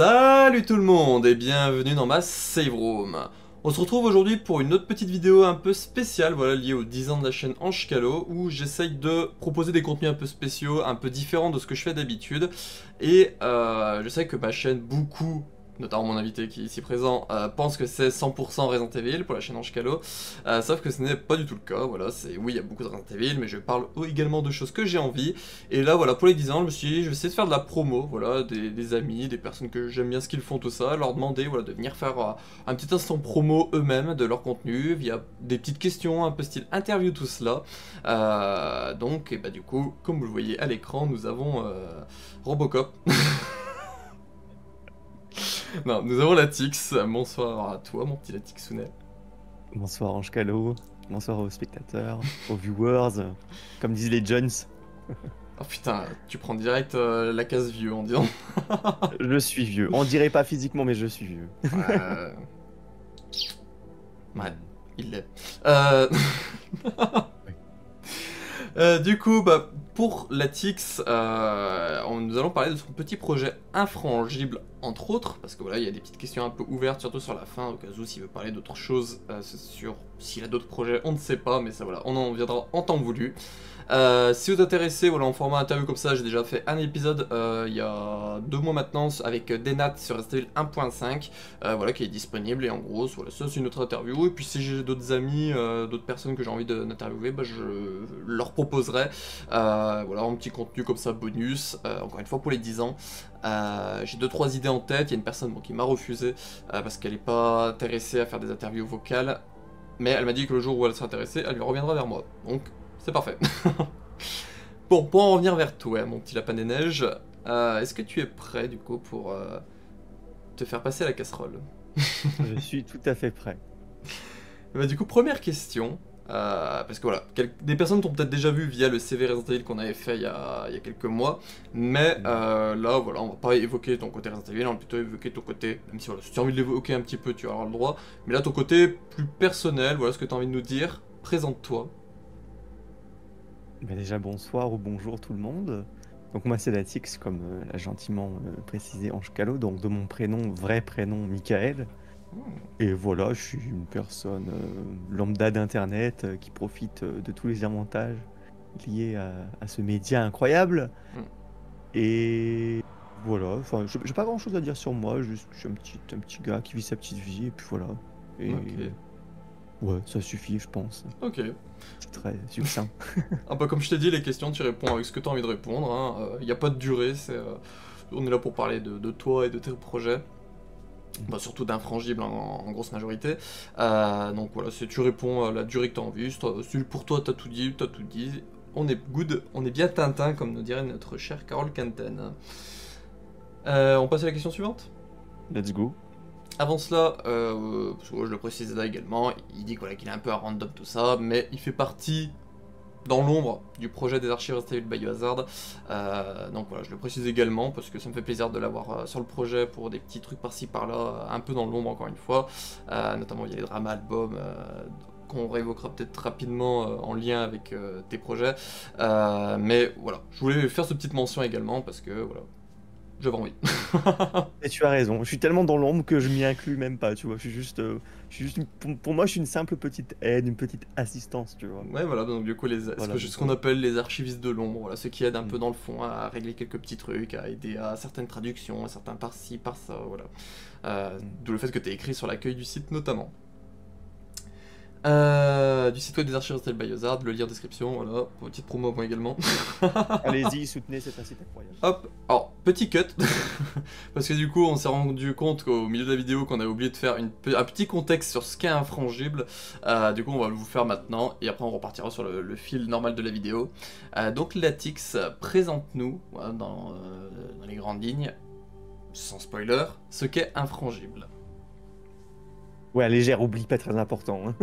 Salut tout le monde et bienvenue dans ma save room. On se retrouve aujourd'hui pour une autre petite vidéo un peu spéciale, voilà, liée aux 10 ans de la chaîne Ange-Calo, où j'essaye de proposer des contenus un peu spéciaux, un peu différents de ce que je fais d'habitude. Et je sais que ma chaîne, beaucoup, notamment mon invité qui est ici présent, pense que c'est 100% Resident Evil pour la chaîne Ange-Calo, sauf que ce n'est pas du tout le cas, voilà, oui, il y a beaucoup de Resident Evil, mais je parle également de choses que j'ai envie. Et là, voilà, pour les 10 ans, je me suis dit, je vais essayer de faire de la promo, voilà, des amis, des personnes que j'aime bien ce qu'ils font, tout ça, leur demander, voilà, de venir faire un petit instant promo eux-mêmes de leur contenu, via des petites questions, un peu style interview, tout cela. Donc, et bah du coup, comme vous le voyez à l'écran, nous avons Robocop. Non, nous avons Latix. Bonsoir à toi, mon petit Latixounet. Bonsoir Ange Calo, bonsoir aux spectateurs, aux viewers, comme disent les Jones. Oh putain, tu prends direct la case vieux en disant. Je suis vieux. On dirait pas physiquement, mais je suis vieux. Ouais, ouais, il l'est. Euh... du coup, bah, pour Latix, nous allons parler de son petit projet infrangible, entre autres, parce que voilà, il y a des petites questions un peu ouvertes, surtout sur la fin, au cas où s'il veut parler d'autres choses, s'il a d'autres projets, on ne sait pas, mais ça voilà, on en viendra en temps voulu. Si vous êtes intéressé, voilà, en format interview comme ça, j'ai déjà fait un épisode il y a 2 mois maintenant avec Denat sur Resident Evil 1.5, voilà, qui est disponible, et en gros, voilà, ça c'est une autre interview, et puis si j'ai d'autres amis, d'autres personnes que j'ai envie d'interviewer, bah, je leur proposerai, voilà, un petit contenu comme ça, bonus, encore une fois pour les 10 ans. J'ai 2-3 idées en tête, il y a une personne qui m'a refusé, parce qu'elle n'est pas intéressée à faire des interviews vocales, mais elle m'a dit que le jour où elle sera intéressée, elle lui reviendra vers moi, donc c'est parfait. Bon, pour en revenir vers toi, mon petit lapin des neiges, est-ce que tu es prêt du coup pour te faire passer la casserole? Je suis tout à fait prêt. Bah, du coup, première question, parce que voilà, des personnes t'ont peut-être déjà vu via le CV Resident Evil qu'on avait fait il y a quelques mois, mais là, voilà, on va pas évoquer ton côté Resident Evil, on va plutôt évoquer ton côté, même si voilà, si tu as envie de l'évoquer un petit peu, tu auras le droit, mais là, ton côté plus personnel, voilà ce que tu as envie de nous dire, présente-toi. Bah déjà bonsoir ou bonjour tout le monde. Donc moi c'est Latix, comme l'a gentiment précisé Ange Calo, donc de mon vrai prénom Michael. Et voilà, je suis une personne lambda d'internet qui profite de tous les avantages liés à ce média incroyable. Hmm. Et voilà, enfin, j'ai pas grand chose à dire sur moi, juste je suis un petit gars qui vit sa petite vie, et puis voilà. Et Ok. ouais, ça suffit, je pense. Ok. C'est très succinct. Un peu comme je t'ai dit, les questions, tu réponds avec ce que tu as envie de répondre. Il n'y a pas de durée, on est là pour parler de toi et de tes projets. Bah, surtout d'infrangibles en grosse majorité. Donc voilà, si tu réponds à la durée que tu as envie, si pour toi tu as tout dit, tu as tout dit. On est good, on est bien Tintin, comme nous dirait notre chère Carole Canten. On passe à la question suivante. Let's go. Avant cela, parce que je le précise là également, il dit voilà, qu'il est un peu à random tout ça, mais il fait partie dans l'ombre du projet des archives Resident Evil Biohazard. Donc voilà, je le précise également parce que ça me fait plaisir de l'avoir sur le projet pour des petits trucs par-ci par-là, un peu dans l'ombre encore une fois. Notamment il y a les dramas albums qu'on réévoquera peut-être rapidement en lien avec tes projets. Mais voilà, je voulais faire cette petite mention également parce que voilà, j'avais envie. Et tu as raison, je suis tellement dans l'ombre que je m'y inclus même pas, tu vois. Je suis juste pour moi, je suis une simple petite aide, une petite assistance, tu vois. Ouais, voilà, donc du coup, Voilà, ce qu'on appelle les archivistes de l'ombre, voilà, ceux qui aident un peu mm. dans le fond à régler quelques petits trucs, à aider à certaines traductions, à certains par-ci, par-ça, voilà. D'où le fait que tu es écrit sur l'accueil du site notamment. Du site web des archives Resident Evil Biohazard, le lien en description, voilà, petite promo à moi également. Allez-y, soutenez, c'est un site incroyable. Hop, alors, petit cut, parce que du coup on s'est rendu compte qu'au milieu de la vidéo qu'on avait oublié de faire un petit contexte sur ce qu'est infrangible, du coup on va vous le faire maintenant, et après on repartira sur le fil normal de la vidéo. Donc Latix, présente-nous, voilà, dans les grandes lignes, sans spoiler, ce qu'est infrangible. Ouais, légère, oublie pas très important, hein.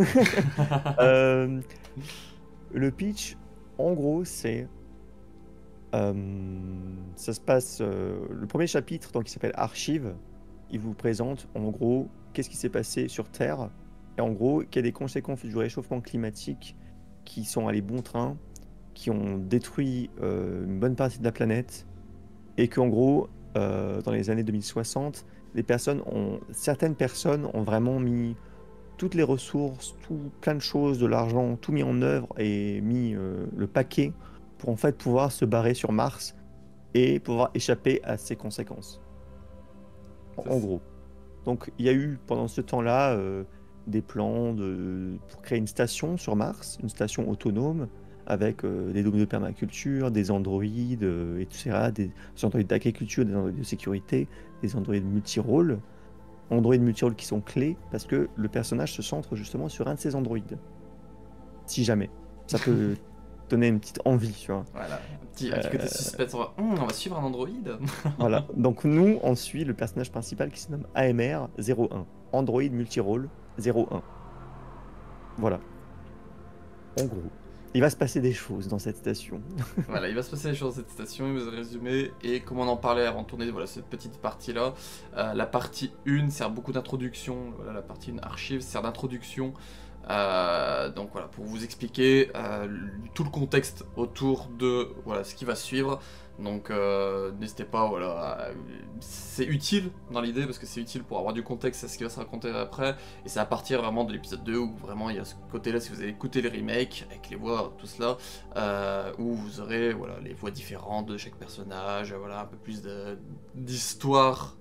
Euh, le pitch, en gros, ça se passe. Le premier chapitre, donc, qui s'appelle Archive, il vous présente en gros qu'est-ce qui s'est passé sur Terre et en gros quelles sont les conséquences du réchauffement climatique qui sont allés bon train, qui ont détruit une bonne partie de la planète et qu'en gros dans les années 2060, certaines personnes ont vraiment mis toutes les ressources, plein de choses, de l'argent, tout mis en œuvre et mis le paquet pour en fait pouvoir se barrer sur Mars et pouvoir échapper à ses conséquences. En gros. Donc il y a eu pendant ce temps-là des plans pour créer une station sur Mars, une station autonome avec des dômes de permaculture, des androïdes, etc., des androïdes d'agriculture, des androïdes de sécurité, des androïdes multirôles. Androïdes multirôles qui sont clés parce que le personnage se centre justement sur un de ces androïdes. Si jamais. Ça peut donner une petite envie, tu vois. Voilà, un petit côté suspense. On va suivre un androïde. Voilà. Donc nous, on suit le personnage principal qui se nomme AMR 01. Android multirôle 01. Voilà. En gros. Il va se passer des choses dans cette station. Voilà, il va se passer des choses dans cette station, il vous a résumé, et comme on en parlait avant de tourner voilà, cette petite partie-là, la partie 1 sert beaucoup d'introduction, voilà, la partie 1 archive sert d'introduction, donc voilà, pour vous expliquer tout le contexte autour de voilà, ce qui va suivre. Donc n'hésitez pas, voilà, c'est utile dans l'idée parce que c'est utile pour avoir du contexte à ce qui va se raconter après, et c'est à partir vraiment de l'épisode 2 où vraiment il y a ce côté-là, si vous avez écouté les remakes avec les voix, tout cela, où vous aurez voilà, les voix différentes de chaque personnage, voilà, un peu plus d'histoire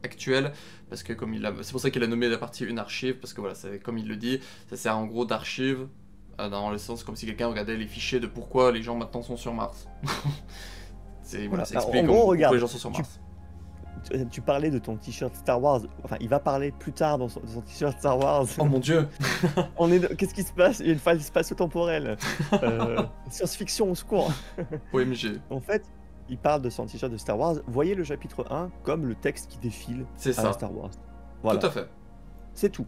actuelle, parce que comme c'est pour ça qu'il a nommé la partie 1 archive, parce que voilà, comme il le dit, ça sert en gros d'archive, dans le sens comme si quelqu'un regardait les fichiers de pourquoi les gens maintenant sont sur Mars. Voilà, ça explique en gros, regarde, pourquoi les gens sont sur Mars. Tu parlais de ton t-shirt Star Wars, enfin il va parler plus tard de son t-shirt Star Wars. Oh mon dieu. Qu'est-ce qui se passe? Il y a une faille spatio-temporelle. Science-fiction au secours. OMG. En fait, il parle de son t-shirt de Star Wars. Voyez le chapitre 1 comme le texte qui défile à Star Wars. Voilà. Tout à fait. C'est tout.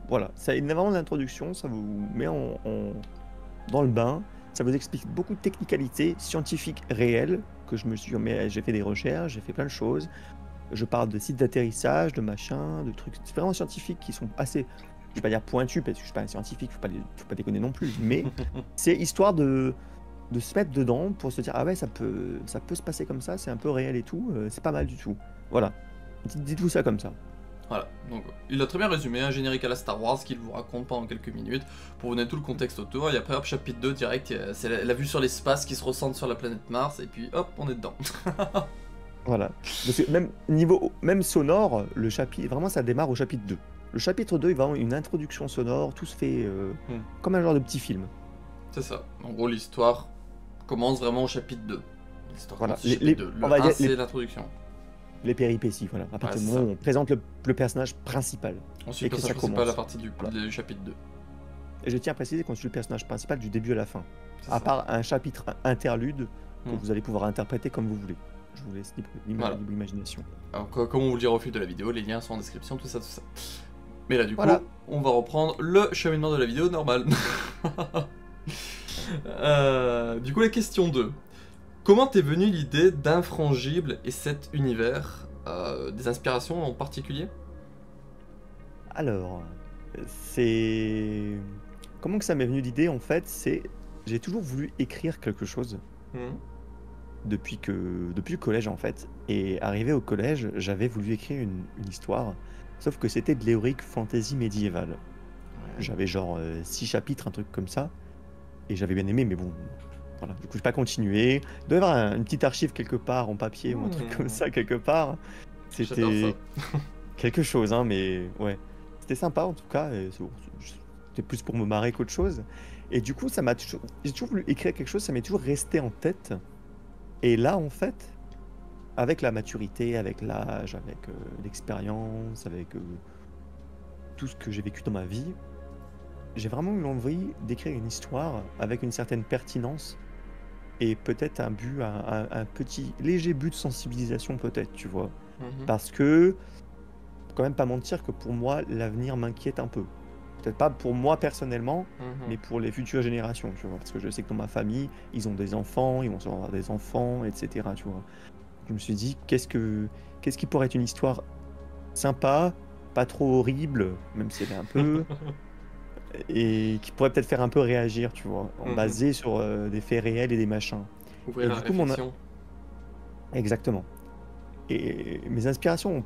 Voilà, ça est vraiment l'introduction, ça vous met dans le bain. Ça vous explique beaucoup de technicalités scientifiques réelles que j'ai fait des recherches, j'ai fait plein de choses. Je parle de sites d'atterrissage, de machins, de trucs vraiment scientifiques qui sont assez, je vais pas dire pointus parce que je suis pas un scientifique, faut pas déconner non plus, mais c'est histoire de se mettre dedans pour se dire ah ouais ça peut se passer comme ça, c'est un peu réel et tout, c'est pas mal du tout. Voilà, dites-vous ça comme ça. Voilà, donc il a très bien résumé un générique à la Star Wars qu'il vous raconte pendant quelques minutes pour vous donner tout le contexte autour, et après hop, chapitre 2 direct, c'est la vue sur l'espace qui se ressent sur la planète Mars, et puis hop, on est dedans. Voilà, parce que même sonore, le chapitre, vraiment ça démarre au chapitre 2. Le chapitre 2 il va avoir une introduction sonore, tout se fait comme un genre de petit film. C'est ça, en gros l'histoire commence vraiment au chapitre 2. L'histoire voilà. commence au chapitre 2. Le 1 c'est l'introduction. Les péripéties, voilà. À partir du moment où on présente le personnage principal. Ensuite, le personnage principal à partir du chapitre 2. Et je tiens à préciser qu'on suit le personnage principal du début à la fin. À part un chapitre interlude que vous allez pouvoir interpréter comme vous voulez. Je vous laisse libre imagination. Alors, comme on vous le dira au fil de la vidéo, les liens sont en description, tout ça, tout ça. Mais là, du coup, on va reprendre le cheminement de la vidéo normale. Du coup, la question 2. Comment t'es venue l'idée d'Infrangible et cet univers? Des inspirations en particulier? Alors, comment que ça m'est venu l'idée en fait? J'ai toujours voulu écrire quelque chose depuis le collège en fait. Et arrivé au collège, j'avais voulu écrire une histoire, sauf que c'était de l'héroïque fantasy médiévale. Ouais. J'avais genre 6 chapitres, un truc comme ça, et j'avais bien aimé, mais bon. Voilà, du coup, je n'ai pas continué. Il doit y avoir une petite archive quelque part en papier ou un truc comme ça quelque part. C'était quelque chose, hein, mais ouais. C'était sympa en tout cas. C'était plus pour me marrer qu'autre chose. Et du coup, j'ai toujours voulu écrire quelque chose, ça m'est toujours resté en tête. Et là, en fait, avec la maturité, avec l'âge, avec l'expérience, avec tout ce que j'ai vécu dans ma vie, j'ai vraiment eu envie d'écrire une histoire avec une certaine pertinence et peut-être un petit léger but de sensibilisation peut-être, tu vois. Parce que, quand même pas mentir que pour moi, l'avenir m'inquiète un peu. Peut-être pas pour moi personnellement, mais pour les futures générations, tu vois. Parce que je sais que dans ma famille, ils ont des enfants, ils vont avoir des enfants, etc., tu vois. Je me suis dit, qu'est-ce qui pourrait être une histoire sympa, pas trop horrible, même si elle est un peu... et qui pourrait peut-être faire un peu réagir, tu vois, basé sur des faits réels et des machins. Ouvrir la réflexion. Exactement. Et mes inspirations,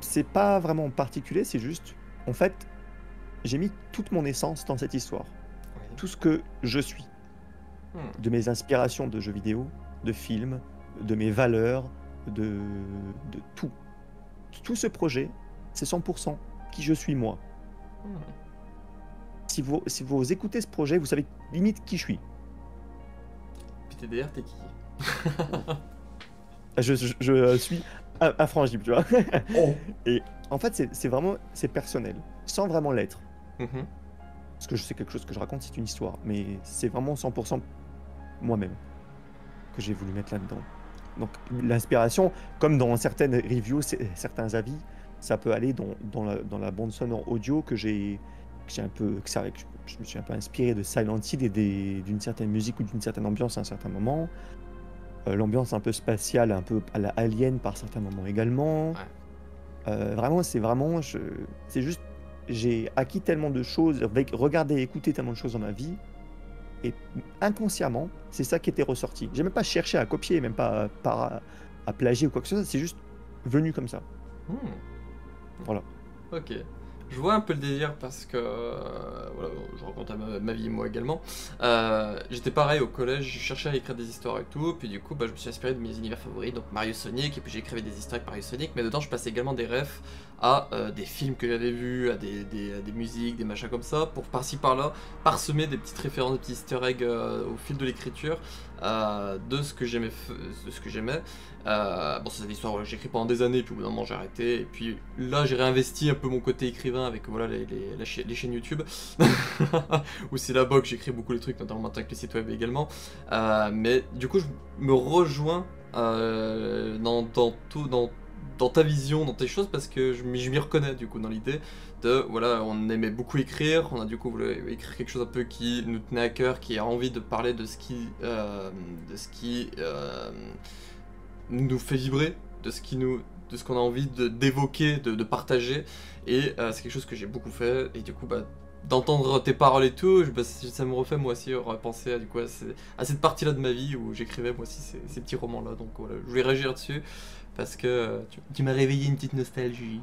c'est pas vraiment particulier, c'est juste, en fait, j'ai mis toute mon essence dans cette histoire. Oui. Tout ce que je suis. Hmm. De mes inspirations de jeux vidéo, de films, de mes valeurs, de tout. Tout ce projet, c'est 100% qui je suis moi. Hmm. Si vous écoutez ce projet, vous savez limite qui je suis. Puis TDR, t'es qui? Je suis infrangible, tu vois. Oh. Et en fait, c'est vraiment, c'est personnel, sans vraiment l'être. Mhm. Parce que je sais quelque chose que je raconte, c'est une histoire, mais c'est vraiment 100% moi-même que j'ai voulu mettre là-dedans. Donc l'inspiration, comme dans certaines reviews, certains avis, ça peut aller dans la bande sonore audio que j'ai un peu, je me suis un peu inspiré de Silent Hill et d'une certaine musique ou d'une certaine ambiance à un certain moment. L'ambiance un peu spatiale, un peu à la Alien par certains moments également. Ouais. Vraiment, c'est juste, j'ai acquis tellement de choses, regardé et écouté tellement de choses dans ma vie, et inconsciemment, c'est ça qui était ressorti. J'ai même pas cherché à copier, même pas à plagier ou quoi que ce soit, c'est juste venu comme ça. Hmm. Voilà. Ok. Je vois un peu le délire parce que, voilà, je raconte ma vie moi également. J'étais pareil au collège, je cherchais à écrire des histoires et tout, puis du coup bah, je me suis inspiré de mes univers favoris, donc Mario Sonic, et puis j'écrivais des histoires avec Mario Sonic, mais dedans je passais également des refs à des films que j'avais vus, à des musiques, des machins comme ça, pour par-ci par-là parsemer des petites références, des petits easter eggs au fil de l'écriture de ce que j'aimais. Bon, c'est une histoire, voilà, j'ai écrit pendant des années, puis au bout d'un moment j'ai arrêté, et puis là j'ai réinvesti un peu mon côté écrivain avec voilà, les chaînes YouTube, où c'est là-bas que j'écris beaucoup les trucs, notamment avec les sites web également. Mais du coup, je me rejoins dans ta vision, dans tes choses, parce que je m'y reconnais du coup dans l'idée de, voilà, on aimait beaucoup écrire, on a du coup voulu écrire quelque chose un peu qui nous tenait à cœur, qui a envie de parler de ce qui nous fait vibrer, de ce qu'on a envie d'évoquer, de partager, et c'est quelque chose que j'ai beaucoup fait, et du coup bah d'entendre tes paroles et tout, bah, ça me refait moi aussi repenser à, du coup, à cette partie-là de ma vie où j'écrivais moi aussi ces petits romans-là, donc voilà, je voulais réagir dessus, parce que tu m'as réveillé une petite nostalgie.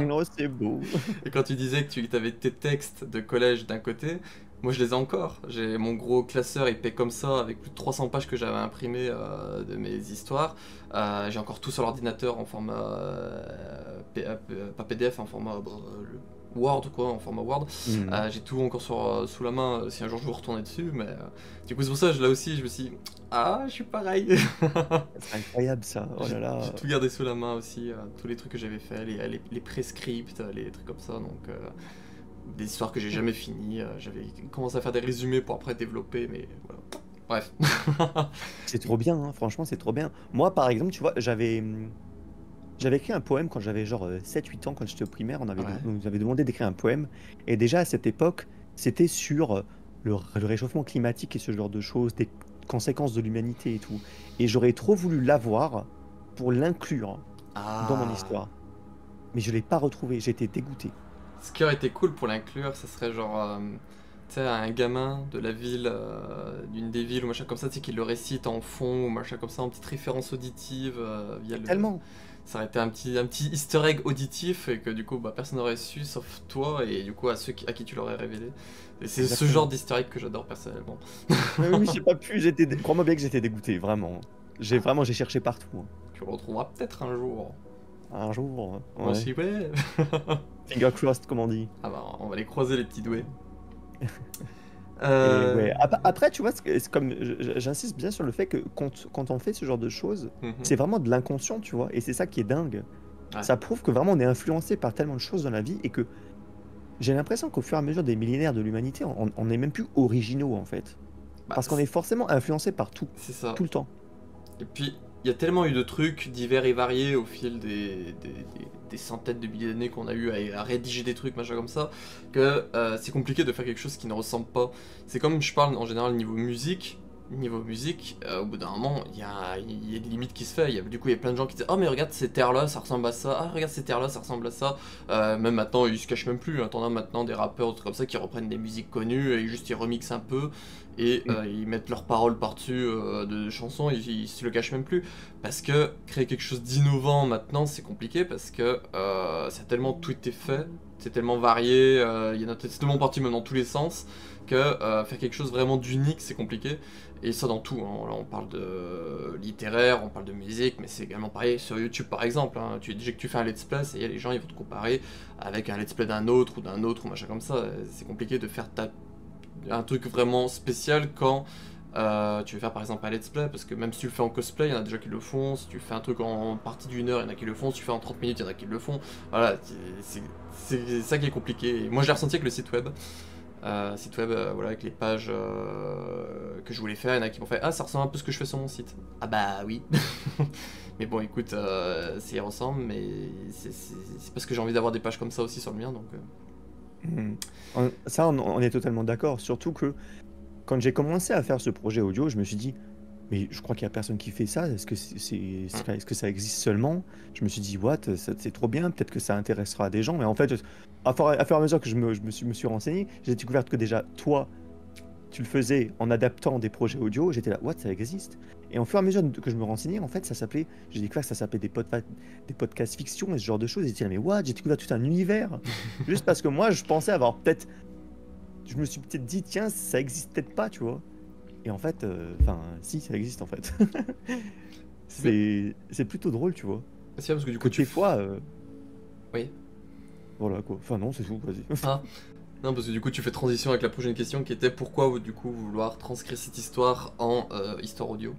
Non, c'est beau. Et quand tu disais que tu avais tes textes de collège d'un côté, moi je les ai encore. J'ai mon gros classeur épais comme ça, avec plus de 300 pages que j'avais imprimées de mes histoires. J'ai encore tout sur l'ordinateur en format, pas PDF, en format Word, quoi, en format Word. J'ai tout encore sous la main si un jour je veux retourner dessus, mais du coup c'est pour ça, là aussi, je me suis dit, ah, je suis pareil. C'est incroyable ça, oh là là. J'ai tout gardé sous la main aussi, tous les trucs que j'avais fait, les prescripts, les trucs comme ça, donc des histoires que j'ai jamais finies, j'avais commencé à faire des résumés pour après développer, mais voilà. Bref. C'est trop bien, hein, franchement, c'est trop bien. Moi, par exemple, tu vois, j'avais écrit un poème quand j'avais genre 7-8 ans, quand j'étais au primaire, Ouais. on nous avait demandé d'écrire un poème. Et déjà à cette époque, c'était sur le réchauffement climatique et ce genre de choses, des conséquences de l'humanité et tout. Et j'aurais trop voulu l'avoir pour l'inclure dans mon Ah. histoire. Mais je l'ai pas retrouvé, j'étais dégoûté. Ce qui aurait été cool pour l'inclure, ça serait genre, tu sais, un gamin de la ville, d'une des villes ou machin comme ça, tu sais, qui le récite en fond ou machin comme ça, en petite référence auditive via le. Tellement. Ça aurait été un petit easter egg auditif et que du coup bah, personne n'aurait su sauf toi et du coup à ceux à qui tu l'aurais révélé. Et c'est ce Exactement. genre d'easter egg que j'adore personnellement. Mais oui, j'ai pas pu, crois-moi bien que j'étais dégoûté, vraiment. J'ai cherché partout, hein. Tu le retrouveras peut-être un jour. Un jour, Moi aussi, ouais. Finger crossed, comme on dit. Ah bah on va les croiser les petits doués. Et ouais. Après, tu vois, c'est comme j'insiste bien sur le fait que quand on fait ce genre de choses, c'est vraiment de l'inconscient, tu vois, et c'est ça qui est dingue. Ouais. Ça prouve que vraiment on est influencé par tellement de choses dans la vie et que j'ai l'impression qu'au fur et à mesure des millénaires de l'humanité, on n'est même plus originaux en fait. Bah, Parce qu'on est forcément influencé par tout, c'est ça. tout le temps. Et puis, il y a tellement eu de trucs divers et variés au fil des centaines de milliers d'années qu'on a eu à rédiger des trucs, machin comme ça, que c'est compliqué de faire quelque chose qui ne ressemble pas. C'est comme je parle en général niveau musique, niveau musique, au bout d'un moment, il y a des limites qui se fait. Du coup, il y a plein de gens qui disent: oh, mais regarde, ces terres-là, ça ressemble à ça. Ah, regarde, ces terres-là, ça ressemble à ça. Même maintenant, ils se cachent même plus. Hein. T'en as maintenant des rappeurs, des trucs comme ça, qui reprennent des musiques connues et juste ils remixent un peu et ils mettent leurs paroles par-dessus de chansons. Ils se le cachent même plus. Parce que créer quelque chose d'innovant maintenant, c'est compliqué parce que ça a tellement tout été fait, c'est tellement varié, il y en a c'est tellement parti même dans tous les sens que faire quelque chose vraiment d'unique, c'est compliqué. Et ça dans tout, hein. Là on parle de littéraire, on parle de musique, mais c'est également pareil sur YouTube par exemple. Hein. Tu dis que tu fais un let's play, et les gens ils vont te comparer avec un let's play d'un autre ou machin comme ça. C'est compliqué de faire un truc vraiment spécial quand tu veux faire par exemple un let's play, parce que même si tu le fais en cosplay, il y en a déjà qui le font. Si tu fais un truc en partie d'une heure, il y en a qui le font. Si tu fais en 30 minutes, il y en a qui le font. Voilà, c'est ça qui est compliqué. Et moi je l'ai ressenti avec le site web. Voilà, avec les pages que je voulais faire, il y en a qui m'ont fait: ah, ça ressemble un peu à ce que je fais sur mon site. Ah bah oui. Mais bon, écoute, ça y ressemble, mais c'est parce que j'ai envie d'avoir des pages comme ça aussi sur le mien, donc... Ça, on est totalement d'accord. Surtout que quand j'ai commencé à faire ce projet audio, je me suis dit, mais je crois qu'il n'y a personne qui fait ça. Est-ce que est-ce que ça existe seulement? Je me suis dit, what, c'est trop bien, peut-être que ça intéressera des gens. Mais en fait, à fur et à mesure que je me suis renseigné, j'ai découvert que déjà, toi, tu le faisais en adaptant des projets audio. J'étais là, what, ça existe? Et au fur et à mesure que je me renseignais, en fait, j'ai découvert que ça s'appelait des podcasts fiction et ce genre de choses. Et j'étais là, mais what, j'ai découvert tout un univers. Juste parce que moi, je pensais avoir peut-être. Je me suis peut-être dit, tiens, ça existe peut-être pas, tu vois. Et en fait, si, ça existe en fait. C'est plutôt drôle, tu vois. C'est bien parce que du coup, Des fois. Oui. Voilà quoi. Enfin, non, c'est tout, vas-y. Ah. Non, parce que du coup, tu fais transition avec la prochaine question qui était: pourquoi du coup vouloir transcrire cette histoire en histoire audio?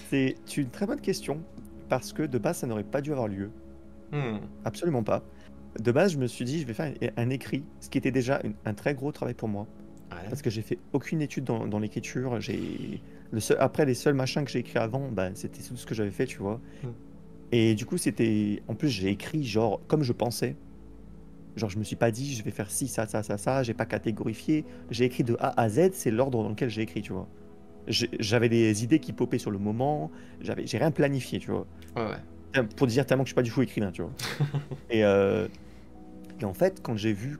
C'est une très bonne question. Parce que de base, ça n'aurait pas dû avoir lieu. Absolument pas. De base, je me suis dit, je vais faire un écrit, ce qui était déjà un très gros travail pour moi. Ouais. Parce que j'ai fait aucune étude dans l'écriture. Après, les seuls machins que j'ai écrits avant, bah, c'était tout ce que j'avais fait, tu vois. Et du coup, c'était. En plus, j'ai écrit genre comme je pensais. Genre, je me suis pas dit, je vais faire ci, ça, ça, ça, ça. J'ai pas catégorifié. J'ai écrit de A à Z, c'est l'ordre dans lequel j'ai écrit, tu vois. J'avais des idées qui popaient sur le moment. J'ai rien planifié, tu vois. Ouais. Pour dire tellement que je suis pas du tout écrivain, tu vois. Et en fait, quand j'ai vu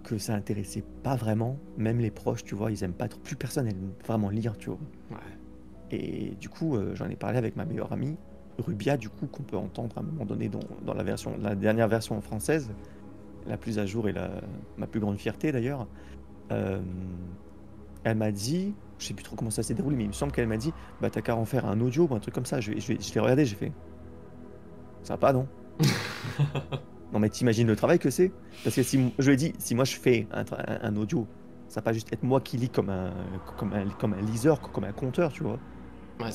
que ça intéressait pas vraiment, même les proches, tu vois, ils aiment pas trop, plus personne aime vraiment lire, tu vois. Ouais. Et du coup, j'en ai parlé avec ma meilleure amie, Rubia, du coup, qu'on peut entendre à un moment donné dans la dernière version française, la plus à jour et ma plus grande fierté d'ailleurs. Elle m'a dit, je sais plus trop comment ça s'est déroulé, mais il me semble qu'elle m'a dit, bah t'as qu'à en faire un audio ou un truc comme ça. Je l'ai regardé, j'ai fait, ça va pas, non? Non mais t'imagines le travail que c'est? Parce que je lui ai dit, si moi je fais un audio, ça va pas juste être moi qui lis comme un liseur, comme un conteur, tu vois. Ouais,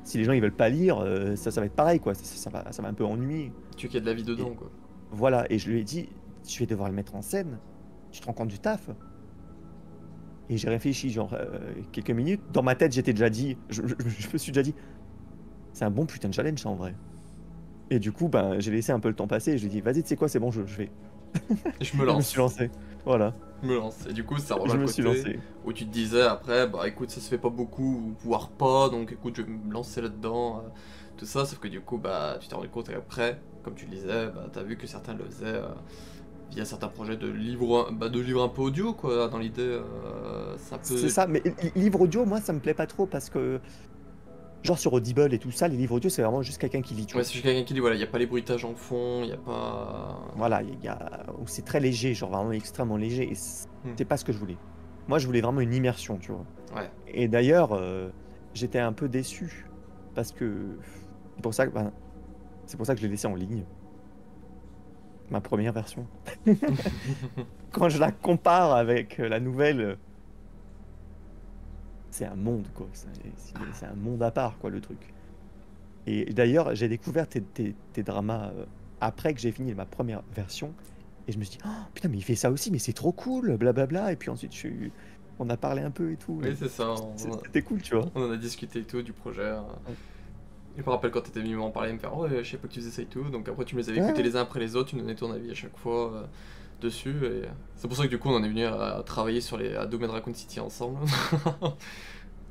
si les gens ils veulent pas lire, ça va être pareil, quoi. Ça va un peu ennuyer. Tu qu'il y a de la vie dedans, quoi. Voilà, et je lui ai dit, je vais devoir le mettre en scène. Tu te rends compte du taf? Et j'ai réfléchi genre quelques minutes. Dans ma tête, j'étais déjà dit, je me suis déjà dit, c'est un bon putain de challenge ça en vrai. Et du coup, ben, j'ai laissé un peu le temps passer et je lui ai dit, vas-y, tu sais quoi, c'est bon, je vais. Et je me lance. Je me suis lancé. Voilà. Je me lance. Et du coup, ça rejoint Je le me côté suis lancé. où tu te disais après, bah écoute, ça se fait pas beaucoup, voire pas, donc écoute, je vais me lancer là-dedans. Tout ça, sauf que du coup, bah tu t'es rendu compte après, comme tu le disais, bah t'as vu que certains le faisaient via certains projets de livres un peu audio, quoi, dans l'idée. C'est ça, mais livre audio, moi, ça me plaît pas trop parce que. Genre sur Audible et tout ça, les livres audio, c'est vraiment juste quelqu'un qui lit. Ouais, c'est juste quelqu'un qui lit, voilà, il n'y a pas les bruitages en fond, il n'y a pas... Voilà, c'est très léger, genre vraiment extrêmement léger, et c'est pas ce que je voulais. Moi, je voulais vraiment une immersion, tu vois. Ouais. Et d'ailleurs, j'étais un peu déçu, parce que c'est pour ça que je l'ai laissé en ligne. Ma première version. Quand je la compare avec la nouvelle, c'est un monde, quoi. C'est un monde à part, quoi, le truc. Et d'ailleurs, j'ai découvert tes dramas après que j'ai fini ma première version. Et je me suis dit, oh, putain, mais il fait ça aussi, mais c'est trop cool, blablabla. Et puis ensuite, on a parlé un peu et tout. Oui, c'est ça. C'était cool, tu vois. On en a discuté et tout du projet. Ouais. Je me rappelle quand t'étais venu m'en parler, me faire, oh, je sais pas que tu faisais ça et tout. Donc après, tu me les avais écoutés les uns après les autres, tu me donnais ton avis à chaque fois. dessus. Et c'est pour ça que du coup, on en est venu à travailler sur à Doom and Raccoon City ensemble.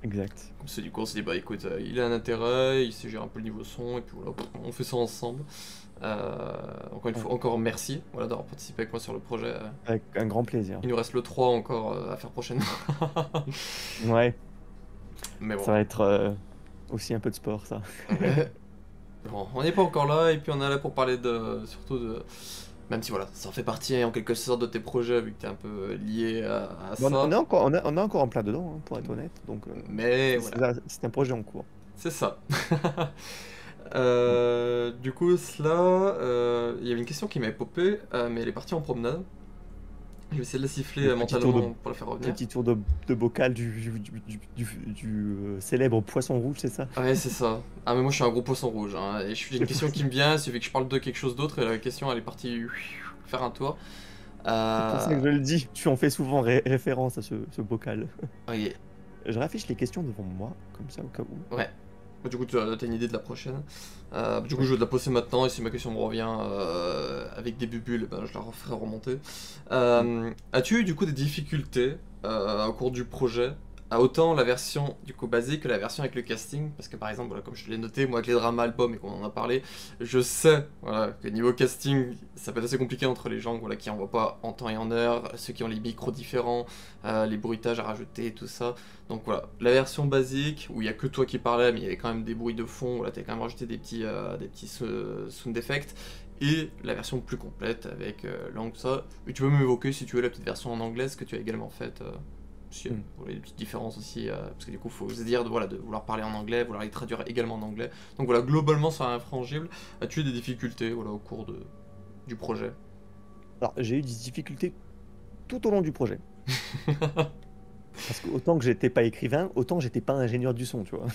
Exact. Comme ça, du coup, on s'est dit, bah écoute, il a un intérêt, il sait gérer un peu le niveau son, et puis voilà, on fait ça ensemble. Encore une fois, encore merci voilà, d'avoir participé avec moi sur le projet. Avec un grand plaisir. Il nous reste le 3 encore à faire prochainement. Ouais, Mais bon. ça va être aussi un peu de sport, ça. Ouais. Bon, on n'est pas encore là, et puis on est là pour parler surtout de. Même si voilà, ça en fait partie en quelque sorte de tes projets, vu que t'es un peu lié à Bon, ça. on est encore en plein dedans, hein, pour être honnête. Donc, Mais voilà, c'est un projet en cours. c'est ça. Du coup, cela, il y avait une question qui m'avait popé, mais elle est partie en promenade. Je vais essayer de la siffler Le petit tour mentalement pour la faire revenir. Petit tour de bocal du célèbre poisson rouge, c'est ça? Ouais, c'est ça. Ah, mais moi je suis un gros poisson rouge, hein, et j'ai une question qui me vient, il suffit que je parle de quelque chose d'autre, et la question elle est partie faire un tour. C'est pour ça que je le dis, tu en fais souvent référence à ce bocal. Ok, Je raffiche les questions devant moi, comme ça, au cas où. ouais. Du coup, tu as une idée de la prochaine. Du coup, je vais te la poser maintenant, et si ma question me revient avec des bubules, ben, je la referai remonter. As-tu eu du coup des difficultés au cours du projet à autant la version du coup basique que la version avec le casting? Parce que par exemple, voilà, comme je te l'ai noté, moi avec les dramas albums et qu'on en a parlé, je sais voilà, que niveau casting, ça peut être assez compliqué entre les gens voilà, qui envoient pas en temps et en heure, ceux qui ont les micros différents, les bruitages à rajouter et tout ça. Donc voilà, la version basique où il y a que toi qui parlais, mais il y avait quand même des bruits de fond, voilà, t'as quand même rajouté des petits sound effects. Et la version plus complète avec langue, ça. Et tu peux m'évoquer si tu veux la petite version en anglaise que tu as également faite. Si, voilà, des petites différences aussi, parce que du coup, il faut se dire voilà, de vouloir parler en anglais, vouloir les traduire également en anglais. Donc voilà, globalement, c'est infrangible. As-tu eu des difficultés voilà, au cours du projet? Alors, j'ai eu des difficultés tout au long du projet. Parce que autant que j'étais pas écrivain, autant j'étais pas ingénieur du son, tu vois.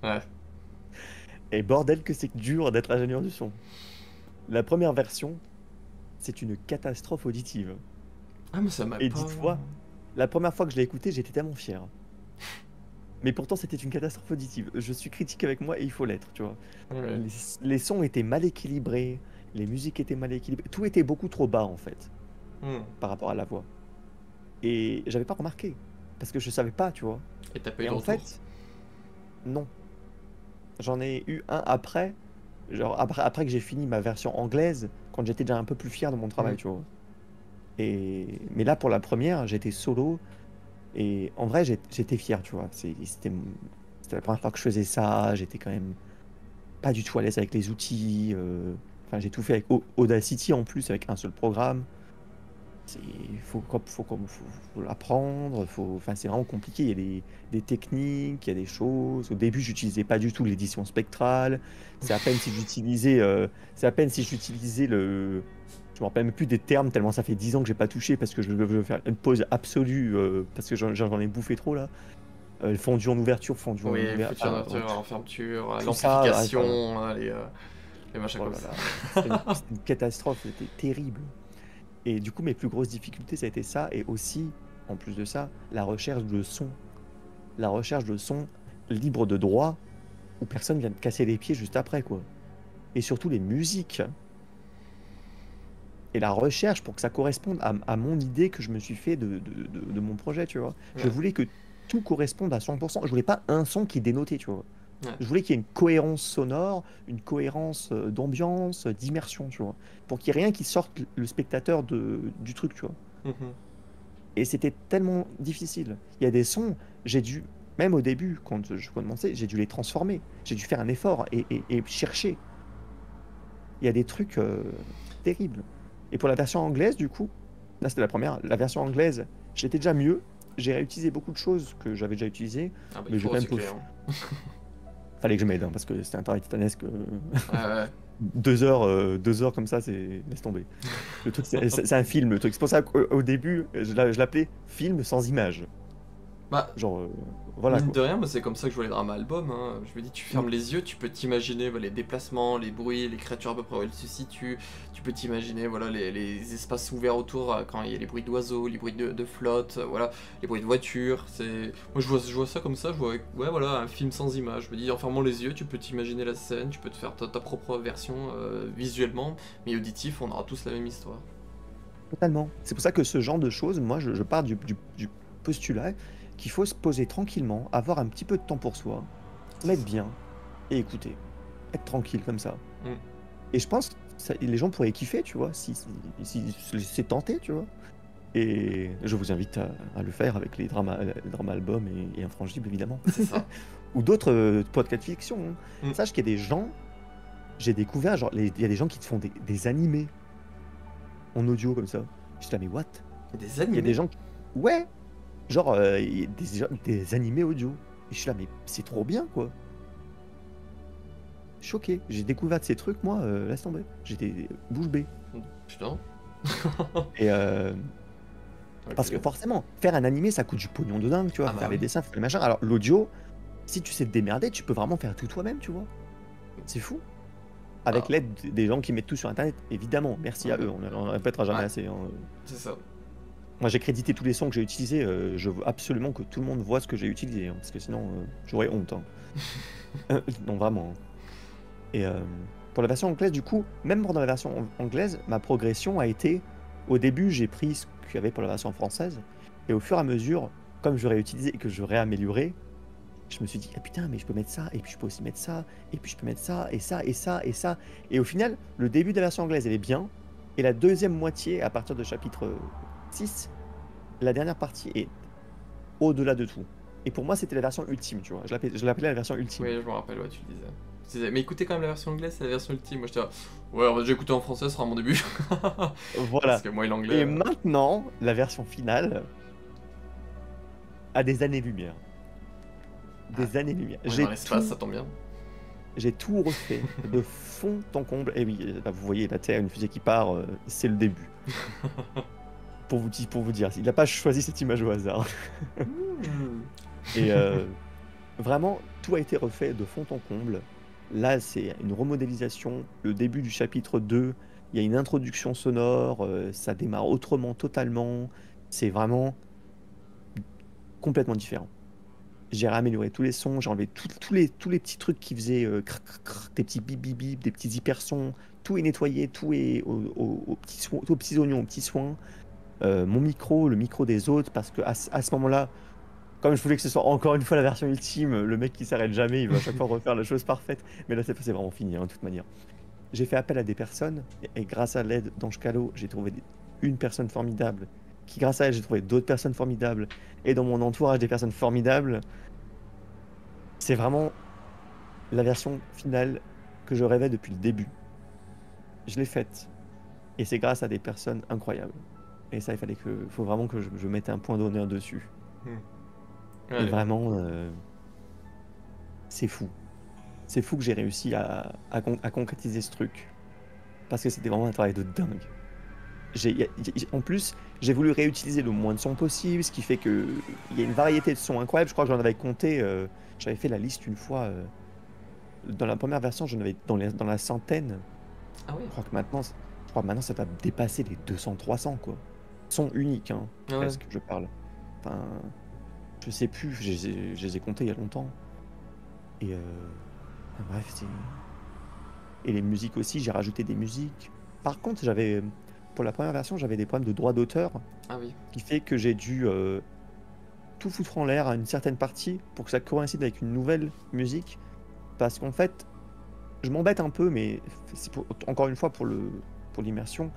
Ouais. Et bordel que c'est dur d'être ingénieur du son. La première version, c'est une catastrophe auditive. Ah, mais ça m'a Et pas. dis-toi, la première fois que je l'ai écouté, j'étais tellement fier. Mais pourtant, c'était une catastrophe auditive. Je suis critique avec moi et il faut l'être, tu vois. Ouais. Les sons étaient mal équilibrés, les musiques étaient mal équilibrées. Tout était beaucoup trop bas, en fait, par rapport à la voix. Et j'avais pas remarqué, parce que je savais pas, tu vois. Et t'as pas eu Et de en retour? fait, non. J'en ai eu un après, genre après que j'ai fini ma version anglaise, quand j'étais déjà un peu plus fier de mon travail, tu vois. Mais là, pour la première, j'étais solo, et en vrai, j'étais fier, tu vois. C'était la première fois que je faisais ça, j'étais quand même pas du tout à l'aise avec les outils. Enfin, j'ai tout fait avec Audacity en plus, avec un seul programme. Il faut l'apprendre, enfin, c'est vraiment compliqué. Il y a des techniques, il y a des choses. Au début, j'utilisais pas du tout l'édition spectrale. C'est à peine si j'utilisais, le. Je me rappelle même plus des termes tellement ça fait 10 ans que j'ai pas touché parce que je veux faire une pause absolue parce que j'en ai bouffé trop là. Fondu en ouverture, fondu en Oui, ouverture. future, en fermeture, Tout ça, l'amplification, les machins oh comme là ça. là, c'était une catastrophe, c'était terrible. Et du coup, mes plus grosses difficultés, ça a été ça, et aussi, en plus de ça, la recherche de son. La recherche de son libre de droit, où personne vient te casser les pieds juste après, quoi. Et surtout les musiques. Et la recherche pour que ça corresponde à mon idée que je me suis fait de mon projet, tu vois. Je Ouais. voulais que tout corresponde à 100%. Je voulais pas un son qui est dénoté, tu vois. Ouais. Je voulais qu'il y ait une cohérence sonore, une cohérence d'ambiance, d'immersion, tu vois. Pour qu'il n'y ait rien qui sorte le spectateur du truc, tu vois. Mhm. Et c'était tellement difficile. Il y a des sons, j'ai dû, même au début, quand je commençais, j'ai dû les transformer. J'ai dû faire un effort et chercher. Il y a des trucs terribles. Et pour la version anglaise, du coup, là c'était la première, la version anglaise, j'étais déjà mieux. J'ai réutilisé beaucoup de choses que j'avais déjà utilisées, Ah bah, mais il j'ai faut quand même recycler, hein. fallait que je m'aide hein, parce que c'était un travail titanesque. Ouais, ouais. 2 heures comme ça, c'est laisse tomber. Le truc, c'est un film. Le truc, c'est pour ça qu'au début, je l'appelais film sans image. Bah, Genre, voilà mine quoi. de rien, moi, c'est comme ça que je vois les dramas albums. Hein. Je me dis, tu fermes Mm. les yeux, tu peux t'imaginer bah, les déplacements, les bruits, les créatures à peu près où elles se situent. Tu peux t'imaginer voilà, les espaces ouverts autour quand il y a les bruits d'oiseaux, les bruits de flotte, voilà, les bruits de voitures. Moi, je vois ça comme ça. Je vois ouais, voilà, un film sans image. Je me dis, en fermant les yeux, tu peux t'imaginer la scène, tu peux te faire ta propre version visuellement, mais auditif, on aura tous la même histoire. Totalement. C'est pour ça que ce genre de choses, moi, je pars du postulat qu'il faut se poser tranquillement, avoir un petit peu de temps pour soi, se mettre bien et écouter. Être tranquille comme ça. Mm. Et je pense que les gens pourraient kiffer, tu vois, si se laisser tenter, tu vois. Et je vous invite à le faire avec les dramas albums et Infrangible, évidemment. C'est ça. Ou d'autres podcasts de fiction. Hein. Mm. Sache qu'il y a des gens, j'ai découvert, genre, il y a des gens qui te font des animés en audio comme ça. Je suis là, mais what? Des Il y a animés. des gens qui... Ouais! Genre, il y a des animés audio. Et je suis là, mais c'est trop bien, quoi. Choqué. J'ai découvert de ces trucs, moi, laisse tomber. J'étais bouche bée. Putain. Et Ok. parce que forcément, faire un animé, ça coûte du pognon de dingue, tu vois. Ah bah Faire les oui. dessins, faire les machins. Alors, l'audio, si tu sais te démerder, tu peux vraiment faire tout toi-même, tu vois. C'est fou. Avec Ah. l'aide des gens qui mettent tout sur Internet, évidemment. Merci à Ouais. eux, on ne répétera jamais Ouais. assez. Hein. C'est ça. Moi, j'ai crédité tous les sons que j'ai utilisés. Je veux absolument que tout le monde voit ce que j'ai utilisé, hein, parce que sinon, j'aurais honte. Hein. Non, vraiment. Et pour la version anglaise, du coup, même pour dans la version anglaise, ma progression a été... Au début, j'ai pris ce qu'il y avait pour la version française, et au fur et à mesure, comme je réutilisais et que je réaméliorais, je me suis dit, ah putain, mais je peux mettre ça, et puis je peux aussi mettre ça, et puis je peux mettre ça, et ça, et ça, et ça. Et au final, le début de la version anglaise, elle est bien, et la deuxième moitié, à partir de chapitre 6, la dernière partie est au-delà de tout. Et pour moi, c'était la version ultime, tu vois. Je l'appelais la version ultime. Oui, je me rappelle, ouais, tu le disais. Mais écoutez quand même la version anglaise, c'est la version ultime. Moi j'étais là, ouais, on va déjà écouter en français, ce sera mon début. Parce Voilà. que moi, l'anglais. Et maintenant, la version finale a des années-lumière. Des années-lumière. On est dans l'espace, ça tombe bien. J'ai tout refait de fond en comble. Et oui, là, vous voyez la Terre, une fusée qui part, c'est le début. pour vous dire, il n'a pas choisi cette image au hasard. Et vraiment, tout a été refait de fond en comble. Là, c'est une remodélisation. Le début du chapitre 2, il y a une introduction sonore, ça démarre autrement totalement. C'est vraiment complètement différent. J'ai réamélioré tous les sons, j'ai enlevé tous les petits trucs qui faisaient des petits bip bip bip, des petits hypersons. Tout est nettoyé, tout est aux petits oignons, aux petits soins. Mon micro, le micro des autres, parce que à ce moment-là, comme je voulais que ce soit encore une fois la version ultime, le mec qui s'arrête jamais, il va à chaque fois refaire la chose parfaite. Mais là, c'est vraiment fini, hein, de toute manière. J'ai fait appel à des personnes, et grâce à l'aide d'Ange Calo, j'ai trouvé une personne formidable, qui grâce à elle, j'ai trouvé d'autres personnes formidables, et dans mon entourage, des personnes formidables. C'est vraiment la version finale que je rêvais depuis le début. Je l'ai faite, et c'est grâce à des personnes incroyables. Et ça, faut vraiment que je mette un point d'honneur dessus. Ouais, Et vraiment, c'est fou. C'est fou que j'ai réussi à concrétiser ce truc. Parce que c'était vraiment un travail de dingue. En plus, j'ai voulu réutiliser le moins de sons possible, ce qui fait qu'il y a une variété de sons incroyables. Je crois que j'en avais compté, j'avais fait la liste une fois. Dans la première version, j'en avais dans la centaine. Ah oui. Je crois que maintenant ça va dépasser les 200-300, quoi. Sons uniques, hein, Ah ouais. presque, je parle. Enfin, je sais plus, je les ai comptés il y a longtemps. Et bref, c'est... Et les musiques aussi, j'ai rajouté des musiques. Par contre, pour la première version, j'avais des problèmes de droit d'auteur, Ah oui. qui fait que j'ai dû tout foutre en l'air à une certaine partie pour que ça coïncide avec une nouvelle musique. Parce qu'en fait, je m'embête un peu, mais c'est encore une fois pour l'immersion.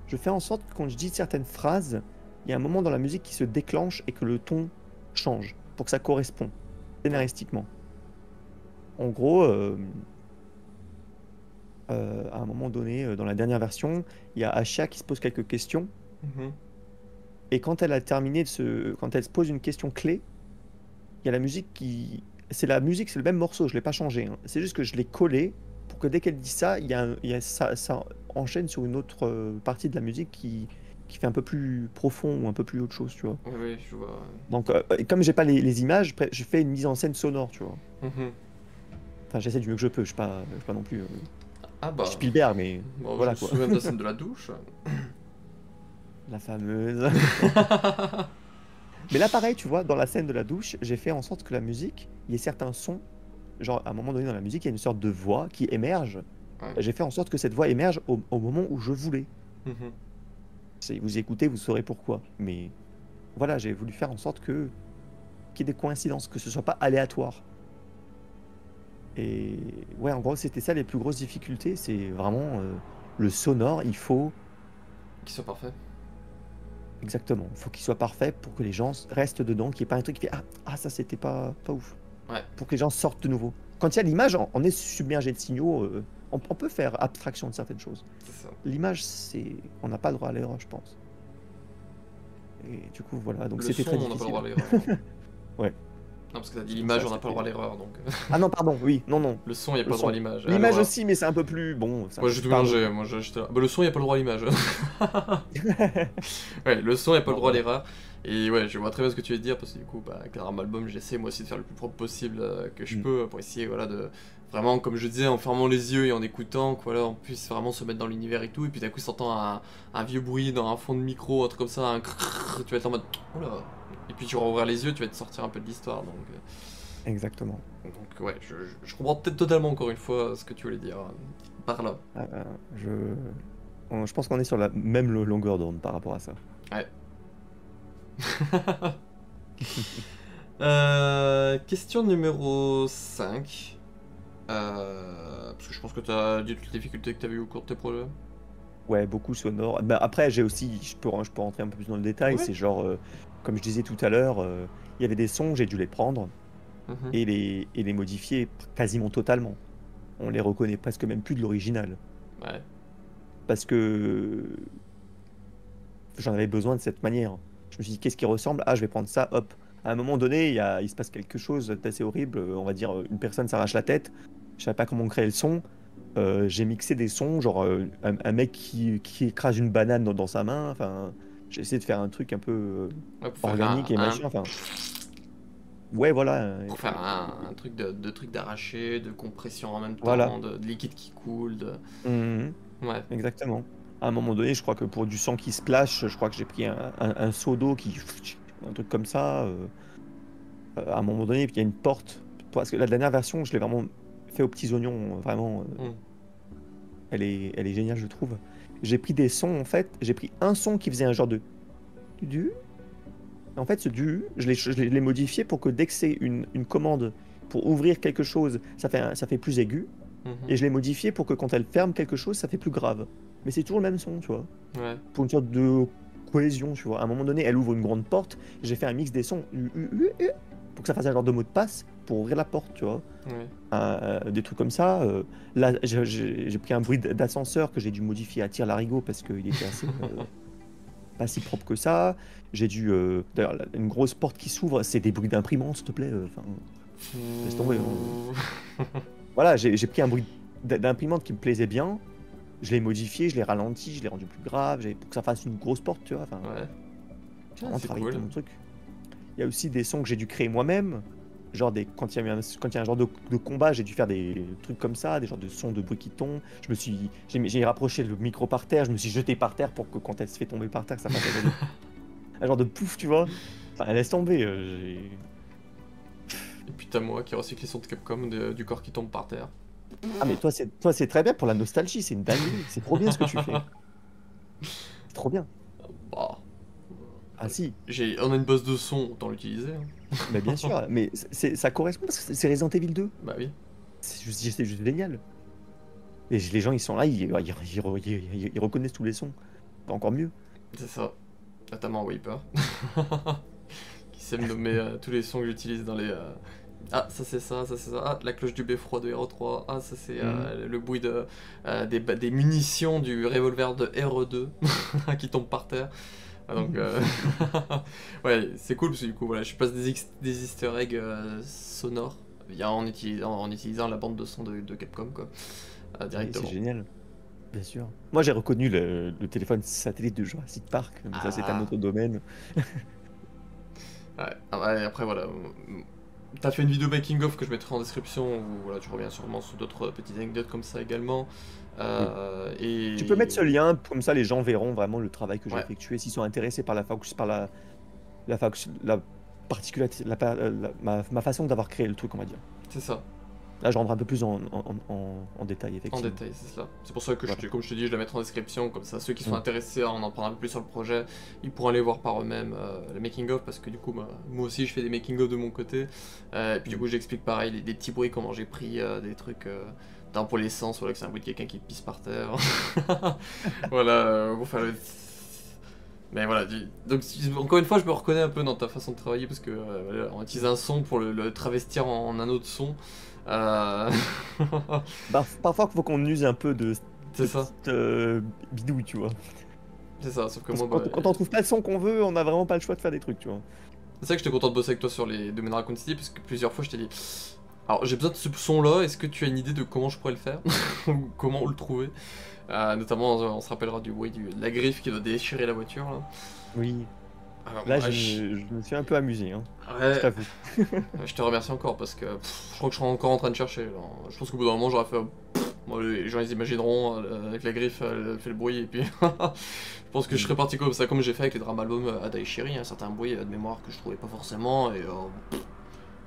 Je fais en sorte que quand je dis certaines phrases, il y a un moment dans la musique qui se déclenche et que le ton change pour que ça corresponde scénaristiquement. En gros, à un moment donné, dans la dernière version, il y a Asha qui se pose quelques questions. Et quand elle a terminé quand elle se pose une question clé, il y a la musique qui... C'est la musique, c'est le même morceau, je l'ai pas changé. Hein. C'est juste que je l'ai collé pour que dès qu'elle dit ça, ça enchaîne sur une autre partie de la musique qui fait un peu plus profond ou un peu plus autre chose, tu vois. Oui, oui, je vois. Donc, comme j'ai pas les images, je fais une mise en scène sonore, tu vois. Enfin, j'essaie du mieux que je peux, je suis pas non plus Ah bah. Spielberg, mais Bon, voilà je quoi. me souviens de la scène de la douche. La fameuse. Mais là, pareil, tu vois, dans la scène de la douche, j'ai fait en sorte que la musique, il y ait certains sons, genre à un moment donné dans la musique, il y a une sorte de voix qui émerge. Ouais. J'ai fait en sorte que cette voix émerge au moment où je voulais. Si vous écoutez, vous saurez pourquoi. Mais voilà, j'ai voulu faire en sorte que qu'il y ait des coïncidences, que ce soit pas aléatoire. Et ouais, en gros, c'était ça les plus grosses difficultés. C'est vraiment le sonore, il faut Qui soit parfait. exactement, il faut qu'il soit parfait pour que les gens restent dedans, qu'il n'y ait pas un truc qui fait ça c'était pas ouf. Ouais. Pour que les gens sortent de nouveau. Quand il y a l'image, on est submergé de signaux, on peut faire abstraction de certaines choses. C'est ça. L'image, on n'a pas le droit à l'erreur, je pense. Et du coup, voilà, donc Le c'était son, très on n'a pas le difficile. droit à l'erreur. Ouais. Non, parce que t'as dit Ça, l'image, on n'a c'était- pas le droit à l'erreur, donc... Ah non, pardon, oui, non. Le son, il n'y a Le pas le droit à son. l'image. à L'image l'erreur. aussi, mais c'est un peu plus bon. Moi, j'ai tout Pardon. mélangé. Moi, j'étais là. Bah, le son, il n'y a pas le droit à l'image. Ouais, le son, il n'y a pas le droit à l'erreur. Et ouais, je vois très bien ce que tu veux dire, parce que du coup, bah, avec le Drama Album, j'essaie moi aussi de faire le plus propre possible que je peux, pour essayer, voilà, de... Vraiment, comme je disais, en fermant les yeux et en écoutant, que voilà, on puisse vraiment se mettre dans l'univers et tout, et puis d'un coup, s'entend un vieux bruit dans un fond de micro, un truc comme ça, un crrrr, tu vas être en mode... Oula. Et puis tu vas ouvrir les yeux, tu vas te sortir un peu de l'histoire, donc... Exactement. Donc ouais, je comprends peut-être totalement, encore une fois, ce que tu voulais dire par là. Je pense qu'on est sur la même longueur d'onde par rapport à ça. Ouais. Question numéro 5. Parce que je pense que tu as dit toutes les difficultés que tu as vues au cours de tes projets. Ouais, beaucoup sonore. Bah, après, j'ai aussi, je peux rentrer un peu plus dans le détail. Ouais. C'est genre, comme je disais tout à l'heure, il y avait des sons, j'ai dû les prendre Mhm. et les modifier quasiment totalement. On les reconnaît presque même plus de l'original. Ouais. Parce que j'en avais besoin de cette manière. Je me suis dit, qu'est-ce qui ressemble? Ah, je vais prendre ça, hop. À un moment donné, il se passe quelque chose d'assez horrible. On va dire, une personne s'arrache la tête. Je savais pas comment créer le son. J'ai mixé des sons, genre un mec qui écrase une banane dans sa main. Enfin, j'ai essayé de faire un truc un peu Ouais, pour faire organique et machin. Enfin, ouais, voilà. pour faire un truc de truc d'arraché, de compression en même temps, Voilà. de liquide qui coule, de... Mhm, Ouais. exactement. À un moment donné, je crois que pour du sang qui splash, je crois que j'ai pris un seau d'eau qui... Un truc comme ça. À un moment donné, il y a une porte. Parce que la dernière version, je l'ai vraiment fait aux petits oignons. Vraiment, elle est géniale, je trouve. J'ai pris des sons, en fait. J'ai pris un son qui faisait un genre de... Du. En fait, ce du, je l'ai modifié pour que dès que c'est une commande pour ouvrir quelque chose, ça fait plus aigu. Mhm. Et je l'ai modifié pour que quand elle ferme quelque chose, ça fait plus grave. Mais c'est toujours le même son, tu vois. Ouais. Pour une sorte de cohésion, tu vois. À un moment donné, elle ouvre une grande porte. J'ai fait un mix des sons pour que ça fasse un genre de mot de passe pour ouvrir la porte, tu vois. Ouais. Des trucs comme ça. Là, j'ai pris un bruit d'ascenseur que j'ai dû modifier à tire-larigot parce qu'il était assez pas si propre que ça. J'ai dû... D'ailleurs, une grosse porte qui s'ouvre, c'est des bruits d'imprimante, s'il te plaît. Enfin, laisse tomber. Voilà, j'ai pris un bruit d'imprimante qui me plaisait bien. Je l'ai modifié, je l'ai ralenti, je l'ai rendu plus grave, pour que ça fasse une grosse porte, tu vois. Enfin, Ouais. j'ai vraiment c'est travaillé cool. tout mon truc. Il y a aussi des sons que j'ai dû créer moi-même. Genre quand il y a un genre de combat, j'ai dû faire des trucs comme ça, des genres de sons de bruit qui tombent. J'ai rapproché le micro par terre, je me suis jeté par terre pour que quand elle se fait tomber par terre, ça fasse un genre de pouf, tu vois. Enfin, laisse tomber. Et puis t'as moi qui recycle les sons de Capcom du corps qui tombe par terre. Ah mais toi c'est très bien pour la nostalgie, c'est une dinguerie, c'est trop bien ce que tu fais. C'est trop bien. Bah, Ah si, on a une base de son, autant l'utiliser. Hein. mais bien sûr, mais ça correspond parce que c'est Resident Evil 2. Bah oui. C'est juste génial. Et les gens ils sont là, ils reconnaissent tous les sons. Encore mieux. C'est ça. Notamment Wiper. Qui sait me nommer tous les sons que j'utilise dans les... Ah, ça c'est ça, ça c'est ça. Ah, la cloche du beffroi de RE3. Ah, ça c'est le bruit des munitions du revolver de RE2 qui tombe par terre. Ah, donc, ouais, c'est cool parce que du coup, voilà, je passe des easter eggs sonores en utilisant la bande de son de Capcom, quoi, directement. C'est génial. Bien sûr. Moi j'ai reconnu le téléphone satellite de Jurassic Park, mais ça c'est un autre domaine. Ouais. Après, voilà. T'as fait une vidéo making of que je mettrai en description où voilà, tu reviens sûrement sur d'autres petites anecdotes comme ça également. Et... Tu peux mettre ce lien, comme ça les gens verront vraiment le travail que j'ai Ouais. effectué, s'ils sont intéressés par la particularité, ma façon d'avoir créé le truc, on va dire. C'est ça. Là, je rentre un peu plus en détail, En effectivement. détail, c'est ça. C'est pour ça que, Voilà. comme je te dis, je vais la mettre en description, comme ça ceux qui sont Mm. intéressés à en apprendre un peu plus sur le projet, ils pourront aller voir par eux-mêmes le making-of, parce que du coup, bah, moi aussi je fais des making-of de mon côté, et puis du Mm. coup j'explique pareil, des petits bruits, comment j'ai pris des trucs, pour l'essence, voilà, que c'est un bruit de quelqu'un qui pisse par terre. Voilà, pour faire le... Mais voilà, donc encore une fois, je me reconnais un peu dans ta façon de travailler, parce que voilà, on utilise un son pour le travestir en un autre son. Euh, Parfois, il faut qu'on use un peu c'est de ça. petites bidouilles, tu vois. C'est ça, sauf que Parce moi, que bah, quand on trouve pas le son qu'on veut, on a vraiment pas le choix de faire des trucs, tu vois. c'est ça que j'étais content de bosser avec toi sur les domaines Raccoon City, parce que plusieurs fois je t'ai dit, alors j'ai besoin de ce son-là, est-ce que tu as une idée de comment je pourrais le faire ou comment le trouver? Notamment, on se rappellera du bruit de la griffe qui doit déchirer la voiture là. Oui. Là, Moi, je me suis un peu amusé, hein. Je ouais, t'avoue. je te remercie encore parce que je crois que je serai encore en train de chercher. Là. Je pense qu'au bout d'un moment j'aurais fait. Bon, les gens ils imagineront avec la griffe elle fait le bruit et puis je pense que je serais parti comme ça, comme j'ai fait avec les drama albums à Daishiri, un certain bruit de mémoire que je trouvais pas forcément et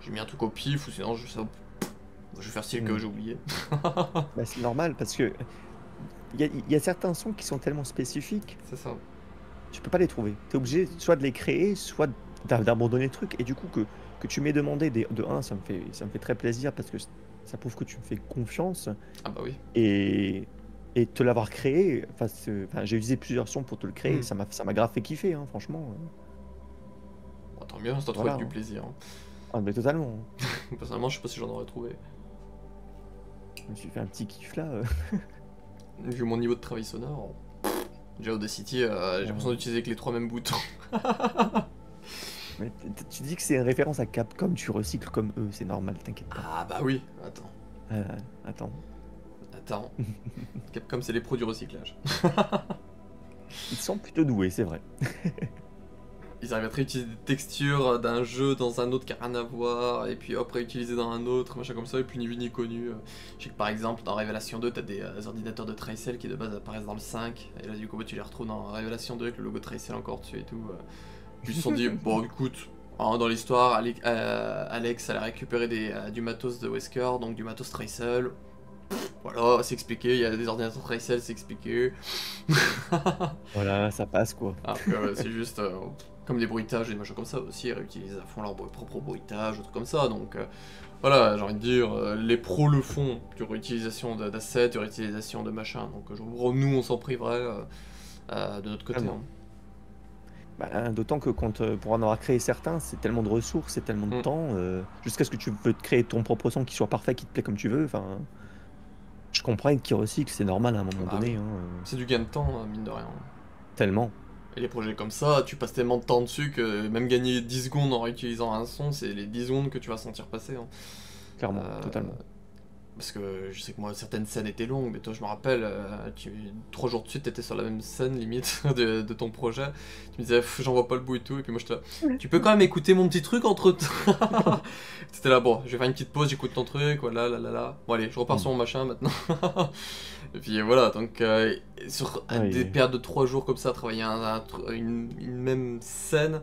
j'ai mis un truc au pif ou sinon je vais faire style que Mm. j'ai oublié. Bah, c'est normal parce que il y a certains sons qui sont tellement spécifiques, C'est ça. tu peux pas les trouver. Tu es obligé soit de les créer, soit d'abandonner le truc. Et du coup, que tu m'aies demandé de un, ça me fait très plaisir parce que ça prouve que tu me fais confiance. Ah bah oui. Et te l'avoir créé, enfin, j'ai utilisé plusieurs sons pour te le créer, Hmm. ça m'a grave fait kiffer, hein, franchement. Bon, tant mieux, ça t'a trouvé Voilà, du hein. plaisir. Ah, mais totalement, hein. Personnellement, je sais pas si j'en aurais trouvé. Je me suis fait un petit kiff là. Vu mon niveau de travail sonore, déjà Audacity, j'ai l'impression d'utiliser que les trois mêmes boutons. Mais tu dis que c'est une référence à Capcom, tu recycles comme eux, c'est normal, t'inquiète pas. Ah bah oui, attends. Euh, Attends. Attends. Capcom, c'est les pros du recyclage. Ils sont plutôt doués, c'est vrai. Ils arrivent à réutiliser des textures d'un jeu dans un autre qui a rien à voir, et puis hop, réutiliser dans un autre, machin comme ça, et puis ni vu ni connu. Je sais que par exemple, dans Révélation 2, t'as des ordinateurs de Tricell qui de base apparaissent dans le 5, et là du coup, bah, tu les retrouves dans Révélation 2 avec le logo Tricell encore dessus et tout. Puis ils se sont dit, bon écoute, hein, dans l'histoire, Alex allait récupérer du matos de Wesker, donc du matos Tricell. Voilà, c'est expliqué, il y a des ordinateurs Tricell, c'est expliqué. Voilà, ça passe quoi. Après, c'est juste comme des bruitages et des machins comme ça aussi, ils réutilisent à fond leur propre bruitage, des trucs comme ça. Donc voilà, j'ai envie de dire, les pros le font, du réutilisation d'assets, du réutilisation de machins. Donc nous, on s'en priverait de notre côté. Totalement. Hein. Bah, d'autant que pour en avoir créé certains, c'est tellement de ressources, c'est tellement de Mm. temps, jusqu'à ce que tu veux te créer ton propre son qui soit parfait, qui te plaît comme tu veux. Enfin, je comprends qui recycle, c'est normal à un moment Bah oui, donné, hein, c'est du gain de temps, mine de rien. tellement, Et les projets comme ça, tu passes tellement de temps dessus que même gagner 10 secondes en réutilisant un son, c'est les 10 secondes que tu vas sentir passer. Hein. clairement, Euh, totalement. Parce que je sais que moi, certaines scènes étaient longues, mais toi, je me rappelle, 3 jours de suite, t'étais sur la même scène, limite, de ton projet. Tu me disais, j'en vois pas le bout et tout, et puis moi, j'étais là, tu peux quand même écouter mon petit truc entre temps. T'étais là, bon, je vais faire une petite pause, j'écoute ton truc, voilà, là, là, là. Bon, allez, je repars Mm. sur mon machin maintenant. Et puis voilà, donc, sur Ouais, des périodes de 3 jours comme ça, travailler une même scène,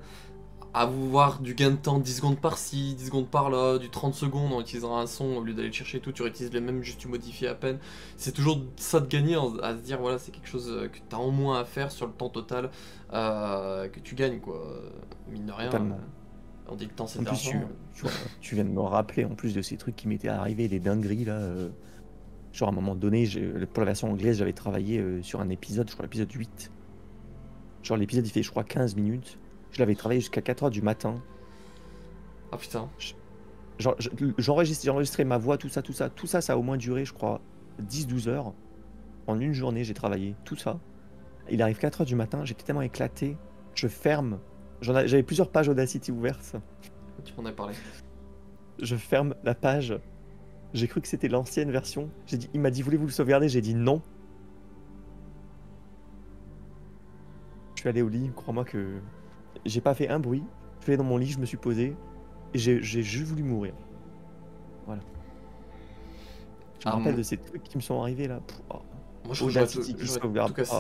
avoir du gain de temps 10 secondes par-ci, 10 secondes par-là, du 30 secondes en utilisant un son au lieu d'aller le chercher et tout, tu réutilises les mêmes, juste tu modifies à peine. C'est toujours ça de gagner à se dire voilà, c'est quelque chose que tu as en moins à faire sur le temps total que tu gagnes quoi. Mine de rien, totalement. on dit que le temps c'est En de plus, l'argent. tu viens de me rappeler, en plus de ces trucs qui m'étaient arrivés, les dingueries là. Genre à un moment donné, pour la version anglaise, j'avais travaillé sur un épisode, je crois l'épisode 8. Genre l'épisode il fait je crois 15 minutes. Je l'avais travaillé jusqu'à 4h du matin. Ah putain. Genre, j'ai enregistré ma voix, tout ça, ça a au moins duré, je crois, 10-12 heures. En une journée, j'ai travaillé tout ça. Il arrive 4h du matin, j'étais tellement éclaté, je ferme. J'avais plusieurs pages Audacity ouvertes. Tu m'en as parlé. Je ferme la page. J'ai cru que c'était l'ancienne version. Il m'a dit, voulez-vous le sauvegarder? J'ai dit non. Je suis allé au lit, crois-moi que j'ai pas fait un bruit. Je suis allé dans mon lit, je me suis posé. Et j'ai juste voulu mourir. Voilà. Je me rappelle de ces trucs qui me sont arrivés là. Moi je Audacity qui j'aurais sauvegarde. tout cassé.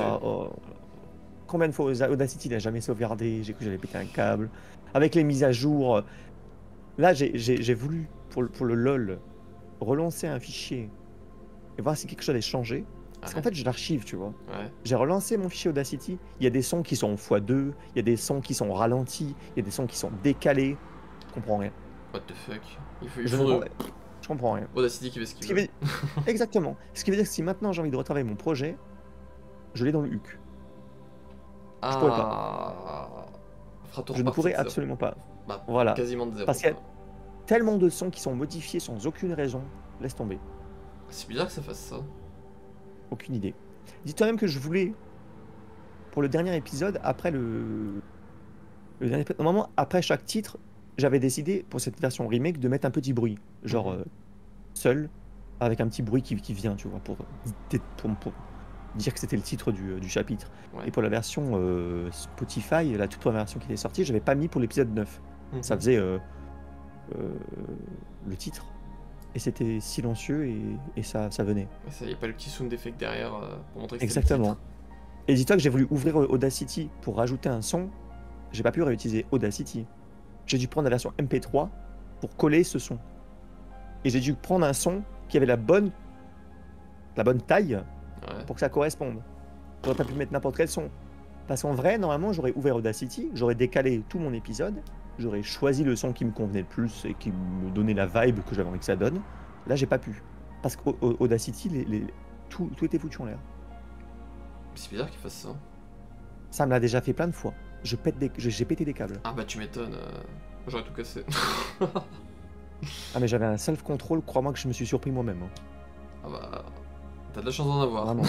Combien de fois Audacity n'a jamais sauvegardé? J'ai cru que j'allais péter un câble. Avec les mises à jour. Là, j'ai voulu, pour le LOL, relancer un fichier et voir si quelque chose avait changé. Parce qu'en Ouais. fait, je l'archive, tu vois. Ouais. J'ai relancé mon fichier Audacity. Il y a des sons qui sont en x2, il y a des sons qui sont ralentis, il y a des sons qui sont décalés. Je comprends rien. What the fuck. Il Je faut je comprends rien. Audacity qui fait ce Ce qu'il qui veut. veut... Exactement. Ce qui veut dire que si maintenant j'ai envie de retravailler mon projet, je l'ai dans le HUC. Je pourrais pas. Ah. Fera-t-on Je ne repartir pourrais de zéro. absolument pas. Bah, Voilà. quasiment de zéro. Parce qu'il y a quoi. tellement de sons qui sont modifiés sans aucune raison. Laisse tomber. C'est bizarre que ça fasse ça. Aucune idée. Dis-toi même que je voulais, pour le dernier épisode, après le dernier épisode, normalement, après chaque titre, j'avais décidé, pour cette version remake, de mettre un petit bruit. Genre, seul, avec un petit bruit qui vient, tu vois, pour dire que c'était le titre du chapitre. Ouais. Et pour la version Spotify, la toute première version qui était sortie, j'avais pas mis pour l'épisode 9. Mhm. Ça faisait le titre. Et c'était silencieux et ça venait. Il n'y a pas le petit sound effect derrière pour montrer que c'était le Exactement. titre. Et dis-toi que j'ai voulu ouvrir Audacity pour rajouter un son. J'ai pas pu réutiliser Audacity. J'ai dû prendre la version MP3 pour coller ce son. Et j'ai dû prendre un son qui avait la bonne taille Ouais. pour que ça corresponde. J'aurais pas pu mettre n'importe quel son. Parce qu'en vrai, normalement, j'aurais ouvert Audacity, j'aurais décalé tout mon épisode, j'aurais choisi le son qui me convenait le plus et qui me donnait la vibe que j'avais envie que ça donne. Là, j'ai pas pu. Parce qu'Audacity, tout était foutu en l'air. C'est bizarre qu'il fasse ça. Ça me l'a déjà fait plein de fois. J'ai pété des câbles. Ah bah tu m'étonnes. J'aurais tout cassé. Ah mais j'avais un self-control, crois-moi que je me suis surpris moi-même. Hein. Ah bah. T'as de la chance d'en avoir. Vraiment.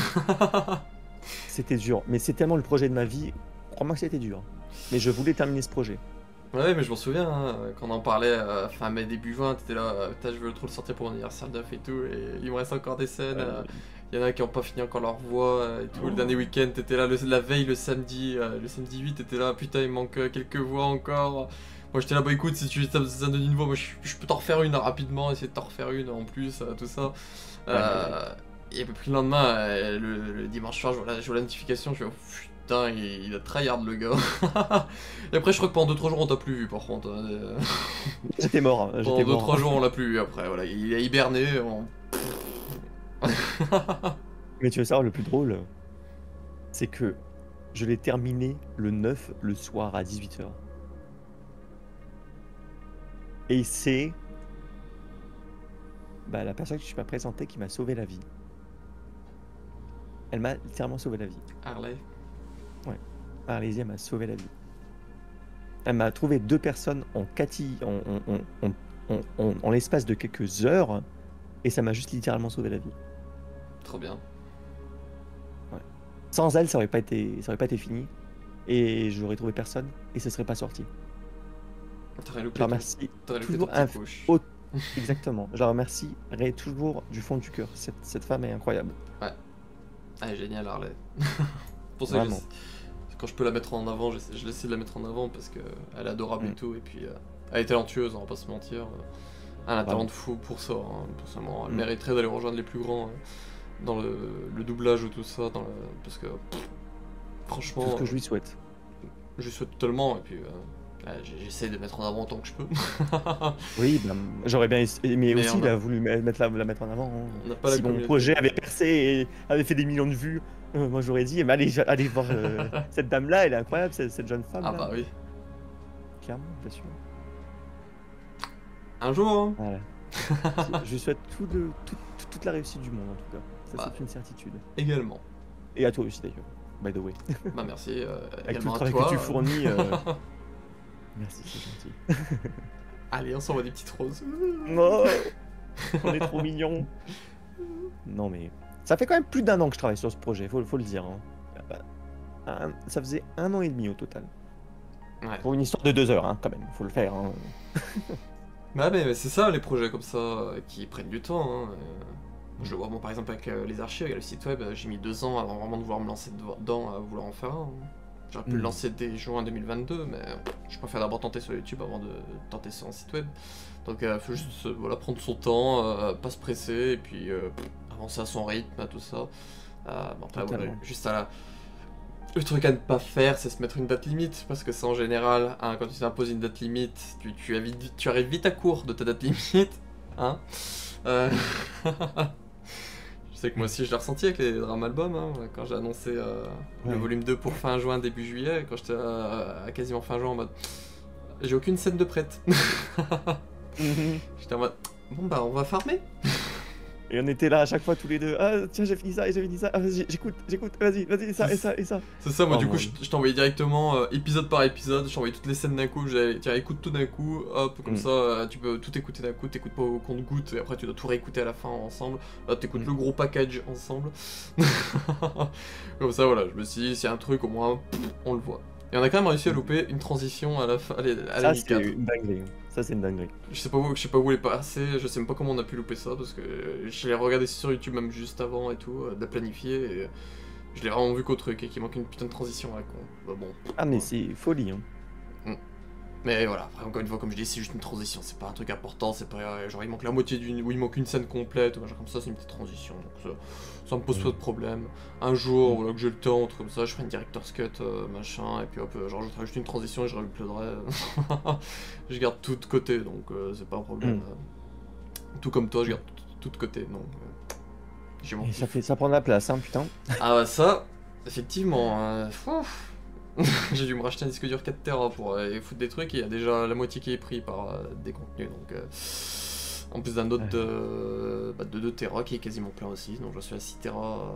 C'était dur. Mais c'est tellement le projet de ma vie. Crois-moi que c'était dur. Mais je voulais terminer ce projet. Ouais, mais je m'en souviens, hein, quand on en parlait fin mai, début juin, t'étais là, putain, je veux trop le sortir pour mon anniversaire de et tout, et il me reste encore des scènes. Il y en a qui n'ont pas fini encore leur voix et tout. Le dernier week-end, t'étais là la veille, le samedi 8, t'étais là, putain, il me manque quelques voix encore. Moi j'étais là, bah écoute, si tu as besoin d'une voix, moi je peux t'en refaire une rapidement, essayer de t'en refaire une en plus, tout ça. Et puis le lendemain, le dimanche soir, je vois la notification, je fais, oh, putain, il a tryhard le gars. Et après, je crois que pendant 2-3 jours, on t'a plus vu par contre. J'étais mort. Hein, Pendant 2-3 jours, on l'a plus vu après. Voilà, il a hiberné. Mais tu veux savoir le plus drôle, c'est que je l'ai terminé le 9 le soir à 18h. Et c'est la personne que je suis pas présentée qui m'a sauvé la vie. Elle m'a littéralement sauvé la vie. Harley. Ouais. Arlésia m'a sauvé la vie. Elle m'a trouvé 2 personnes en l'espace de quelques heures et ça m'a juste littéralement sauvé la vie. Trop bien. Ouais. Sans elle, ça aurait pas été fini et j'aurais trouvé personne et ça serait pas sorti. T'aurais loupé Je la remercie toujours exactement. Je la remercierai toujours du fond du cœur. Cette femme est incroyable. Ouais. Elle est géniale, Harley. Pour ça, quand je peux la mettre en avant, je essaie de la mettre en avant parce qu'elle est adorable et tout. Et puis, elle est talentueuse, on va pas se mentir. Elle a un talent de fou pour ça. Hein, personnellement. Elle mériterait d'aller rejoindre les plus grands dans le doublage ou tout ça. Parce que, franchement. Tout ce que je lui souhaite. Je lui souhaite totalement. Et puis. J'essaie de mettre en avant autant que je peux. Oui, j'aurais bien aimé aussi, il a voulu la mettre en avant. Hein. Pas si mon projet avait percé et avait fait des millions de vues, moi j'aurais dit, mais allez voir cette dame-là, elle est incroyable, cette jeune femme. Ah là. bah oui. Clairement, bien sûr. Un jour, hein. Voilà. Je lui souhaite toute la réussite du monde en tout cas. Ça c'est une certitude. Également. Et à toi aussi d'ailleurs, by the way. Bah merci. Avec tout le travail que tu fournis. Merci, c'est gentil. Allez, on s'envoie des petites roses. Non, on est trop mignons. Non mais ça fait quand même plus d'1 an que je travaille sur ce projet, faut le dire. Hein. Ça faisait 1 an et demi au total. Ouais. Pour une histoire de 2 heures, hein, quand même, faut le faire. Hein. Bah mais c'est ça, les projets comme ça qui prennent du temps. Hein. Je le vois, par exemple avec les archives, le site web, j'ai mis 2 ans avant vraiment de vouloir me lancer dedans, à vouloir en faire un. J'aurais pu le lancer dès juin 2022, mais je préfère d'abord tenter sur YouTube avant de tenter sur un site web. Donc il faut juste prendre son temps, pas se presser, et puis avancer à son rythme, tout ça. Après, juste le truc à ne pas faire, c'est se mettre une date limite, parce que ça en général, quand tu t'imposes une date limite, tu arrives vite à court de ta date limite. Hein Je sais que moi aussi je l'ai ressenti avec les drames albums, hein, quand j'ai annoncé le volume 2 pour fin juin, début juillet, quand j'étais à quasiment fin juin en mode j'ai aucune scène de prête. J'étais en mode bon bah on va farmer. Et on était là à chaque fois tous les deux. Ah tiens, j'ai fini ça et j'ai fini ça. Ah vas-y, j'écoute, vas-y, ça et ça et ça. C'est ça, moi Oh, du coup je t'envoyais directement épisode par épisode, je t'envoyais toutes les scènes d'un coup, j'allais tiens écoute tout d'un coup, hop, comme ça tu peux tout écouter d'un coup, t'écoutes pas au compte-goutte et après tu dois tout réécouter à la fin ensemble, là t'écoutes le gros package ensemble. Comme ça voilà, je me suis dit s'il y a un truc au moins on le voit. Et on a quand même réussi à louper une transition à la fin, à la mi-4. Ça c'est une dinguerie. Ça c'est une dinguerie. Je sais pas où elle est passée, je sais même pas comment on a pu louper ça parce que je l'ai regardé sur YouTube même juste avant et tout, de la planifier et je l'ai vraiment vu qu'au truc et qu'il manque une putain de transition à la con. Bah bon. Ah mais c'est folie hein. Mais voilà, après encore une fois comme je dis c'est juste une transition, c'est pas un truc important, c'est pas genre il manque la moitié d'une ou il manque une scène complète ou machin comme ça, c'est une petite transition donc ça me pose pas de problème. Un jour voilà, que j'ai le temps, un truc comme ça, je ferai une director's cut machin et puis hop, genre je ferai juste une transition et je réuploaderai. Je garde tout de côté donc c'est pas un problème. Tout comme toi, je garde tout de côté donc j'ai mon Et ça prend de la place hein putain. Ah bah ça, effectivement, j'ai dû me racheter un disque dur 4 Tera pour foutre des trucs et il y a déjà la moitié qui est pris par des contenus donc en plus d'un autre de 2 Tera qui est quasiment plein aussi donc je suis à 6 Tera.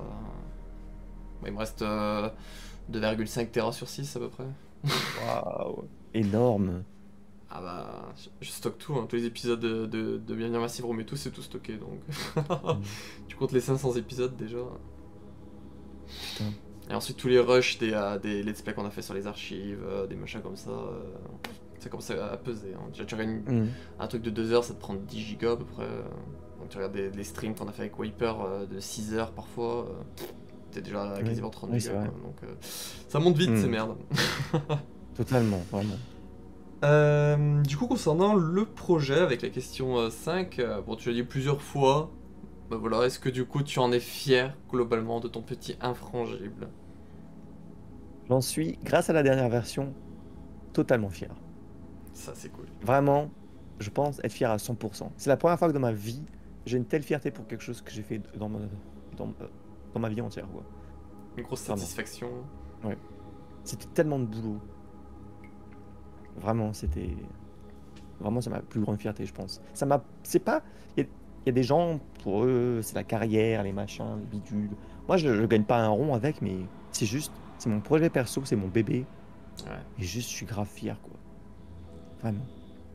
Il me reste 2,5 Tera sur 6 à peu près. Waouh, énorme. Ah bah je stocke tout, hein. Tous les épisodes de Bienvenue à Massive Room et tout c'est tout stocké donc tu comptes les 500 épisodes déjà. Putain. Et ensuite tous les rushs des let's play qu'on a fait sur les archives, des machins comme ça, ça commence à peser. Hein. Tu regardes un truc de 2 heures, ça te prend 10 gigas à peu près. Donc tu regardes les streams qu'on a fait avec Wiper de 6 heures parfois, t'es déjà à quasiment 30 gigas. Donc ça monte vite ces merdes. Totalement, vraiment. Du coup concernant le projet avec la question 5, bon tu l'as dit plusieurs fois, bah voilà, est-ce que du coup tu en es fier globalement de ton petit infrangible? J'en suis, grâce à la dernière version, totalement fier. Ça c'est cool. Vraiment, je pense être fier à 100%. C'est la première fois que dans ma vie, j'ai une telle fierté pour quelque chose que j'ai fait dans ma vie entière. Quoi. Une grosse satisfaction. Ouais. C'était tellement de boulot. Vraiment, c'était... Vraiment, c'est ma plus grande fierté, je pense. Ça m'a... C'est pas... Il y a des gens, pour eux, c'est la carrière, les machins, les bidules. Moi, je gagne pas un rond avec, mais c'est juste... C'est mon projet perso, c'est mon bébé. Ouais. Et juste, je suis grave fier, quoi. Vraiment.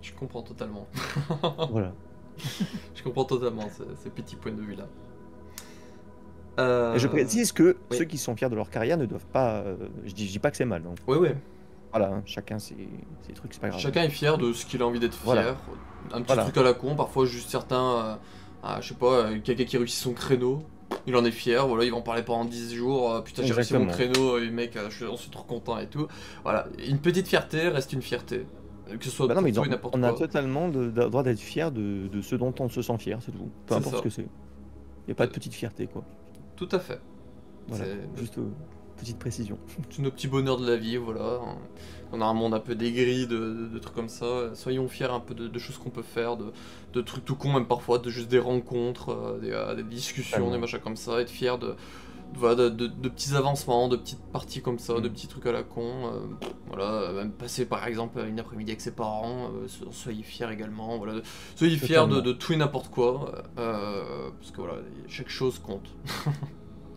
Je comprends totalement. Voilà. Je comprends totalement ces petits points de vue-là. Et je précise que ceux qui sont fiers de leur carrière ne doivent pas... je dis pas que c'est mal. Hein. Oui. Voilà, hein, chacun ses trucs, c'est pas grave. Chacun est fier de ce qu'il a envie d'être fier. Voilà. Un petit truc à la con, parfois juste certains... je sais pas, quelqu'un qui réussit son créneau, il en est fier, voilà, il va en parler pendant 10 jours, putain j'ai réussi mon créneau, et mec, on suis trop content et tout. Voilà, une petite fierté reste une fierté. Que ce soit n'importe quoi. On a totalement le droit d'être fier de ce dont on se sent fier, c'est tout. Peu importe ce que c'est. Il n'y a pas de petite fierté, quoi. Tout à fait. Voilà, juste petite précision. Tous nos petits bonheurs de la vie, voilà. On a un monde un peu dégris de trucs comme ça. Soyons fiers un peu de choses qu'on peut faire, de trucs tout cons, même parfois, de juste des rencontres, des discussions, des machins comme ça. Être fiers de petits avancements, de petites parties comme ça, de petits trucs à la con. Voilà, même passer par exemple une après-midi avec ses parents, soyez fiers également. Voilà, soyez fiers de tout et n'importe quoi. Parce que voilà, chaque chose compte.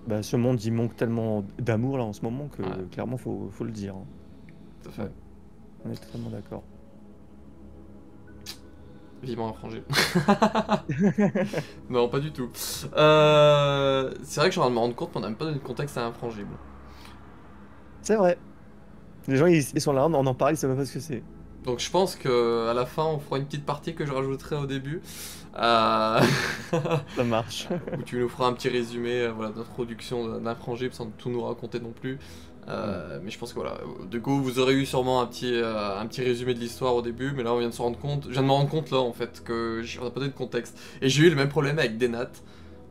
Bah, ce monde, il manque tellement d'amour là en ce moment que clairement, faut le dire. Hein. Tout à fait. Ouais. On est totalement d'accord. Vivement infrangible. Non, pas du tout. C'est vrai que je suis en train de me rendre compte qu'on n'a même pas donné de contexte à infrangible. C'est vrai. Les gens, ils sont là, on en parle, ils savent pas ce que c'est. Donc je pense qu'à la fin, on fera une petite partie que je rajouterai au début. Ça marche. Où tu nous feras un petit résumé voilà, d'introduction d'infrangible sans tout nous raconter non plus. Mais je pense que voilà, du coup vous aurez eu sûrement un petit résumé de l'histoire au début, mais là on vient de se rendre compte, je viens de me rendre compte là en fait que on n'a pas donné de contexte. Et j'ai eu le même problème avec Denat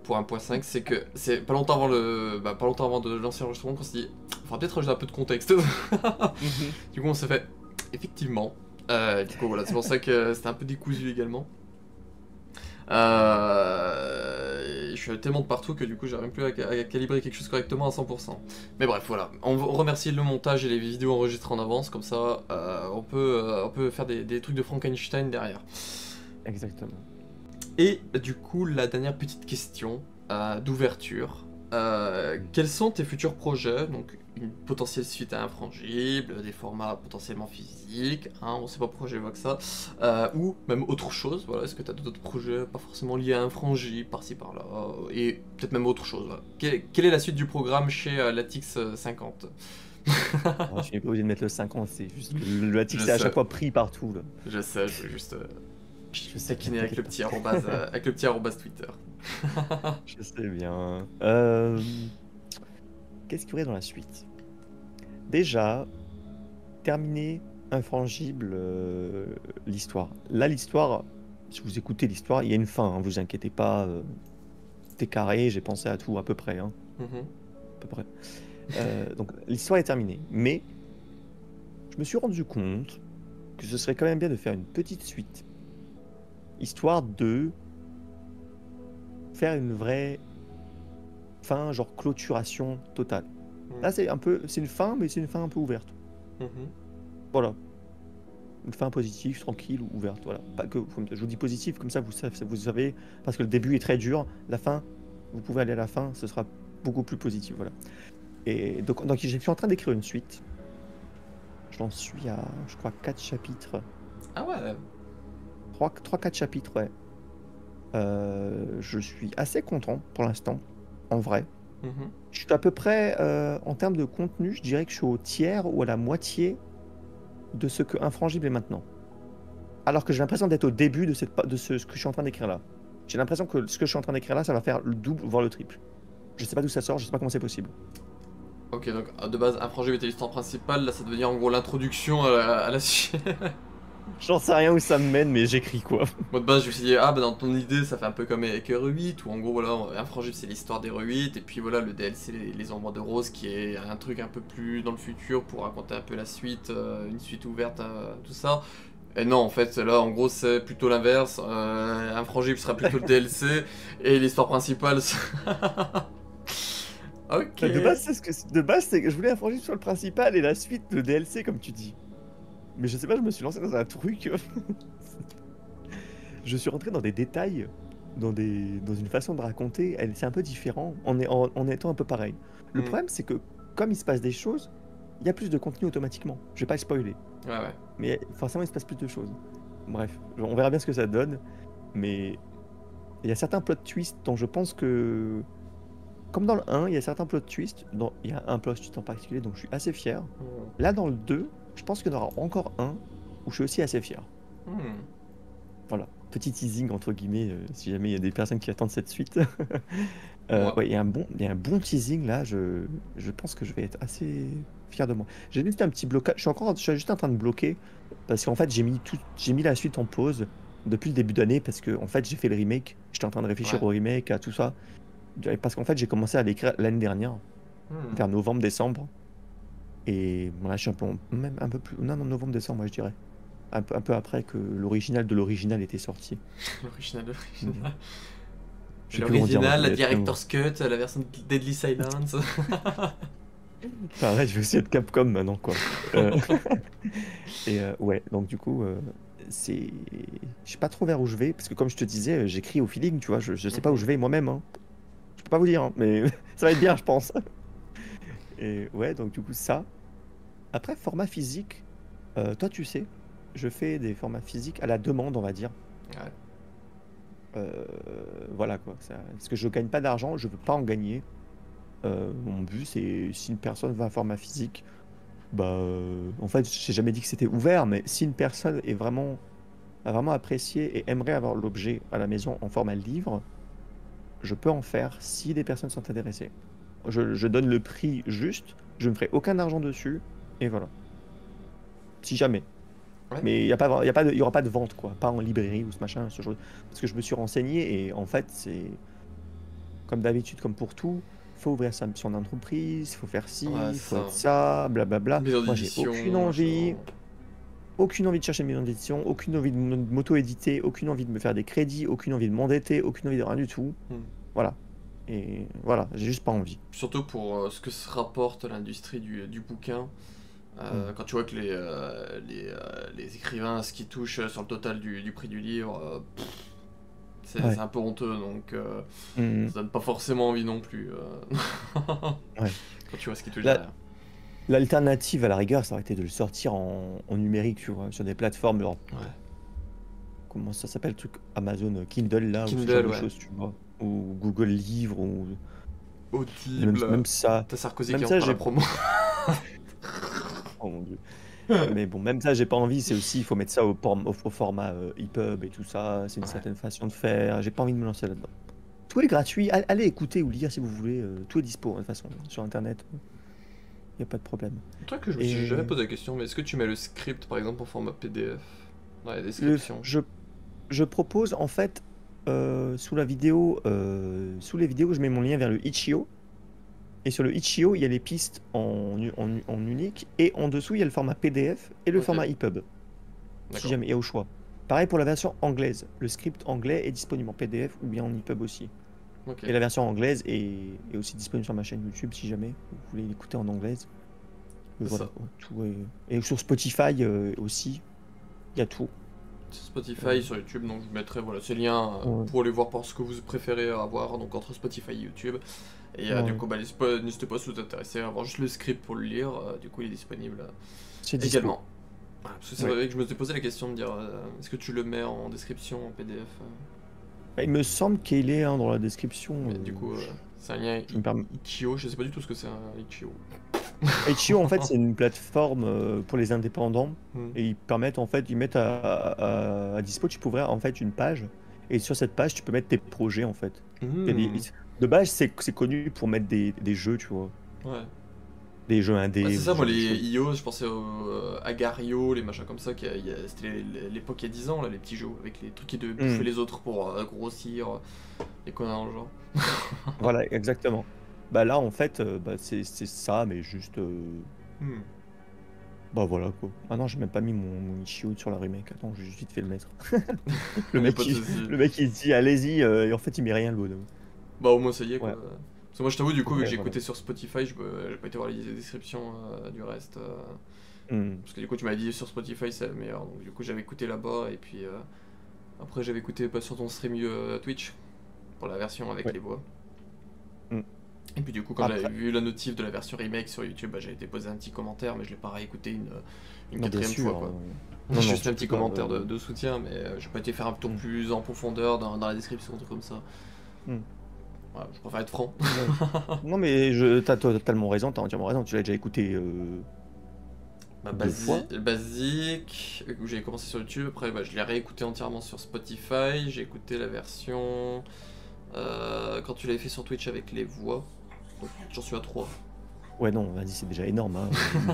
pour 1.5, c'est que c'est pas longtemps avant de lancer l'enregistrement qu'on s'est dit, il faudra peut-être rajouter un peu de contexte. Du coup on s'est fait, effectivement. Du coup voilà, c'est pour ça que c'était un peu décousu également. Je suis tellement de partout que du coup j'arrive même plus à calibrer quelque chose correctement à 100%. Mais bref, voilà. On remercie le montage et les vidéos enregistrées en avance, comme ça on peut faire des trucs de Frankenstein derrière. Exactement. Et du coup, la dernière petite question d'ouverture. Quels sont tes futurs projets? Donc, une potentielle suite à Infrangible, des formats potentiellement physiques, hein, on sait pas pourquoi j'évoque ça, ou même autre chose, voilà, est-ce que tu as d'autres projets pas forcément liés à Infrangible, par-ci par-là, et peut-être même autre chose, voilà. Quelle est la suite du programme chez Latix 50? Alors, je suis pas obligé de mettre le 50, c'est juste que le Latix Je est à sais. chaque fois pris partout. Là. Je sais, je veux juste Je sais, taquiner avec le petit arrobase, avec le petit arrobase Twitter. je sais bien. Qu'est-ce qu'il y aurait dans la suite? Déjà, terminer Infrangible, l'histoire. Là, l'histoire, si vous écoutez l'histoire, il y a une fin, hein, vous inquiétez pas. C'était carré, j'ai pensé à tout à peu près. Hein, Mhm. à peu près. Donc, l'histoire est terminée. Mais, je me suis rendu compte que ce serait quand même bien de faire une petite suite. Histoire de faire une vraie fin, genre clôturation totale. Là, c'est une fin, mais c'est une fin un peu ouverte. Mhm. Voilà. Une fin positive, tranquille ou ouverte. Voilà. Pas que, je vous dis positif, comme ça vous savez, parce que le début est très dur. La fin, vous pouvez aller à la fin, ce sera beaucoup plus positif. Voilà. Et donc je suis en train d'écrire une suite. J'en suis à, je crois, 4 chapitres. Ah ouais. 3-4 chapitres, ouais. Je suis assez content pour l'instant, en vrai. Mhm. Je suis à peu près, en termes de contenu, je dirais que je suis au tiers ou à la moitié de ce que Infrangible est maintenant. Alors que j'ai l'impression d'être au début de ce que je suis en train d'écrire là. J'ai l'impression que ce que je suis en train d'écrire là, ça va faire le double, voire le triple. Je sais pas d'où ça sort, je sais pas comment c'est possible. Ok, donc de base, Infrangible était l'histoire principale, là ça devient en gros l'introduction à la suite. J'en sais rien où ça me mène, mais j'écris quoi. Moi de base, je me suis dit, ah bah dans ton idée, ça fait un peu comme avec Hero 8, où en gros, voilà, Infrangible c'est l'histoire d'Hero 8, et puis voilà, le DLC, les Ombres de Rose, qui est un truc un peu plus dans le futur pour raconter un peu la suite, une suite ouverte, tout ça. Et non, en fait, là, en gros, c'est plutôt l'inverse. Infrangible sera plutôt le DLC, et l'histoire principale. Ok. De base, c'est que je voulais Infrangible sur le principal et la suite, le DLC, comme tu dis. Mais je sais pas, je me suis lancé dans un truc. Je suis rentré dans des détails, dans une façon de raconter. C'est un peu différent en étant un peu pareil. Le problème, c'est que comme il se passe des choses, il y a plus de contenu automatiquement. Je vais pas le spoiler. Ouais, ouais. Mais forcément, il se passe plus de choses. Bref, on verra bien ce que ça donne. Mais il y a certains plot twists dont je pense que... Comme dans le 1, il y a certains plot twists, il y a un plot twist en particulier dont je suis assez fier. Là, dans le 2, je pense qu'il y en aura encore un où je suis aussi assez fier. Voilà, petit teasing entre guillemets, si jamais il y a des personnes qui attendent cette suite. Ouais, il y a un bon teasing là, je pense que je vais être assez fier de moi. J'ai juste un petit blocage, je suis juste en train de bloquer, parce qu'en fait j'ai mis la suite en pause depuis le début d'année, parce que en fait j'ai fait le remake, j'étais en train de réfléchir au remake, à tout ça, parce qu'en fait j'ai commencé à l'écrire l'année dernière, vers novembre-décembre, et voilà, je suis même un peu plus, non, novembre-décembre, moi je dirais. Un peu après que l'original de l'original était sorti. L'original de l'original. Je sais plus comment dire, L'original, la je vais être Director's Cut, la version de Deadly Silence. Pareil, je vais aussi être Capcom maintenant, quoi. Et ouais, donc du coup, c'est... Je sais pas trop vers où je vais, parce que comme je te disais, j'écris au feeling, tu vois, je sais pas où je vais moi-même, hein. Je peux pas vous dire, hein, mais ça va être bien, je pense. Et ouais, donc du coup, ça. Après, format physique, toi, tu sais, je fais des formats physiques à la demande, on va dire. Ouais. Voilà, quoi. Parce que je gagne pas d'argent, je veux pas en gagner. Mon but, c'est si une personne veut un format physique, bah, en fait, j'ai jamais dit que c'était ouvert, mais si une personne a vraiment apprécié et aimerait avoir l'objet à la maison en format livre, je peux en faire si des personnes sont intéressées. Je donne le prix juste, je ne ferai aucun argent dessus, et voilà. Si jamais. Ouais. Mais il y aura pas de vente, quoi. Pas en librairie ou ce machin, ce genre. Parce que je me suis renseigné et en fait, c'est comme d'habitude, comme pour tout, faut ouvrir son entreprise, faut faire ci, Ouais, faut ça. être ça, blablabla. Maison Moi, j'ai d'édition, aucune envie. machin. aucune envie de chercher une maison d'édition, aucune envie de m'auto-éditer, aucune envie de me faire des crédits, aucune envie de m'endetter, aucune envie de rien du tout. Voilà. Et voilà, j'ai juste pas envie. Surtout pour ce que se rapporte à l'industrie du bouquin. Quand tu vois que les écrivains, ce qui touche sur le total du prix du livre, c'est un peu honteux, donc ça donne pas forcément envie non plus. Ouais. Quand tu vois ce qui touche derrière. L'alternative à la rigueur, ça aurait été de le sortir en numérique, tu vois, sur des plateformes genre. Comment ça s'appelle le truc Amazon Kindle là, Kindle, ou ce genre de choses, tu vois, ou Google Livre, ou Audible. même ça. T'as Sarkozy Même qui en ça, parle j'ai la promo. Oh mon dieu. Mais bon, même ça, j'ai pas envie. C'est aussi, il faut mettre ça au format EPUB et tout ça. C'est une certaine façon de faire. J'ai pas envie de me lancer là-dedans. Tout est gratuit. Allez écouter ou lire si vous voulez. Tout est dispo, hein, de toute façon, sur Internet. Il n'y a pas de problème. C'est toi que je me suis jamais posé la question, mais est-ce que tu mets le script, par exemple, en format PDF dans la description? Je propose, en fait, sous les vidéos, je mets mon lien vers le Itch.io. Et sur le Itch.io, il y a les pistes en unique. Et en dessous, il y a le format PDF et le format EPUB. Si jamais, il y a au choix. Pareil pour la version anglaise. Le script anglais est disponible en PDF ou bien en EPUB aussi. Et la version anglaise est aussi disponible sur ma chaîne YouTube si jamais vous voulez l'écouter en anglaise. Voilà, tout est... Et sur Spotify aussi, il y a tout. Sur Spotify, sur YouTube, donc je mettrai ces liens pour aller voir ce que vous préférez avoir, donc entre Spotify et YouTube. Et du coup, n'hésitez pas si vous êtes intéressé à avoir juste le script pour le lire, du coup il est disponible également. Parce que c'est vrai que je me suis posé la question de dire, est-ce que tu le mets en description, en PDF Il me semble qu'il est dans la description. Mais du coup, c'est un lien Itch.io, je sais pas du tout ce que c'est un Itch.io. Itch.io en fait c'est une plateforme pour les indépendants et ils permettent en fait ils mettent à dispo, tu peux ouvrir en fait une page et sur cette page tu peux mettre tes projets en fait. De base c'est connu pour mettre des jeux, tu vois. Ouais. Des jeux indés. C'est ça, moi les IO, je pensais Agario, les machins comme ça, c'était l'époque il y a 10 ans là, les petits jeux avec les trucs qui devaient bouffer les autres pour grossir, les connards dans le genre. Voilà, exactement. Bah là en fait c'est ça mais juste bah voilà quoi. Ah non, j'ai même pas mis mon Itch.io sur la remake. Attends, j'ai juste vite fait le mettre. le mec il dit allez-y et en fait il met rien le bonhomme. Bah au moins ça y est quoi. Parce que moi je t'avoue du coup vu que j'ai écouté sur Spotify, j'ai pas été voir les descriptions du reste. Parce que du coup tu m'as dit sur Spotify c'est le meilleur, donc du coup j'avais écouté là-bas et puis après j'avais écouté sur ton stream Twitch pour la version avec les voix. Et puis du coup quand j'avais vu la notif de la version remake sur YouTube, j'avais été posé un petit commentaire mais je l'ai pas réécouté une quatrième fois quoi. Non, juste un petit commentaire de soutien mais j'ai pas été faire un tour plus en profondeur dans la description, un truc comme ça. Voilà, je préfère être franc. Non mais t'as totalement raison, t'as entièrement raison, tu l'as déjà écouté Basique, où j'ai commencé sur YouTube, après je l'ai réécouté entièrement sur Spotify, j'ai écouté la version quand tu l'avais fait sur Twitch avec les voix, donc j'en suis à 3. Ouais non, vas-y c'est déjà énorme, hein.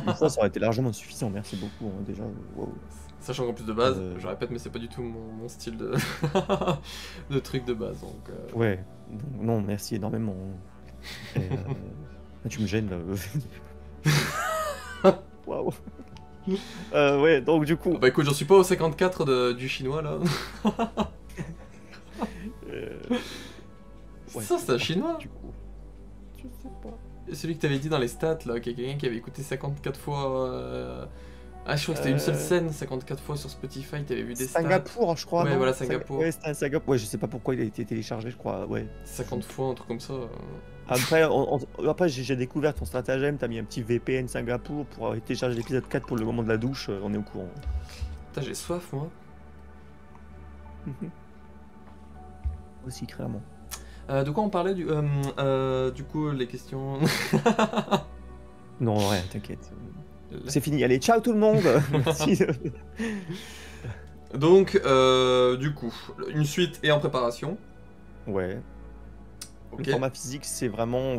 Une fois ça aurait été largement suffisant, merci beaucoup hein, déjà. Wow. Sachant qu'en plus de base, je répète mais c'est pas du tout mon style de de truc de base donc Ouais, non merci énormément. Tu me gênes là. Waouh. Ouais donc du coup... Bah écoute, j'en suis pas au 54 du chinois là. Ça c'est un chinois du coup. Je sais pas. Celui que t'avais dit dans les stats là, qu'il y a quelqu'un qui avait écouté 54 fois... Ah, je crois que c'était une seule scène, 54 fois sur Spotify, t'avais vu des stats. Singapour, je crois. Ouais, voilà, Singapour. Ouais, c'était un Singapour. Ouais, je sais pas pourquoi il a été téléchargé, je crois. Ouais. 50 fois, un truc comme ça. Après j'ai découvert ton stratagème, t'as mis un petit VPN Singapour pour télécharger l'épisode 4 pour le moment de la douche, on est au courant. Putain, j'ai soif, moi. Aussi, clairement. De quoi on parlait du coup, les questions. Non, rien, t'inquiète. C'est fini, allez, ciao tout le monde. Merci. Donc, du coup, une suite est en préparation. Ouais. Le format physique, c'est vraiment,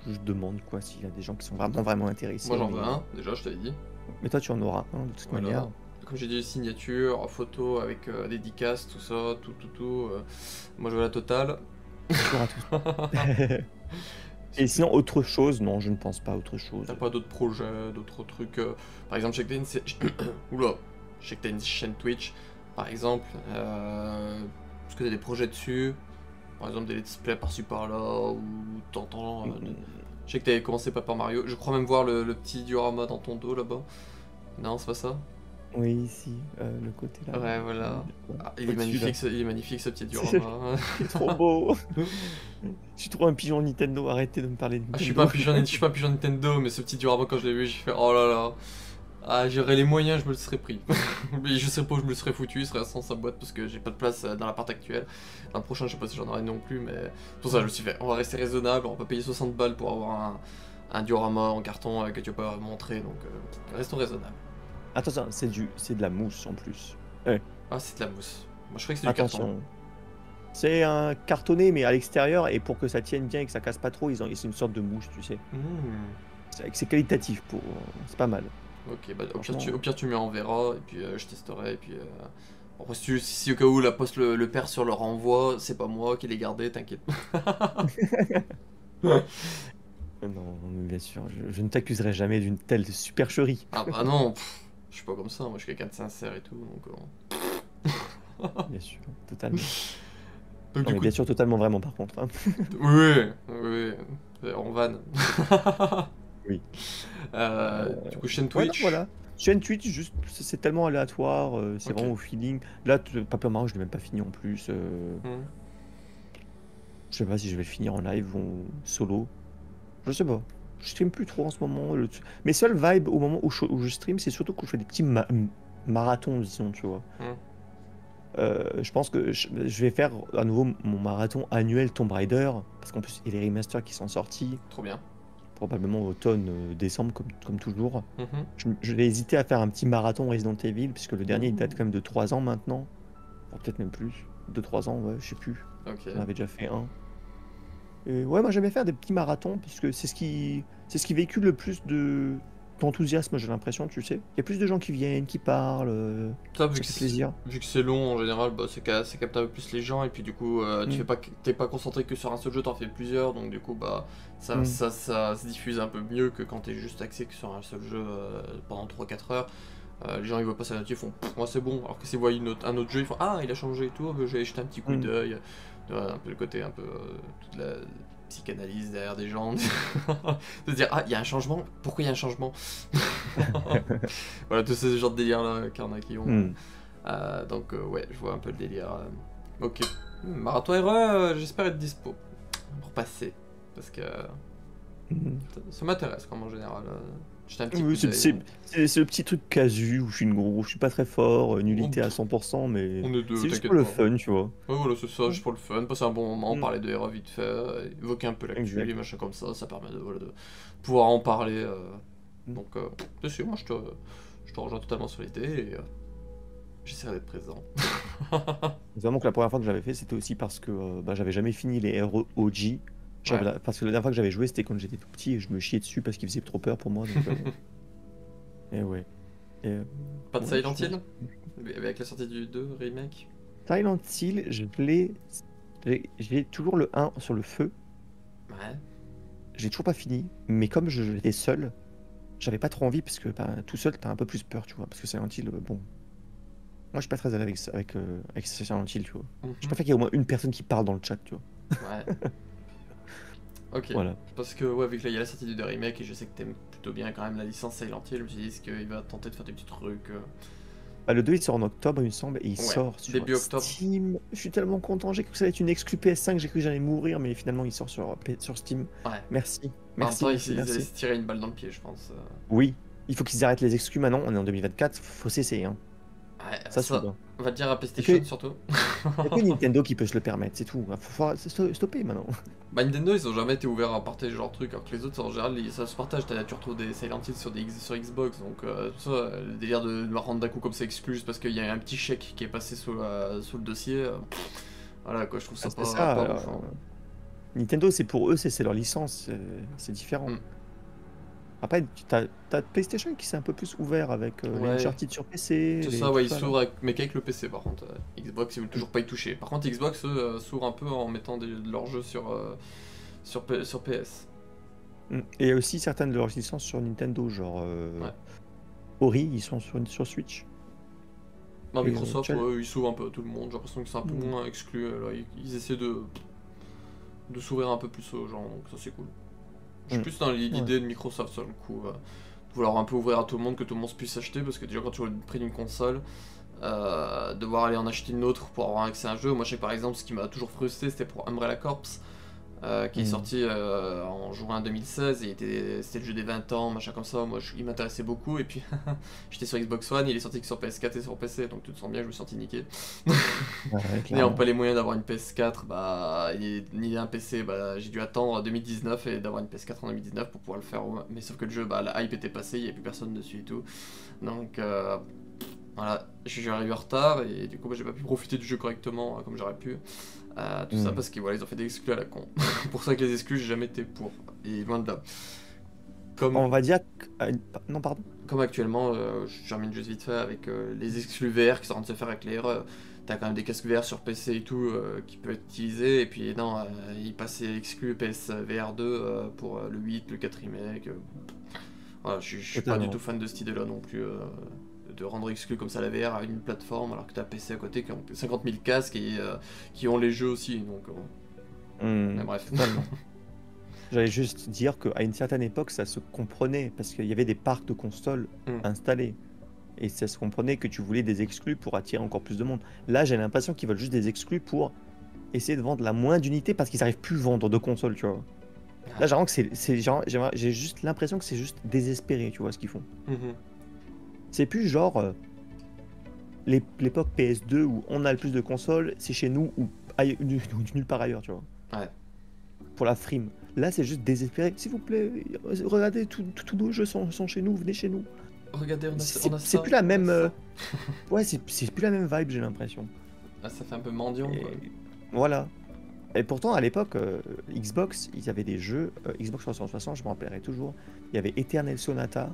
je demande quoi, s'il y a des gens qui sont vraiment intéressés. Moi j'en veux un, déjà, je t'avais dit. Mais toi tu en auras un de toute manière. Comme j'ai dit, signature, photo avec dédicace, tout ça, tout. Moi je veux la totale. Et sinon, autre chose, non, je ne pense pas autre chose. T'as pas d'autres projets, d'autres trucs par exemple, j'ai écouté une série... Oula, Je sais que t'as une chaîne Twitch, par exemple. Est-ce que t'as des projets dessus? Par exemple des let's play par-ci par-là, ou t'entends... Je sais que t'avais commencé Paper Mario. Je crois même voir le petit diorama dans ton dos là-bas. Non, c'est pas ça? Oui, ici, le côté là. Ouais, voilà. Ah, il est magnifique ce petit diorama. C'est trop beau. Je suis trop un pigeon Nintendo, arrêtez de me parler de Ah, Nintendo. je suis pas un pigeon Nintendo, mais ce petit diorama quand je l'ai vu, j'ai fait oh là là. Ah, j'aurais les moyens, je me le serais pris. Mais je sais pas où je me le serais foutu, il serait sans sa boîte parce que j'ai pas de place dans l'appart actuel. L'an prochain, je sais pas si j'en aurai non plus, mais pour ça, je me suis fait, on va rester raisonnable, on va pas payer 60 balles pour avoir un diorama en carton que tu vas pas montrer, donc restons raisonnables. Attention, c'est de la mousse en plus. Ouais. Ah, c'est de la mousse. Moi, je croyais que c'était du carton. C'est un cartonné, mais à l'extérieur, et pour que ça tienne bien et que ça casse pas trop, c'est une sorte de mousse, tu sais. C'est qualitatif, c'est pas mal. Ok, bah au pire tu m'enverras, et puis je testerai, et puis... Après, si au cas où la poste le perd sur le renvoi, c'est pas moi qui l'ai gardé, t'inquiète. Non, mais bien sûr, je ne t'accuserai jamais d'une telle supercherie. Ah bah non, je suis pas comme ça, moi je suis quelqu'un de sincère et tout, donc... Bien sûr, totalement. Donc, bien sûr, totalement vraiment par contre. Hein. Oui, en vanne. Oui. Du coup, chaîne Twitch. Voilà. Chaîne Twitch, juste, c'est tellement aléatoire, c'est vraiment au feeling. Là, Paper Mario, je l'ai même pas fini en plus. Je sais pas si je vais le finir en live ou solo. Je sais pas. Je stream plus trop en ce moment. Mes seules vibes au moment où je stream, c'est surtout quand je fais des petits marathons, disons, tu vois. Je pense que je vais faire à nouveau mon marathon annuel Tomb Raider, parce qu'en plus, il y a les remasters qui sont sortis. Trop bien. Probablement automne, décembre, comme toujours. Je vais hésiter à faire un petit marathon Resident Evil, puisque le dernier il date quand même de 3 ans maintenant. Peut-être même plus. 2-3 ans, ouais, je sais plus. Ok. On avait déjà fait un. Et ouais, moi j'aime bien faire des petits marathons, puisque c'est ce qui véhicule le plus d'enthousiasme, j'ai l'impression, tu sais. Il y a plus de gens qui viennent, qui parlent, Ça, ça fait plaisir. Vu que c'est long en général, bah, ça capte un peu plus les gens, et puis du coup, t'es pas concentré que sur un seul jeu, t'en fais plusieurs, donc du coup, bah, ça se diffuse un peu mieux que quand t'es juste axé que sur un seul jeu pendant 3-4 heures. Les gens ils voient pas ça, ils font moi c'est bon, alors que s'ils voient un autre jeu, ils font ah il a changé et tout, j'ai jeté un petit coup d'œil. Un peu le côté un peu toute la psychanalyse derrière des gens, de se dire ah il y a un changement, pourquoi il y a un changement. Voilà, tous ces genres de délire là qu'il y en a qui ont. Donc ouais, je vois un peu le délire. Ok, Marathon RE, j'espère être dispo pour passer, parce que ça m'intéresse comme en général. C'est le petit truc casu où je suis pas très fort, nullité à 100%, mais c'est juste pour le fun, tu vois. Ouais, voilà, c'est ça, juste pour le fun, passer un bon moment, parler de RE vite fait, évoquer un peu l'actu, les machins comme ça permet de pouvoir en parler. Donc, c'est sûr, moi je te rejoins totalement sur l'idée et j'essaierai d'être présent. Vraiment que la première fois que j'avais fait, c'était aussi parce que j'avais jamais fini les RE OG. Parce que la dernière fois que j'avais joué, c'était quand j'étais tout petit et je me chiais dessus parce qu'il faisait trop peur pour moi. Donc, et ouais. Pas de Silent Hill avec la sortie du 2 remake. Silent Hill, j'ai toujours le 1 sur le feu. Ouais. J'ai toujours pas fini, mais comme j'étais seul, j'avais pas trop envie parce que tout seul t'as un peu plus peur, tu vois. Parce que Silent Hill, bon. Moi je suis pas très à l'aise avec Silent Hill, tu vois. Je préfère qu'il y ait au moins une personne qui parle dans le chat, tu vois. Ouais. Ok, voilà. Parce que ouais, vu que là il y a la sortie du 2 remake et je sais que t'aimes plutôt bien quand même la licence Silent Hill, je me suis dit qu'il va tenter de faire des petits trucs. Le 2 il sort en octobre il me semble et il sort sur début octobre. Steam. Je suis tellement content, j'ai cru que ça allait être une exclu PS5, j'ai cru que j'allais mourir, mais finalement il sort sur Steam. Ouais. Merci. Merci. Ils allaient se tirer une balle dans le pied, je pense. Oui, il faut qu'ils arrêtent les exclus maintenant, on est en 2024, faut cesser. Hein. Ouais, ça on va te dire à PlayStation surtout. Il que Nintendo qui peut se le permettre, c'est tout. Faut stopper maintenant. Bah Nintendo ils ont jamais été ouverts à partager leur truc, alors que les autres en général ça se partage. Tu retrouves des Silent Hill sur Xbox, donc ça, le délire de me rendre d'un coup comme ça exclu juste parce qu'il y a un petit chèque qui est passé sous le dossier. Voilà quoi, je trouve ça pas ouf, hein. Nintendo c'est pour eux, c'est leur licence, c'est différent. Après, t'as PlayStation qui s'est un peu plus ouvert avec les Uncharted sur PC. C'est ça, ouais, ils s'ouvrent mais qu'avec le PC par contre. Xbox, ils veulent toujours pas y toucher. Par contre, Xbox s'ouvre un peu en mettant leurs jeux sur PS. Et il y a aussi certaines de leurs licences sur Nintendo, genre Ori, ils sont sur Switch. Bah, Et Microsoft, tu vois, ouais, ils s'ouvrent un peu à tout le monde. J'ai l'impression que c'est un peu mm, moins exclu. Là. Ils essaient de s'ouvrir un peu plus aux gens, donc ça c'est cool. Je suis mm, plus dans ouais. l'idée de Microsoft, sur le coup. De vouloir un peu ouvrir à tout le monde, que tout le monde puisse acheter, parce que déjà quand tu vois le prix d'une console, devoir aller en acheter une autre pour avoir accès à un jeu. Moi je sais par exemple, ce qui m'a toujours frustré, c'était pour Umbrella Corps. Qui est Mm. sorti en juin 2016 et c'était le jeu des 20 ans, machin comme ça. Moi, il m'intéressait beaucoup et puis j'étais sur Xbox One, il est sorti que sur PS4 et sur PC, donc tu te sens bien, je me suis senti niqué. Ouais, N'ayant pas clairement. les moyens d'avoir une PS4, bah, ni un PC, bah, j'ai dû attendre 2019 et d'avoir une PS4 en 2019 pour pouvoir le faire. Mais sauf que le jeu, bah, la hype était passée, il n'y avait plus personne dessus et tout. Donc voilà, je suis arrivé en retard et du coup, bah, j'ai pas pu profiter du jeu correctement comme j'aurais pu. Tout ça Mm. parce qu'ils voilà, ils ont fait des exclus à la con. Pour ça que les exclus, j'ai jamais été pour. Et loin de là. Comme, On va dire non, pardon. comme actuellement, je termine juste vite fait avec les exclus VR qui sont en train de se faire avec les RE. T'as quand même des casques VR sur PC et tout qui peuvent être utilisés. Et puis non, ils passaient exclus PSVR 2 pour le 8, le 4 remake. Voilà, je suis pas du tout Totalement. fan de cette idée-là non plus. De rendre exclu comme ça la VR à une plateforme alors que t'as PC à côté qui ont 50 000 casques et qui ont les jeux aussi. Donc, mais Mm, bref. totalement. J'allais juste dire qu'à une certaine époque, ça se comprenait parce qu'il y avait des parcs de consoles Hmm. installés. Et ça se comprenait que tu voulais des exclus pour attirer encore plus de monde. Là, j'ai l'impression qu'ils veulent juste des exclus pour essayer de vendre la moins d'unités parce qu'ils n'arrivent plus à vendre de consoles, tu vois. Là, Ouais. j'ai l'impression que j'ai juste l'impression que c'est juste désespéré, tu vois, ce qu'ils font. Mhm. C'est plus genre l'époque PS2 où on a le plus de consoles, c'est chez nous ou nulle part ailleurs, tu vois. Ouais. Pour la frime. Là, c'est juste désespéré. S'il vous plaît, regardez, tous nos jeux sont chez nous, venez chez nous. Regardez, on a C'est ça, plus la on a même. ça. Ouais, c'est plus la même vibe, j'ai l'impression. Ah, ça fait un peu mendiant, quoi. Et voilà. Et pourtant, à l'époque, Xbox, ils avaient des jeux. Xbox 360, je me rappellerai toujours. Il y avait Eternal Sonata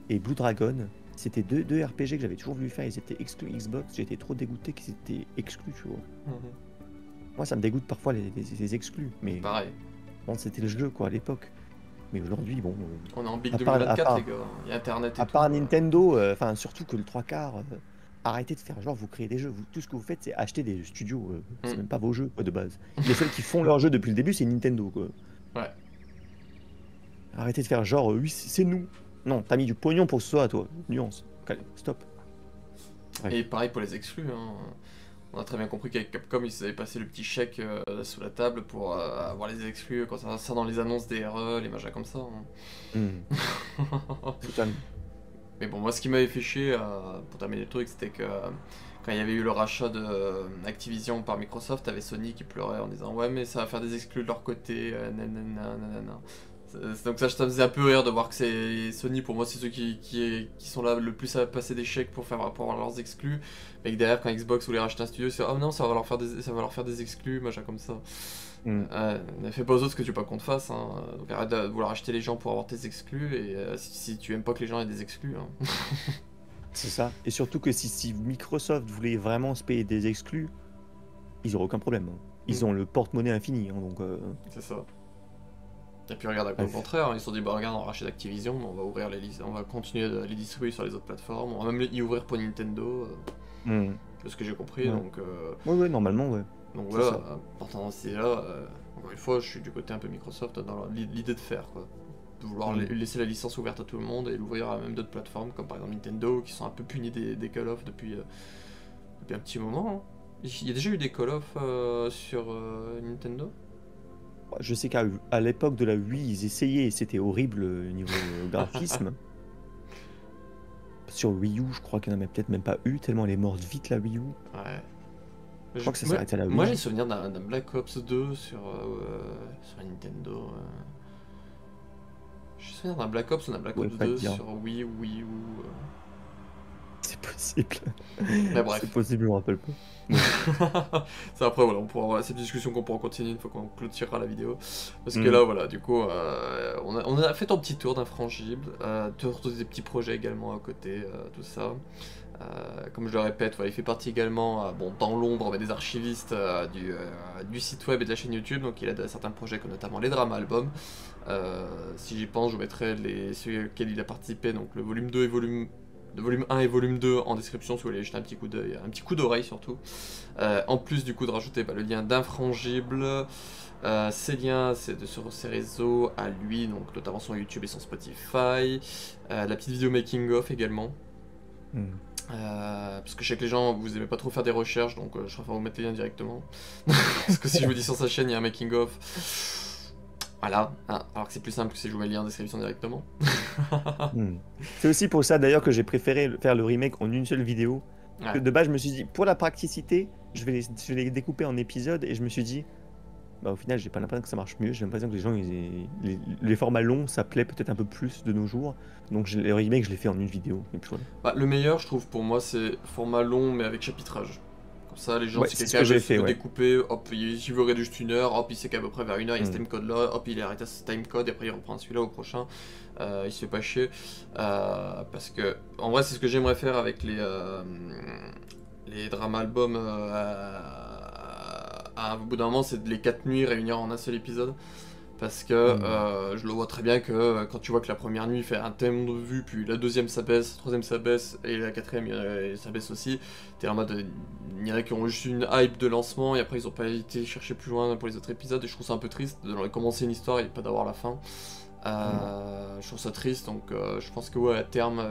et Blue Dragon. C'était deux RPG que j'avais toujours voulu faire. Ils étaient exclus Xbox. J'étais trop dégoûté qu'ils étaient exclus, tu vois. Mhm. Moi, ça me dégoûte parfois les exclus. Mais Pareil. bon, c'était le jeu, quoi, à l'époque. Mais aujourd'hui, bon. On est en Big À part, à 2024, les part, gars. Il y a Internet et à tout. part Nintendo, enfin, surtout que le trois quarts. Arrêtez de faire genre vous créez des jeux. Tout ce que vous faites, c'est acheter des studios. C'est Hmm. même pas vos jeux, quoi, de base. Les seuls qui font leurs jeux depuis le début, c'est Nintendo, quoi. Ouais. Arrêtez de faire genre, oui, c'est nous. Non, t'as mis du pognon pour que ce soit à toi. Nuance. Stop. Et Bref. pareil pour les exclus. Hein. On a très bien compris qu'avec Capcom, ils avaient passé le petit chèque sous la table pour avoir les exclus quand ça dans les annonces des RE, les machins comme ça. Hmm, Hein. totalement. Mais bon, moi, ce qui m'avait fait chier, pour terminer le truc, c'était que quand il y avait eu le rachat de Activision par Microsoft, t'avais Sony qui pleurait en disant ouais, mais ça va faire des exclus de leur côté, nanana, nanana. Donc ça me faisait un peu rire de voir que c'est Sony, pour moi, c'est ceux qui sont là le plus à passer des chèques pour avoir leurs exclus, mais que derrière, quand Xbox voulait racheter un studio, c'est oh non, ça va leur faire des exclus, machin comme ça. Hmm, Ne fais pas aux autres ce que tu veux pas qu'on te fasse. Hein. Donc arrête de vouloir acheter les gens pour avoir tes exclus et si tu aimes pas que les gens aient des exclus. Hein. c'est ça. Et surtout que si Microsoft voulait vraiment se payer des exclus, ils auraient aucun problème, hein. Ils Mm. ont le porte-monnaie infini, hein, donc. C'est ça. Et puis regarde, au Bref. contraire, ils se sont dit bah regarde, on rachète Activision, on va ouvrir on va continuer de les distribuer sur les autres plateformes, on va même y ouvrir pour Nintendo, Hmm, de ce que j'ai compris. ouais. Ouais, normalement, ouais. Donc C'est voilà, ça. partant d'ici là, encore une fois, je suis du côté un peu Microsoft dans l'idée de faire quoi. De vouloir Hmm. laisser la licence ouverte à tout le monde et l'ouvrir à même d'autres plateformes comme par exemple Nintendo qui sont un peu punis des Call of depuis un petit moment. Hein. Il y a déjà eu des Call of sur Nintendo? Je sais qu'à l'époque de la Wii, ils essayaient et c'était horrible niveau graphisme. Sur Wii U, je crois qu'il n'y en a peut-être même pas eu, tellement elle est morte vite la Wii U. Ouais. Je crois que ça Moi, s'arrête à la moi, Wii. j'ai souvenir d'un Black Ops 2 sur Nintendo. J'ai souvenir d'un Black Ops ou d'un Black Je pourrais Ops pas te 2 dire. sur Wii ou Wii U. C'est possible. Mais bref. C'est possible, je me rappelle pas. Ouais. Ça après voilà, on pourra avoir cette discussion qu'on pourra continuer une fois qu'on clôturera la vidéo. Parce que Mm. là voilà, du coup, on a fait ton petit tour d'infrangible, tour des petits projets également à côté, tout ça. Comme je le répète, voilà, il fait partie également, bon, dans l'ombre, mais des archivistes du site web et de la chaîne YouTube, donc il aide à certains projets comme notamment les dramas albums. Si j'y pense, je vous mettrai ceux auxquels il a participé, donc le volume 2 et volume de volume 1 et volume 2 en description si vous voulez jeter un petit coup d'œil, un petit coup d'oreille surtout. En plus du coup de rajouter le lien d'Infrangible. Ces liens, c'est sur ses réseaux à lui, donc notamment son YouTube et son Spotify. La petite vidéo making of également. Parce que je sais que les gens, vous aimez pas trop faire des recherches, donc je préfère vous mettre les liens directement. Parce que si je vous dis sur sa chaîne, il y a un making of. Voilà, alors que c'est plus simple que si je vous mets le lien en description directement. C'est aussi pour ça d'ailleurs que j'ai préféré faire le remake en une seule vidéo. Ouais. De base, je me suis dit, pour la praticité, je vais les découper en épisodes et je me suis dit, bah, au final, j'ai pas l'impression que ça marche mieux. J'ai l'impression que les gens, les formats longs, ça plaît peut-être un peu plus de nos jours. Donc le remake, je l'ai fait en une vidéo. Et puis, voilà. Le meilleur, je trouve, pour moi, c'est format long mais avec chapitrage. Comme ça, les gens, Ouais, si c'est ce quelqu'un que j'ai veut fait, se ouais. découper, hop, il veut juste 1 heure, hop, il sait qu'à peu près vers 1 heure, il y a ce timecode-là, hop, il arrête à ce timecode, et après il reprend celui-là au prochain. Il se fait pas chier. Parce que, en vrai, c'est ce que j'aimerais faire avec les drama albums. Au bout d'un moment, c'est de les 4 nuits réunir en un seul épisode. Parce que je le vois très bien que quand tu vois que la première nuit fait un thème de vue, puis la deuxième ça baisse, la troisième ça baisse, et la quatrième ça baisse aussi, t'es en mode, il y en a qui ont juste une hype de lancement, et après ils ont pas été chercher plus loin pour les autres épisodes, et je trouve ça un peu triste de commencer une histoire et pas d'avoir la fin. Je trouve ça triste, donc je pense que ouais, à terme,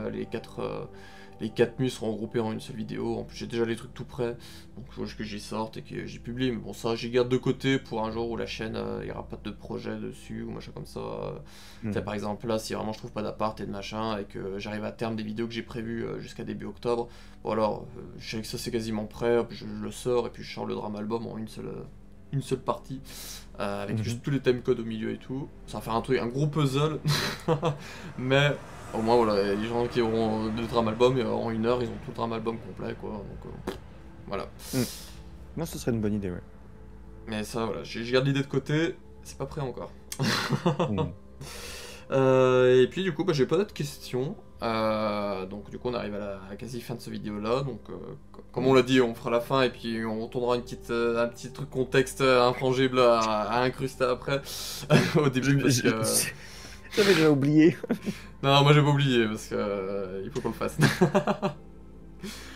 les 4 nuits seront regroupées en une seule vidéo. En plus, j'ai déjà les trucs tout prêts, donc il faut juste que j'y sorte et que j'y publie. Mais bon, ça, j'y garde de côté pour un jour où la chaîne, il n'y aura pas de projet dessus ou machin comme ça. Par exemple, là, si vraiment je trouve pas d'appart et de machin et que j'arrive à terme des vidéos que j'ai prévues jusqu'à début octobre, bon alors, je sais que ça c'est quasiment prêt, hop, je le sors et puis je sors le drama album en une seule partie. Avec juste tous les timecodes au milieu et tout. Ça va faire un gros puzzle. Mais au moins voilà, les gens qui auront le drama album en 1 heure, ils ont tout le drama album complet quoi. Donc voilà. Non, ce serait une bonne idée, ouais. Mais ça voilà, je garde l'idée de côté, c'est pas prêt encore. Et puis du coup j'ai pas d'autres questions. Donc du coup on arrive à la quasi fin de ce vidéo là. Donc comme on l'a dit, on fera la fin et puis on tournera un petit truc contexte infrangible à incruster après au début parce que... J'avais déjà oublié. Non, moi j'ai pas oublié parce que il faut qu'on le fasse.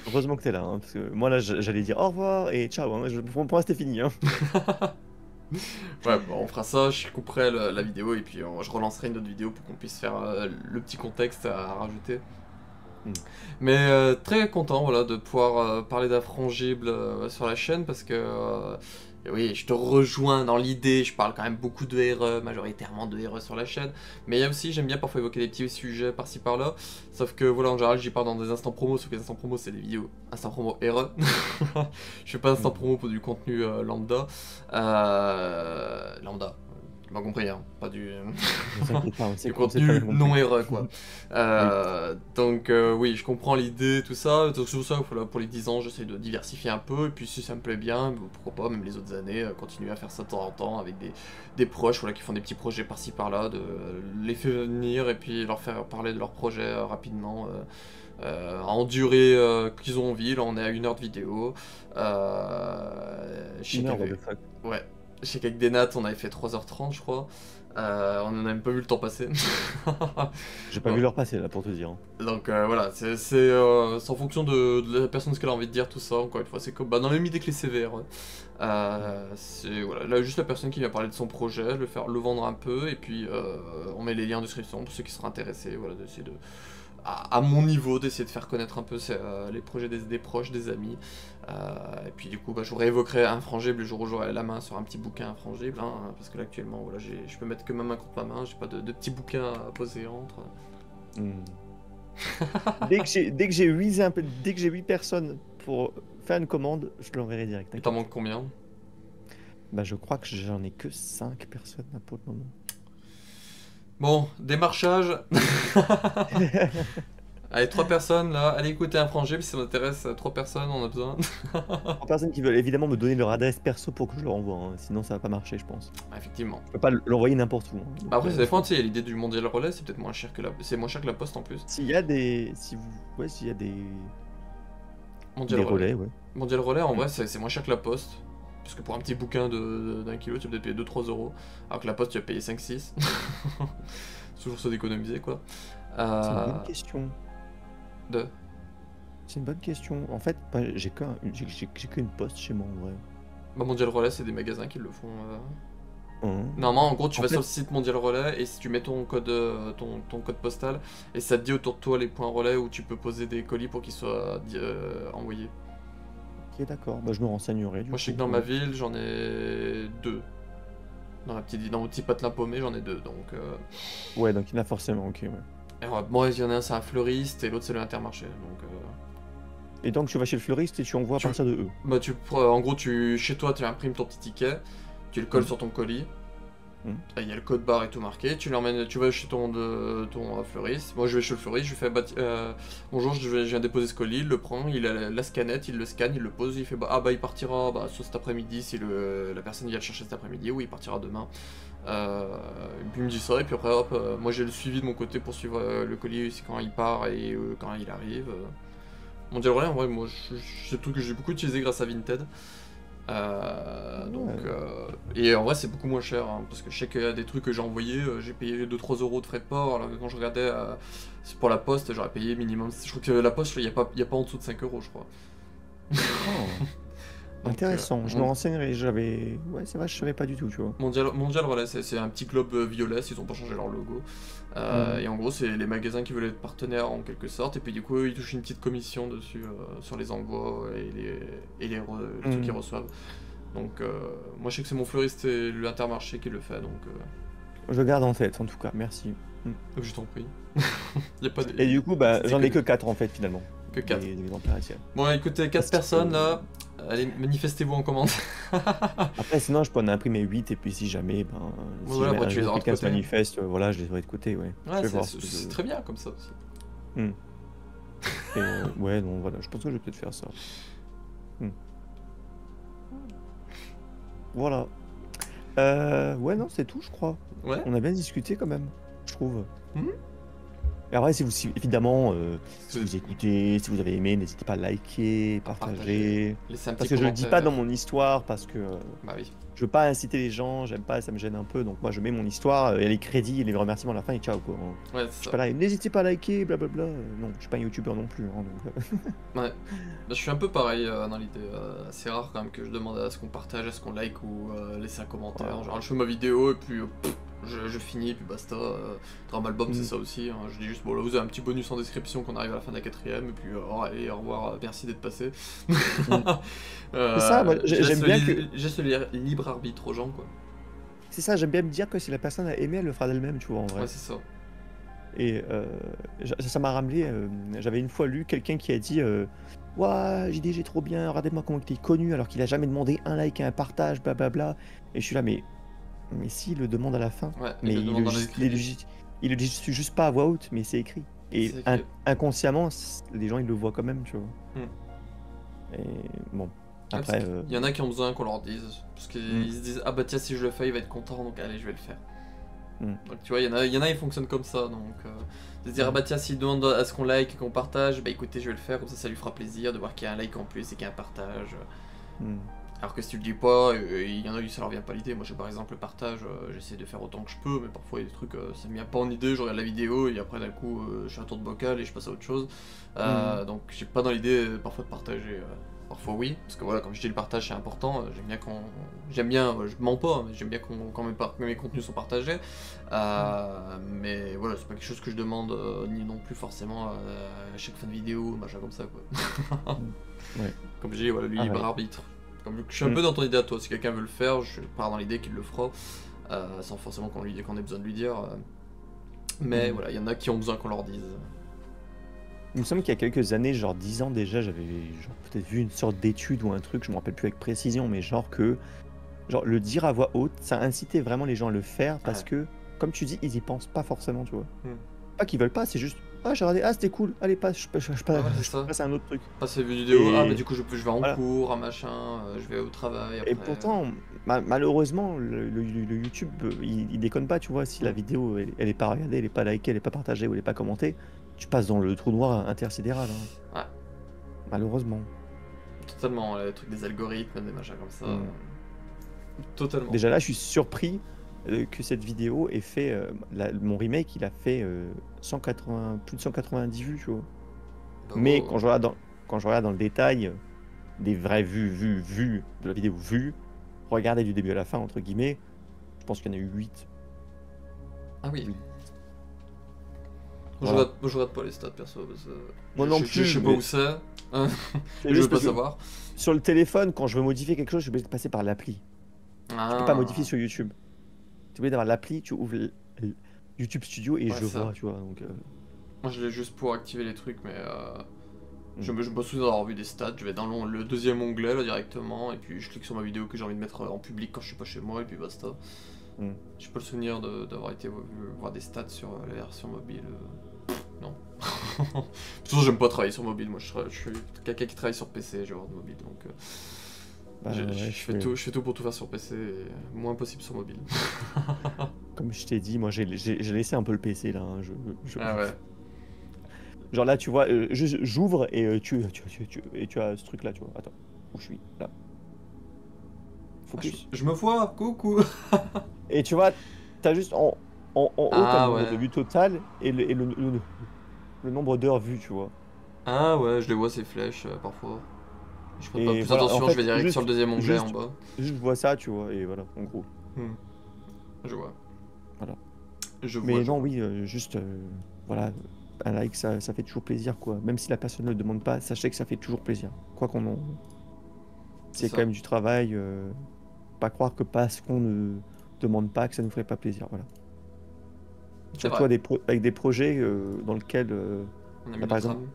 Heureusement que t'es là, hein, parce que moi là j'allais dire au revoir et ciao, hein, pour moi c'était fini. Hein. Ouais, bon, on fera ça, je couperai la vidéo et puis je relancerai une autre vidéo pour qu'on puisse faire le petit contexte à rajouter. Mais très content voilà, de pouvoir parler d'Infrangible sur la chaîne parce que oui, je te rejoins dans l'idée, je parle quand même beaucoup de RE, majoritairement de RE sur la chaîne, mais il y a aussi, j'aime bien parfois évoquer des petits sujets par-ci par-là, sauf que voilà, en général j'y parle dans des instants promo, sauf que les instants promo c'est des vidéos instants promo RE, je fais pas instants promo pour du contenu lambda, tu m'as compris, hein, pas du, du contenu non RE quoi. Donc oui, je comprends l'idée, tout ça, donc c'est pour ça que voilà, pour les 10 ans j'essaie de diversifier un peu, et puis si ça me plaît bien, pourquoi pas, même les autres années, continuer à faire ça de temps en temps avec des proches voilà, qui font des petits projets par-ci par-là, de les faire venir et puis leur faire parler de leurs projets rapidement. En durée qu'ils ont envie, là on est à 1 heure de vidéo. Ouais. Je sais qu'avec des nattes, on avait fait 3h30, je crois. On n'en a même pas vu le temps passer. J'ai pas vu l'heure passer, là, pour te dire. Donc voilà, c'est en fonction de la personne, ce qu'elle a envie de dire, tout ça. Encore une fois, c'est comme dans la même idée que les CVR. C'est voilà, là, juste la personne qui vient parler de son projet, le vendre un peu, et puis on met les liens en description pour ceux qui seraient intéressés. Voilà, d'essayer de... À mon niveau, d'essayer de faire connaître un peu les projets des proches, des amis. Et puis du coup, je vous réévoquerai Infrangible le jour où j'aurai la main sur un petit bouquin Infrangible, hein, parce que là actuellement, voilà, je peux mettre que ma main contre ma main, j'ai pas de petits bouquins à poser entre. Dès que j'ai 8 personnes pour faire une commande, je te l'enverrai direct. Et t'en manques combien? Bah je crois que j'en ai que 5 personnes là, pour le moment. Bon, démarchage. Allez, 3 personnes là, allez écouter Infrangible si ça m'intéresse, 3 personnes, on a besoin. 3 personnes qui veulent évidemment me donner leur adresse perso pour que je leur envoie, hein. Sinon ça va pas marcher, je pense. Effectivement. Je peux pas l'envoyer n'importe où. Hein. Bah après, ça dépend, tu sais, il y a l'idée du mondial relais, c'est peut-être moins cher que c'est moins cher que la poste en plus. S'il y a des. S'il y a des. Mondial relais, ouais. Mondial relais, en vrai, c'est moins cher que la poste. Parce que pour un petit bouquin d'1 kilo, tu vas peut-être payer 2-3 euros. Alors que la poste, tu vas payer 5-6. C'est toujours ça d'économiser, quoi. C'est une bonne question. De C'est une bonne question. En fait, j'ai qu'une poste chez moi en vrai. Bah, Mondial Relais, c'est des magasins qui le font. Hein. Normalement, en gros, tu En vas fait, sur le site Mondial Relais et si tu mets ton code postal et ça te dit autour de toi les points relais où tu peux poser des colis pour qu'ils soient envoyés. ok, d'accord. Bah, je me renseignerai du Moi, je sais coup. que dans ma ville, j'en dans mon petit patelin paumé, j'en ai deux. Donc, Ouais, donc il y en a forcément, ok, ouais. et moi, il y en a un, c'est un fleuriste et l'autre, c'est le Intermarché. Donc, Et donc tu vas chez le fleuriste et tu envoies à tu, partir de eux. bah, en gros, chez toi, tu imprimes ton petit ticket, tu le colles Mm. sur ton colis. Mm. Il y a le code barre et tout marqué, tu l'emmènes, tu vas chez ton fleuriste. Moi je vais chez le fleuriste, je lui fais bonjour, je viens déposer ce colis, il le prend, il a la scannette, il le scanne, il le pose, il fait il partira soit cet après-midi si la personne vient le chercher cet après-midi ou il partira demain. Et puis il me dit ça et puis après hop, moi j'ai le suivi de mon côté pour suivre le colis c'est quand il part et quand il arrive. Mon Mondial Relais en vrai moi c'est le truc que j'ai beaucoup utilisé grâce à Vinted. Et en vrai c'est beaucoup moins cher hein, parce que je sais qu'il y a des trucs que j'ai envoyés, j'ai payé 2-3 euros de frais de port alors que quand je regardais c'est pour la poste j'aurais payé minimum, je crois que la poste il y a pas en dessous de 5 euros je crois. Oh, Donc, intéressant, je me renseignerai. Ouais, c'est vrai, je savais pas du tout, tu vois. Mondial Relais c'est un petit globe violet, ils ont pas changé leur logo. Et en gros c'est les magasins qui veulent être partenaires en quelque sorte et puis du coup ils touchent une petite commission dessus sur les envois et les trucs qu'ils reçoivent. Donc moi je sais que c'est mon fleuriste et l'Intermarché qui le fait donc Je garde en tête, en tout cas, merci. je t'en prie. Y a pas Et du coup, c'était j'en ai que 4 en fait, finalement. que 4. Des exemplaires ici. Bon écoutez, 4 personnes là, allez manifestez-vous en commentaire. Après, sinon, je peux en imprimer 8 et puis si jamais, si Voilà, jamais bah, tu les auras de quelqu'un se côté. manifeste, voilà, je les aurai de côté, ouais. Je Ouais, vais voir c'est très bien comme ça aussi. Et, ouais, non, voilà, je pense que je vais peut-être faire ça. Voilà. Ouais, non, c'est tout, je crois. Ouais. On a bien discuté quand même, je trouve. Mhm. Et après, évidemment, si vous écoutez, si vous avez aimé, n'hésitez pas à liker, partager. Laissez un Parce petit que je le dis pas commentaire. dans mon histoire, parce que Bah oui. je veux pas inciter les gens, j'aime pas, ça me gêne un peu. Donc moi, je mets mon histoire, et les crédits et les remerciements à la fin, et ciao, quoi. Ouais, Je c'est suis ça. pas là, n'hésitez pas à liker, blablabla. Non, je suis pas un youtubeur non plus. Hein, donc, Ouais. Bah, je suis un peu pareil dans l'idée. C'est rare quand même que je demande à ce qu'on partage, à ce qu'on like ou laisser un commentaire. Ouais. Genre, je fais ma vidéo et puis je finis et puis basta. Drama Album, c'est Mm. ça aussi. Hein. Je dis juste, bon là vous avez un petit bonus en description qu'on arrive à la fin de la 4ème et puis allez, au revoir, merci d'être passé. C'est ça, moi, j'aime bien que. J'ai ce libre arbitre aux gens quoi. C'est ça, j'aime bien me dire que si la personne a aimé, elle le fera d'elle-même, tu vois, en vrai. Ouais, c'est ça. Et ça m'a ramené, j'avais une fois lu quelqu'un qui a dit Ouah, j'ai trop bien, regardez-moi comment il est connu alors qu'il a jamais demandé un like et un partage, blablabla. Et je suis là, mais s'il le demande à la fin, Ouais, mais il le demande dans les il le dit juste pas à voix haute, mais c'est écrit. Et C'est écrit. inconsciemment, les gens ils le voient quand même, tu vois. Et bon, après. Il y en a qui ont besoin qu'on leur dise. Parce qu'ils Mm. se disent, ah bah tiens, si je le fais, il va être content, donc allez, je vais le faire. Mm. Donc tu vois, il y en a, ils fonctionnent comme ça. Donc de se dire, ah bah tiens, s'il demande à ce qu'on like et qu'on partage, bah écoutez, je vais le faire, comme ça lui fera plaisir de voir qu'il y a un like en plus et qu'il y a un partage. Mm. Alors que si tu le dis pas, il y en a qui ça leur vient pas l'idée. Moi, j'ai par exemple le partage, j'essaie de faire autant que je peux, mais parfois il y a des trucs, ça me vient pas en idée, je regarde la vidéo et après d'un coup, je fais un tour de bocal et je passe à autre chose. Donc j'ai pas dans l'idée parfois de partager. Parfois oui, parce que voilà, comme je dis, le partage c'est important. Je mens pas, hein, mais j'aime bien quand mes contenus sont partagés. Mais voilà, c'est pas quelque chose que je demande ni non plus forcément à chaque fin de vidéo, machin comme ça quoi. Ouais. Comme je dis, voilà, le Ah libre ouais. arbitre. Comme je suis un peu dans ton idée à toi, si quelqu'un veut le faire, je pars dans l'idée qu'il le fera, sans forcément qu'on ait besoin de lui dire. Mais voilà, il y en a qui ont besoin qu'on leur dise. Il me semble qu'il y a quelques années, genre 10 ans déjà, j'avais peut-être vu une sorte d'étude ou un truc, je me rappelle plus avec précision, mais genre le dire à voix haute, ça incitait vraiment les gens à le faire parce que, comme tu dis, ils y pensent pas forcément, tu vois. Pas qu'ils veulent pas, c'est juste, ah j'ai regardé, ah c'était cool, allez passe, je passe à un autre truc. Passe une vidéo, Et- bah du coup je vais en voilà. cours, un machin, je vais au travail. Après... Et pourtant, malheureusement, le YouTube, il déconne pas, tu vois, si la vidéo, elle est pas regardée, elle est pas likée, elle est pas partagée ou elle est pas commentée, tu passes dans le trou noir intersidéral. Hein. Ouais. Malheureusement. Totalement, les trucs des algorithmes, des machins comme ça. Totalement. Déjà là, je suis surpris que cette vidéo ait fait. Mon remake, il a fait plus de 190 vues, tu vois. Bah, Mais oh. quand je regarde quand je regarde dans le détail des vraies vues de la vidéo vue, regarder du début à la fin, entre guillemets, je pense qu'il y en a eu 8. Ah oui. 8. Voilà. Je regarde pas les stats perso. Parce que Moi non je plus. sais pas où c'est. Je veux pas savoir. Sur le téléphone, quand je veux modifier quelque chose, je suis obligé de passer par l'appli. Ah. Je peux pas modifier sur YouTube. Tu es obligé d'avoir l'appli, tu ouvres YouTube Studio et je vois, tu vois. Donc, moi je l'ai juste pour activer les trucs, mais je me souviens d'avoir vu des stats. Je vais dans le deuxième onglet là directement, et puis je clique sur ma vidéo que j'ai envie de mettre en public quand je suis pas chez moi, et puis basta. J'ai pas le souvenir d'avoir été voir des stats sur la version mobile. Non. Surtout j'aime pas travailler sur mobile, moi je suis quelqu'un qui travaille sur PC, j'ai de mobile, donc je fais tout pour tout faire sur PC, et moins possible sur mobile. Comme je t'ai dit, moi j'ai laissé un peu le PC là. Hein, Ah ouais. Genre là, tu vois, j'ouvre et tu as ce truc là, tu vois. Attends, où je suis là. Focus. Je me vois, coucou. Et tu vois, t'as juste en haut, t'as le nombre de vues total et le nombre d'heures vues, tu vois. Ah ouais, je les vois ces flèches parfois. Je prête pas plus voilà, attention, en fait, je vais direct sur le deuxième onglet en bas. Je vois ça, tu vois, et voilà, en gros. Je vois. Voilà. Mais non, oui, juste, voilà, un like, ça fait toujours plaisir, quoi. Même si la personne ne le demande pas, sachez que ça fait toujours plaisir. Quoi qu'on en... C'est quand même du travail. Pas croire que parce qu'on ne demande pas que ça nous ferait pas plaisir, voilà. Surtout avec des projets dans lesquels, on a mis par exemple,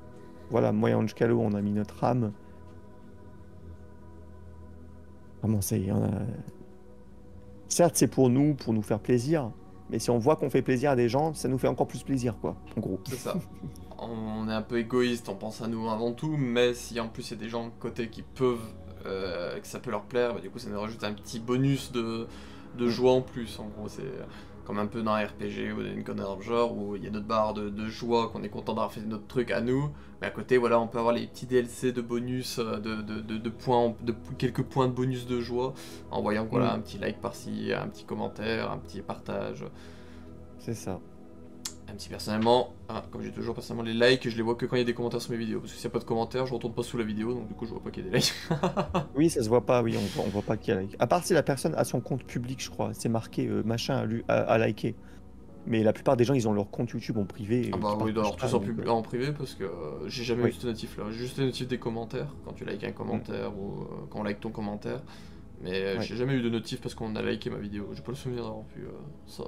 voilà, moi et Angelo, on a mis notre âme. Vraiment, certes, c'est pour nous faire plaisir, mais si on voit qu'on fait plaisir à des gens, ça nous fait encore plus plaisir, quoi, en gros. C'est ça. On est un peu égoïste, on pense à nous avant tout, mais si en plus il y a des gens de côté qui peuvent, que ça peut leur plaire, bah, du coup ça nous rajoute un petit bonus de joie en plus. En gros, c'est comme un peu dans un RPG ou dans une connerie dans le genre où il y a notre barre de joie, qu'on est content d'avoir fait notre truc à nous, mais à côté, voilà, on peut avoir les petits DLC de bonus, de points, de quelques points de bonus de joie, en voyant voilà, un petit like par-ci, un petit commentaire, un petit partage. C'est ça. Un petit personnellement, comme j'ai toujours personnellement les likes, je les vois que quand il y a des commentaires sur mes vidéos, parce que s'il n'y a pas de commentaires, je retourne pas sous la vidéo, donc du coup je vois pas qu'il y a des likes. Oui, ça se voit pas, oui, on voit pas qu'il y a like. À part si la personne a son compte public, je crois, c'est marqué machin à liker. Mais la plupart des gens, ils ont leur compte YouTube en privé. Ah bah oui, alors tous en privé, parce que j'ai jamais eu ce notif là. J'ai juste le notif des commentaires, quand tu likes un commentaire ou quand on like ton commentaire. Mais j'ai jamais eu de notif parce qu'on a liké ma vidéo. J'ai pas le souvenir d'avoir pu ça.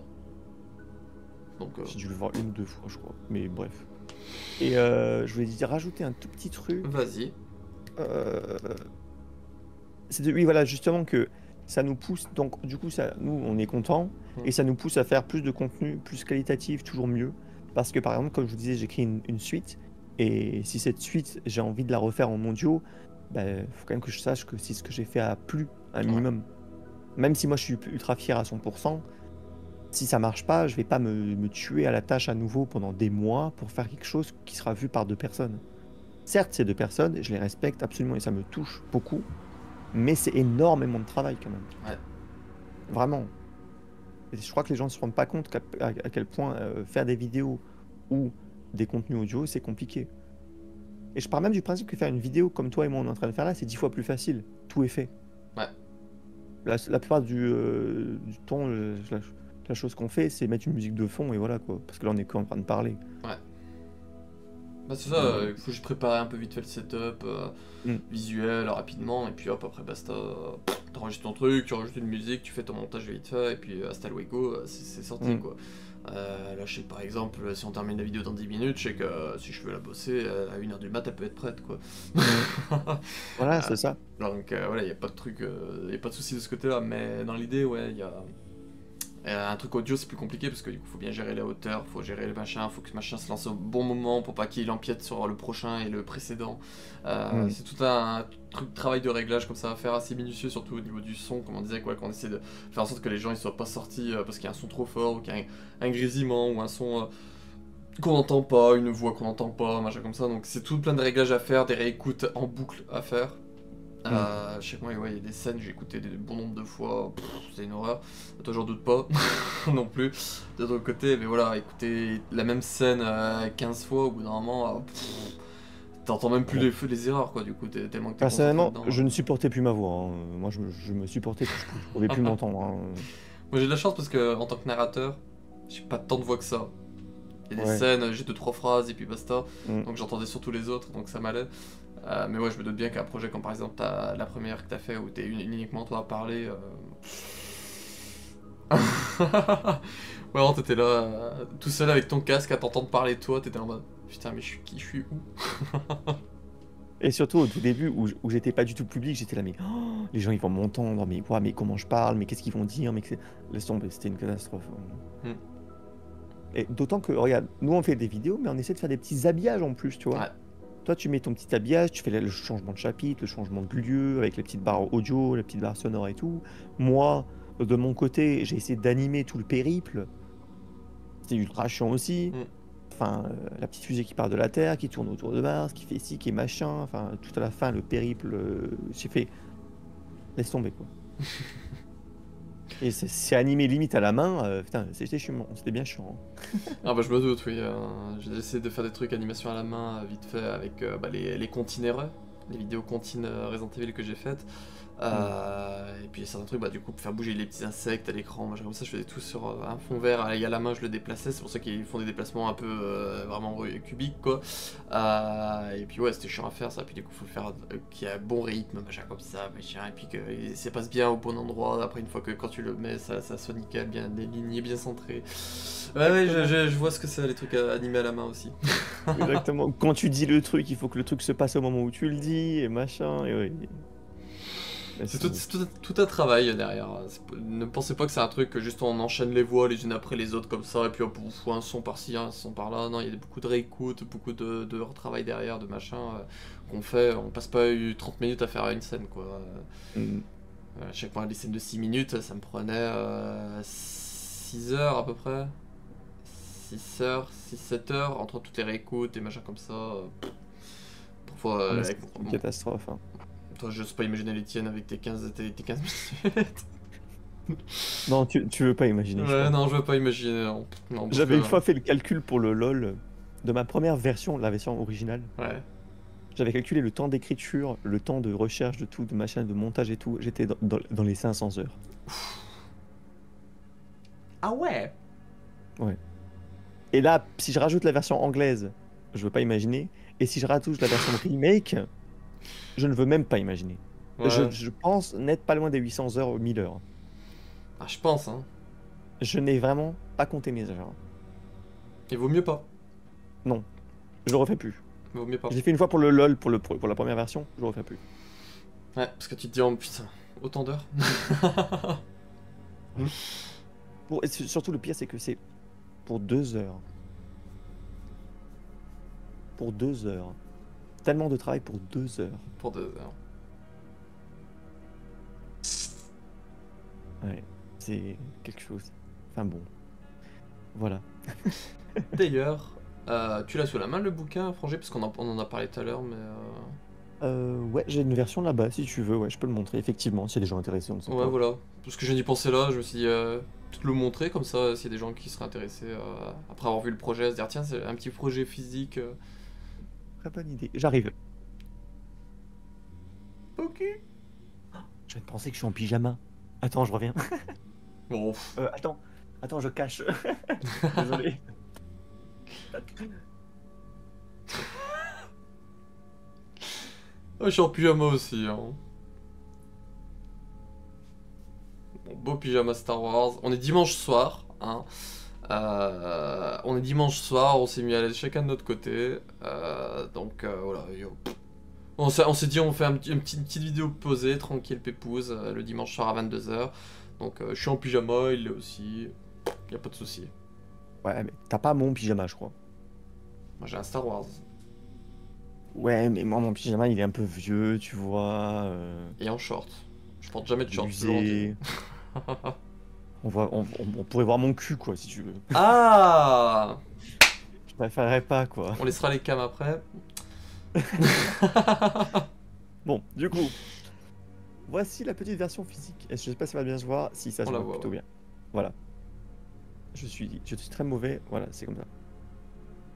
J'ai dû le voir 1 ou 2 fois, je crois. Mais bref. Et je voulais dire, rajouter un tout petit truc. Vas-y. Oui, voilà, justement que ça nous pousse. Donc, du coup, nous, on est contents. Et ça nous pousse à faire plus de contenu, plus qualitatif, toujours mieux. Parce que, par exemple, comme je vous disais, j'écris une suite. Et si cette suite, j'ai envie de la refaire en audio, faut quand même que je sache que si ce que j'ai fait a plu un minimum. Même si moi, je suis ultra fier à 100%. Si ça marche pas, je vais pas me tuer à la tâche à nouveau pendant des mois pour faire quelque chose qui sera vu par 2 personnes. Certes, ces 2 personnes, je les respecte absolument et ça me touche beaucoup, mais c'est énormément de travail quand même. Ouais. Vraiment. Et je crois que les gens ne se rendent pas compte à quel point faire des vidéos ou des contenus audio, c'est compliqué. Et je pars même du principe que faire une vidéo comme toi et moi on est en train de faire là, c'est 10 fois plus facile. Tout est fait. Ouais. La plupart du temps, la chose qu'on fait, c'est mettre une musique de fond et voilà quoi. Parce que là, on est qu'en train de parler. Ouais. Bah c'est ça, il faut juste préparer un peu vite fait le setup visuel rapidement, et puis hop, après basta, t'enregistres ton truc, tu rajoutes une musique, tu fais ton montage vite fait, et puis hasta luego, c'est sorti quoi. Là, je sais que par exemple, si on termine la vidéo dans 10 minutes, je sais que si je veux la bosser, à 1h du mat, elle peut être prête quoi. Voilà, c'est ça. Donc voilà, il n'y a pas de truc, il a pas de souci de ce côté-là, mais dans l'idée, ouais, il y a... un truc audio c'est plus compliqué parce que du coup faut bien gérer la hauteur, faut gérer le machin, faut que ce machin se lance au bon moment pour pas qu'il empiète sur le prochain et le précédent. C'est tout un travail de réglage comme ça à faire, assez minutieux, surtout au niveau du son, comme on disait, quoi, qu'on essaie de faire en sorte que les gens ils soient pas sortis parce qu'il y a un son trop fort ou qu'il y a un grésillement ou un son qu'on n'entend pas, une voix qu'on n'entend pas, machin comme ça. Donc c'est tout plein de réglages à faire, des réécoutes en boucle à faire. Je sais que moi, il y a des scènes, j'ai écouté des bons nombres de fois, c'est une horreur. Toi, j'en doute pas non plus. De l'autre côté, mais voilà, écouter la même scène 15 fois, au bout d'un moment, T'entends même plus Ouais. les erreurs, quoi, du coup, tellement que t'es concentré Personnellement, dedans. je ne supportais plus ma voix, hein. Moi, je me supportais plus, je pouvais plus m'entendre, hein. Moi, j'ai de la chance parce que, en tant que narrateur, j'ai pas tant de voix que ça. Il y a des Ouais. scènes, j'ai 2-3 phrases et puis basta. Mm. Donc j'entendais surtout les autres, donc ça m'allait. Mais ouais, je me doute bien qu'un projet comme par exemple la première que t'as fait où t'es uniquement toi à parler. Ouais, t'étais là, tout seul avec ton casque à t'entendre parler de toi, t'étais en mode putain, mais je suis qui, je suis où? Et surtout au tout début où j'étais pas du tout public, j'étais là, mais oh, les gens ils vont m'entendre, mais quoi, mais comment je parle, mais qu'est-ce qu'ils vont dire, mais laisse tomber, c'était une catastrophe. Hmm. Et d'autant que, regarde, nous on fait des vidéos, mais on essaie de faire des petits habillages en plus, tu vois. Ouais. Toi, tu mets ton petit habillage, tu fais le changement de chapitre, le changement de lieu, avec les petites barres audio, les petites barres sonores et tout. Moi, de mon côté, j'ai essayé d'animer tout le périple. C'était ultra chiant aussi. Hmm. Enfin, la petite fusée qui part de la Terre, qui tourne autour de Mars, qui fait ci, qui est machin. Enfin, tout à la fin, le périple, j'ai fait... Laisse tomber, quoi. Et c'est animé limite à la main. Putain, c'était chiant, c'était bien chiant. Ah bah je me doute, oui. J'ai essayé de faire des trucs animation à la main vite fait avec les continéreux, les vidéos contines Resident Evil que j'ai faites. Et puis certains trucs, du coup, pour faire bouger les petits insectes à l'écran, machin comme ça, je faisais tout sur un fond vert et à la main je le déplaçais. C'est pour ça qu'ils font des déplacements un peu vraiment cubiques, quoi. Et puis ouais, c'était chiant à faire ça. Puis du coup, faut le faire qu'il y ait un bon rythme, machin comme ça, machin. Et puis que ça passe bien au bon endroit. Après, une fois que quand tu le mets, ça soit nickel, bien aligné, bien centré. Ouais, je vois ce que c'est, les trucs animés à la main aussi. Exactement. Quand tu dis le truc, il faut que le truc se passe au moment où tu le dis, et machin, et ouais. C'est tout un travail derrière. Ne pensez pas que c'est un truc que juste on enchaîne les voix les unes après les autres comme ça, et puis hop, on fout un son par-ci, un son par-là. Non, il y a beaucoup de réécoute, beaucoup de retravail derrière, de machin qu'on fait. On passe pas 30 minutes à faire une scène, quoi. Chaque fois, les scènes de 6 minutes, ça me prenait 6 heures à peu près. 6 heures, 6-7 heures, entre toutes les réécoutes et machins comme ça. Parfois, C'est une catastrophe. Hein. Toi, j'ose pas imaginer les tiennes avec tes 15 minutes. Non, tu veux pas imaginer. Ouais, non, je veux pas imaginer. Non, J'avais une fois fait le calcul pour le LOL de ma première version, la version originale. Ouais. J'avais calculé le temps d'écriture, le temps de recherche de tout, de machin, de montage et tout. J'étais dans les 500 heures. Ah ouais. Ouais. Et là, si je rajoute la version anglaise, je veux pas imaginer. Et si je rajoute la version remake, je ne veux même pas imaginer. Ouais. Je pense n'être pas loin des 800 heures ou 1000 heures. Ah, je pense, hein. Je n'ai vraiment pas compté mes heures. Il vaut mieux pas. Non, je le refais plus. Il vaut mieux pas. Je l'ai fait une fois pour le LOL, pour la première version, je le refais plus. Ouais, parce que tu te dis, oh putain, autant d'heures. Et surtout, le pire, c'est que c'est pour 2 heures. Pour 2 heures. Tellement de travail pour 2 heures. Pour 2 heures. Ouais, c'est quelque chose. Enfin bon. Voilà. D'ailleurs, tu l'as sous la main le bouquin, Frangé, parce qu'on en a parlé tout à l'heure, mais. Ouais, j'ai une version là-bas, si tu veux, ouais, je peux le montrer, effectivement, s'il y a des gens intéressés, on ne sait Ouais, pas. voilà. Parce que j'ai d'y penser là, je me suis dit, peut-être le montrer, comme ça, s'il y a des gens qui seraient intéressés, après avoir vu le projet, se dire, tiens, c'est un petit projet physique. Très bonne idée. J'arrive. Ok. Je viens de penser que je suis en pyjama. Attends, je reviens. Bon. Attends, je cache. Désolé. Je suis en pyjama aussi, hein. Bon, beau pyjama Star Wars. On est dimanche soir, hein. On est dimanche soir, on s'est mis à l'aise chacun de notre côté. Donc voilà. On s'est dit on fait une petite vidéo posée, tranquille, pépouze, le dimanche soir à 22h. Donc je suis en pyjama, il l'est aussi. Y a pas de souci. Ouais, mais t'as pas mon pyjama, je crois. Moi j'ai un Star Wars. Ouais, mais moi, mon pyjama, il est un peu vieux, tu vois. Et en short. Je porte jamais de short. Usé. On pourrait voir mon cul, quoi, si tu veux. Ah. Je préférerais pas, quoi. On laissera les cams après. Bon, du coup, voici la petite version physique. Je sais pas si ça va bien se voir, si ça se voit plutôt bien. Voilà. Je suis très mauvais, voilà, c'est comme ça.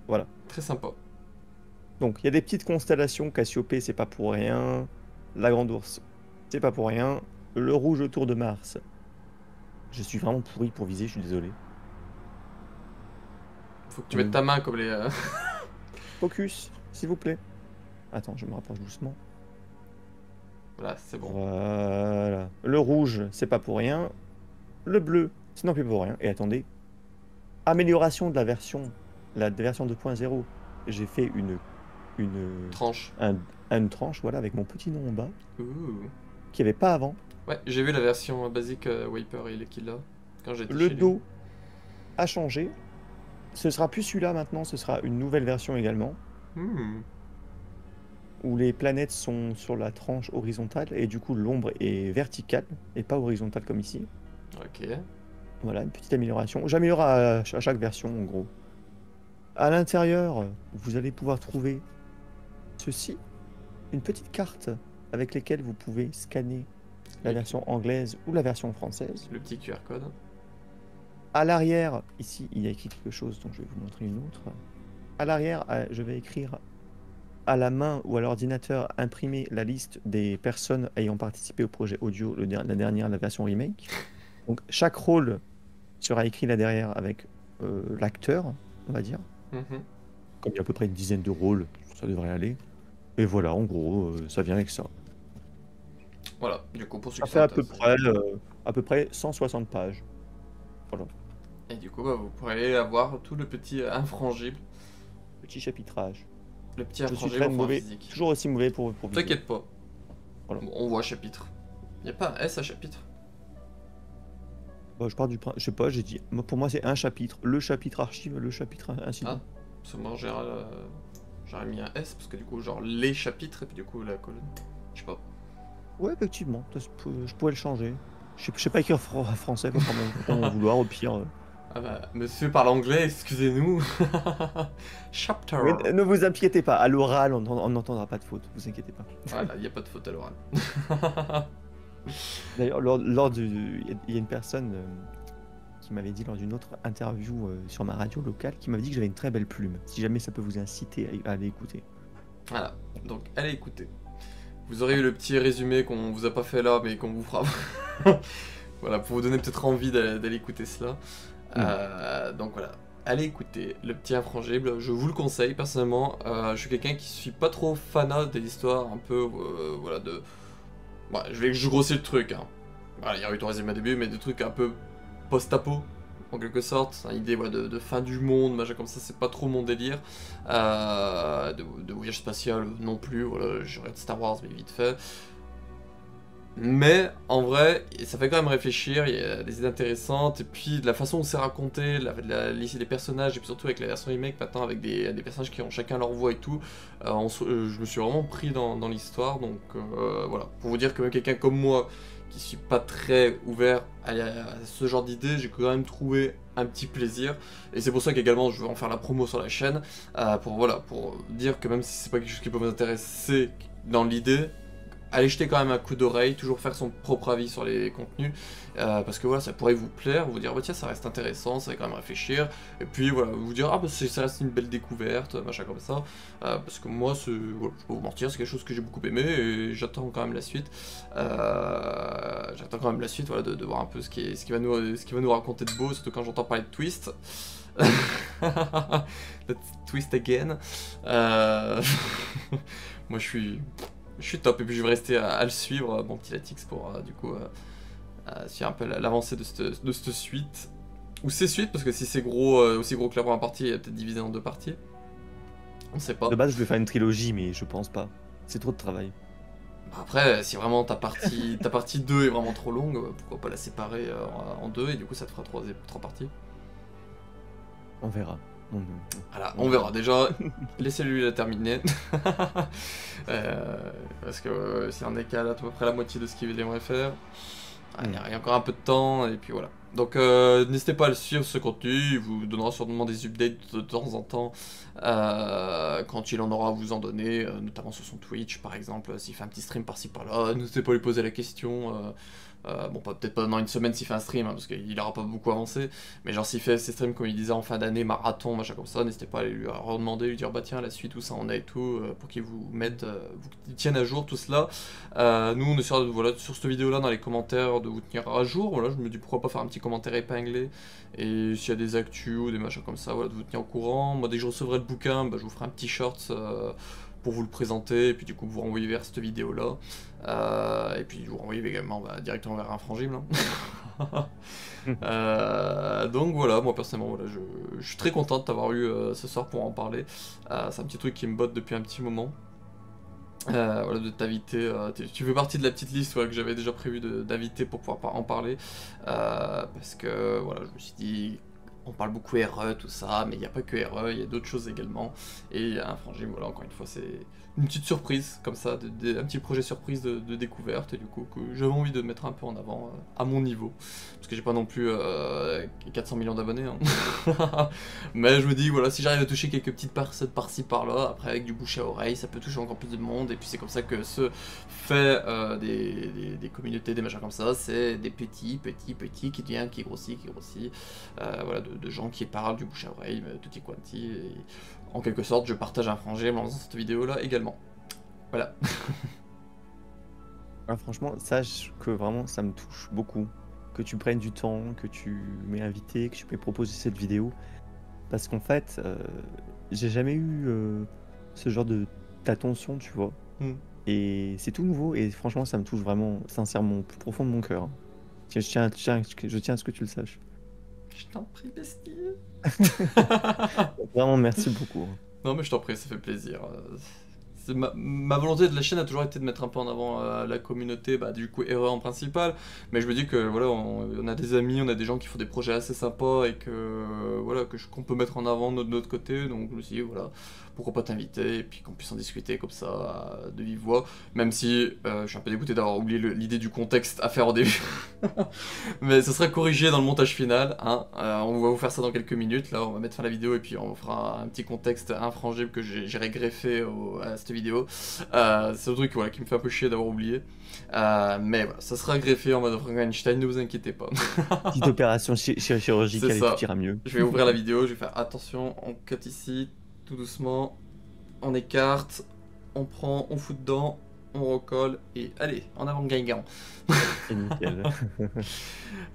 Voilà. Très sympa. Donc, il y a des petites constellations. Cassiopée, c'est pas pour rien. La Grande Ourse, c'est pas pour rien. Le rouge autour de Mars. Je suis vraiment pourri pour viser, je suis désolé. Faut que tu mettes ta main comme les... Focus, s'il vous plaît. Attends, je me rapproche doucement. Voilà, c'est bon. Voilà. Le rouge, c'est pas pour rien. Le bleu, c'est non plus pour rien. Et attendez. Amélioration de la version 2.0. J'ai fait une Tranche. une tranche, voilà, avec mon petit nom en bas, Ouh. qu'il n'y avait pas avant. Ouais, j'ai vu la version basique Wiper, il est qu'il a quand j'étais Le chez lui. dos a changé. Ce sera plus celui-là maintenant, ce sera une nouvelle version également, où les planètes sont sur la tranche horizontale et du coup l'ombre est verticale et pas horizontale comme ici. Ok. Voilà, une petite amélioration. J'améliore à chaque version en gros. À l'intérieur, vous allez pouvoir trouver ceci, une petite carte avec lesquelles vous pouvez scanner la version anglaise ou la version française. Le petit QR code. À l'arrière, ici, il y a écrit quelque chose, donc je vais vous montrer une autre. À l'arrière, je vais écrire à la main ou à l'ordinateur, imprimer la liste des personnes ayant participé au projet audio, la dernière, la version remake. Donc chaque rôle sera écrit là derrière avec l'acteur, on va dire. Comme il y a à peu près une dizaine de rôles, ça devrait aller. Et voilà, en gros, ça vient avec ça. Voilà, du coup, pour ceux Ça qui fait sont à peu près 160 pages. Voilà. Et du coup, bah, vous pourrez avoir tout le petit infrangible. Petit chapitrage. Le petit Je suis infrangible très en format mauvais, physique. toujours aussi mauvais pour viser. T'inquiète pas. Voilà. Bon, on voit chapitre. Y a pas un S à chapitre? Bah, je pars du principe, je sais pas, j'ai dit, pour moi c'est un chapitre, le chapitre archive, le chapitre incident. Ah, parce que moi j'aurais mis un S parce que du coup, genre les chapitres et puis du coup la colonne. Je sais pas. Ouais, effectivement, je pourrais le changer. Je sais pas écrire français, faut pas m'en vouloir, au pire. Ah bah, monsieur parle anglais, excusez-nous. Chapter. Mais ne vous inquiétez pas, à l'oral, on n'entendra pas de faute, vous inquiétez pas. Voilà, y a pas de faute à l'oral. D'ailleurs, il y a une personne qui m'avait dit lors d'une autre interview sur ma radio locale, qui m'avait dit que j'avais une très belle plume, si jamais ça peut vous inciter à aller écouter. Voilà, donc allez écouter. Vous aurez eu le petit résumé qu'on vous a pas fait là, mais qu'on vous fera. Voilà, pour vous donner peut-être envie d'aller écouter cela. Donc voilà, allez écouter le petit infrangible, je vous le conseille personnellement. Je suis quelqu'un qui suis pas trop fanat des histoires un peu, voilà, de... Bon, je grossis le truc, hein. Voilà, il y a eu ton résumé au début, mais des trucs un peu post-apo, en quelque sorte. Une idée voilà, de fin du monde, machin comme ça, c'est pas trop mon délire. De voyage spatial non plus, voilà, je regarde Star Wars, mais vite fait. Mais en vrai, ça fait quand même réfléchir, il y a des idées intéressantes, et puis de la façon où c'est raconté, les personnages, et puis surtout avec la version remake maintenant, avec des personnages qui ont chacun leur voix et tout, je me suis vraiment pris dans l'histoire, donc voilà. Pour vous dire que même quelqu'un comme moi, qui suis pas très ouvert à ce genre d'idées, j'ai quand même trouvé un petit plaisir, et c'est pour ça qu'également je veux en faire la promo sur la chaîne, pour dire que même si c'est pas quelque chose qui peut vous intéresser dans l'idée, allez jeter quand même un coup d'oreille, toujours faire son propre avis sur les contenus, parce que voilà, ça pourrait vous plaire, vous dire, bah, tiens, ça reste intéressant, ça va quand même réfléchir, et puis voilà, vous dire, ah bah ça reste une belle découverte, machin comme ça, parce que moi, voilà, je peux vous mentir, c'est quelque chose que j'ai beaucoup aimé, et j'attends quand même la suite, voilà, de voir un peu ce qui va nous raconter de beau, surtout quand j'entends parler de twist. Let's twist again. Moi je suis top, et puis je vais rester à le suivre, mon petit Latix, pour du coup suivre un peu l'avancée de cette suite. Ou ces suites, parce que si c'est aussi gros que la première partie, il est peut-être divisé en deux parties. On sait pas. De base, je vais faire une trilogie, mais je pense pas. C'est trop de travail. Après, si vraiment ta partie 2 est vraiment trop longue, pourquoi pas la séparer en deux, et du coup ça te fera trois parties. On verra. Voilà, on verra. Déjà, laissez-lui la terminer. Parce que c'est un décalage à peu près la moitié de ce qu'il aimerait faire. Il y a encore un peu de temps, et puis voilà. Donc n'hésitez pas à le suivre ce contenu, il vous donnera sûrement des updates de temps en temps quand il en aura à vous en donner, notamment sur son Twitch par exemple, s'il fait un petit stream par-ci par-là, n'hésitez pas à lui poser la question. Bon, peut-être pas dans une semaine s'il fait un stream, hein, parce qu'il aura pas beaucoup avancé, mais genre s'il fait ses streams comme il disait en fin d'année, marathon, machin comme ça, n'hésitez pas à lui redemander, lui dire bah tiens la suite où ça en est et tout, pour qu'il vous mette, vous tienne à jour tout cela. Nous on essaiera voilà, sur cette vidéo là dans les commentaires de vous tenir à jour, voilà, je me dis pourquoi pas faire un petit commentaire épinglé, et s'il y a des actus ou des machins comme ça, voilà, de vous tenir au courant. Moi dès que je recevrai le bouquin, bah, je vous ferai un petit short pour vous le présenter, et puis du coup vous renvoyer vers cette vidéo là. Et puis vous renvoyez également directement vers Infrangible. Hein. Donc voilà, moi personnellement, voilà, je suis très content de t'avoir eu ce soir pour en parler. C'est un petit truc qui me botte depuis un petit moment. Voilà, de t'inviter. Tu fais partie de la petite liste que j'avais déjà prévu d'inviter pour pouvoir en parler. Parce que voilà, je me suis dit. On parle beaucoup RE, tout ça, mais il n'y a pas que RE, il y a d'autres choses également. Et Infrangible, voilà, encore une fois, c'est une petite surprise, comme ça, un petit projet surprise de découverte, et du coup, que j'avais envie de mettre un peu en avant à mon niveau. Parce que j'ai pas non plus 400 millions d'abonnés. Hein. Mais je me dis, voilà, si j'arrive à toucher quelques petites personnes par-ci par-là, après avec du bouche à oreille, ça peut toucher encore plus de monde, et puis c'est comme ça que se fait des communautés, des machins comme ça, c'est des petits qui deviennent, qui grossit. Voilà, de gens qui parlent du bouche à oreille, tutti quanti, et en quelque sorte je partage Infrangible en faisant cette vidéo là également. Voilà. Ah, franchement, sache que vraiment ça me touche beaucoup. Que tu prennes du temps, que tu m'aies invité, que tu m'aies proposé cette vidéo. Parce qu'en fait, j'ai jamais eu ce genre d'attention, tu vois. Hmm. Et c'est tout nouveau et franchement, ça me touche vraiment, sincèrement, au plus profond de mon cœur. Je tiens à ce que tu le saches. Je t'en prie, bestie. Vraiment, merci beaucoup. Non mais je t'en prie, ça fait plaisir. Ma volonté de la chaîne a toujours été de mettre un peu en avant la communauté, du coup RE en principal, mais je me dis que voilà, on a des amis, on a des gens qui font des projets assez sympas et que voilà, qu'on peut mettre en avant de notre côté, donc je me suis dit voilà, pourquoi pas t'inviter et puis qu'on puisse en discuter comme ça de vive voix, même si je suis un peu dégoûté d'avoir oublié l'idée du contexte à faire au début, mais ça sera corrigé dans le montage final, hein. On va vous faire ça dans quelques minutes, là on va mettre fin à la vidéo et puis on fera un petit contexte infrangible que j'irai greffer à cette vidéo. C'est un truc voilà, qui me fait un peu chier d'avoir oublié. Mais voilà, ça sera greffé en mode Frankenstein, ne vous inquiétez pas. Petite opération chirurgicale et tout ira mieux. Je vais ouvrir la vidéo, je vais faire attention, on cut ici, tout doucement, on écarte, on prend, on fout dedans, on recolle et allez, en avant Guingamp. C'est nickel.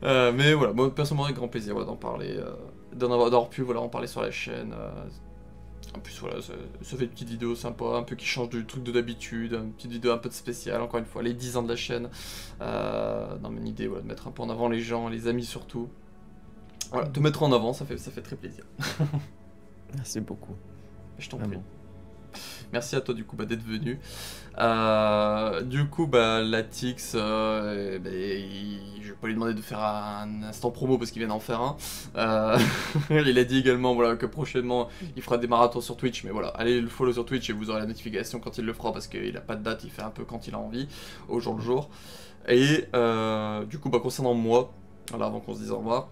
Mais voilà, moi personnellement avec grand plaisir voilà, d'en parler, d'avoir pu voilà, en parler sur la chaîne. En plus voilà, ça fait une petite vidéo sympa, un peu qui change du truc de d'habitude, une petite vidéo un peu de spéciale, encore une fois, les 10 ans de la chaîne. Dans mon idée, voilà, de mettre un peu en avant les gens, les amis surtout. Voilà, te mettre en avant, ça fait très plaisir. Merci beaucoup. Je t'en prie. Merci à toi du coup d'être venu. Du coup Latix, je vais pas lui demander de faire un instant promo parce qu'il vient d'en faire un. Il a dit également voilà, que prochainement il fera des marathons sur Twitch, mais voilà, allez le follow sur Twitch et vous aurez la notification quand il le fera parce qu'il a pas de date, il fait un peu quand il a envie, au jour le jour. Et du coup concernant moi, voilà, avant qu'on se dise au revoir.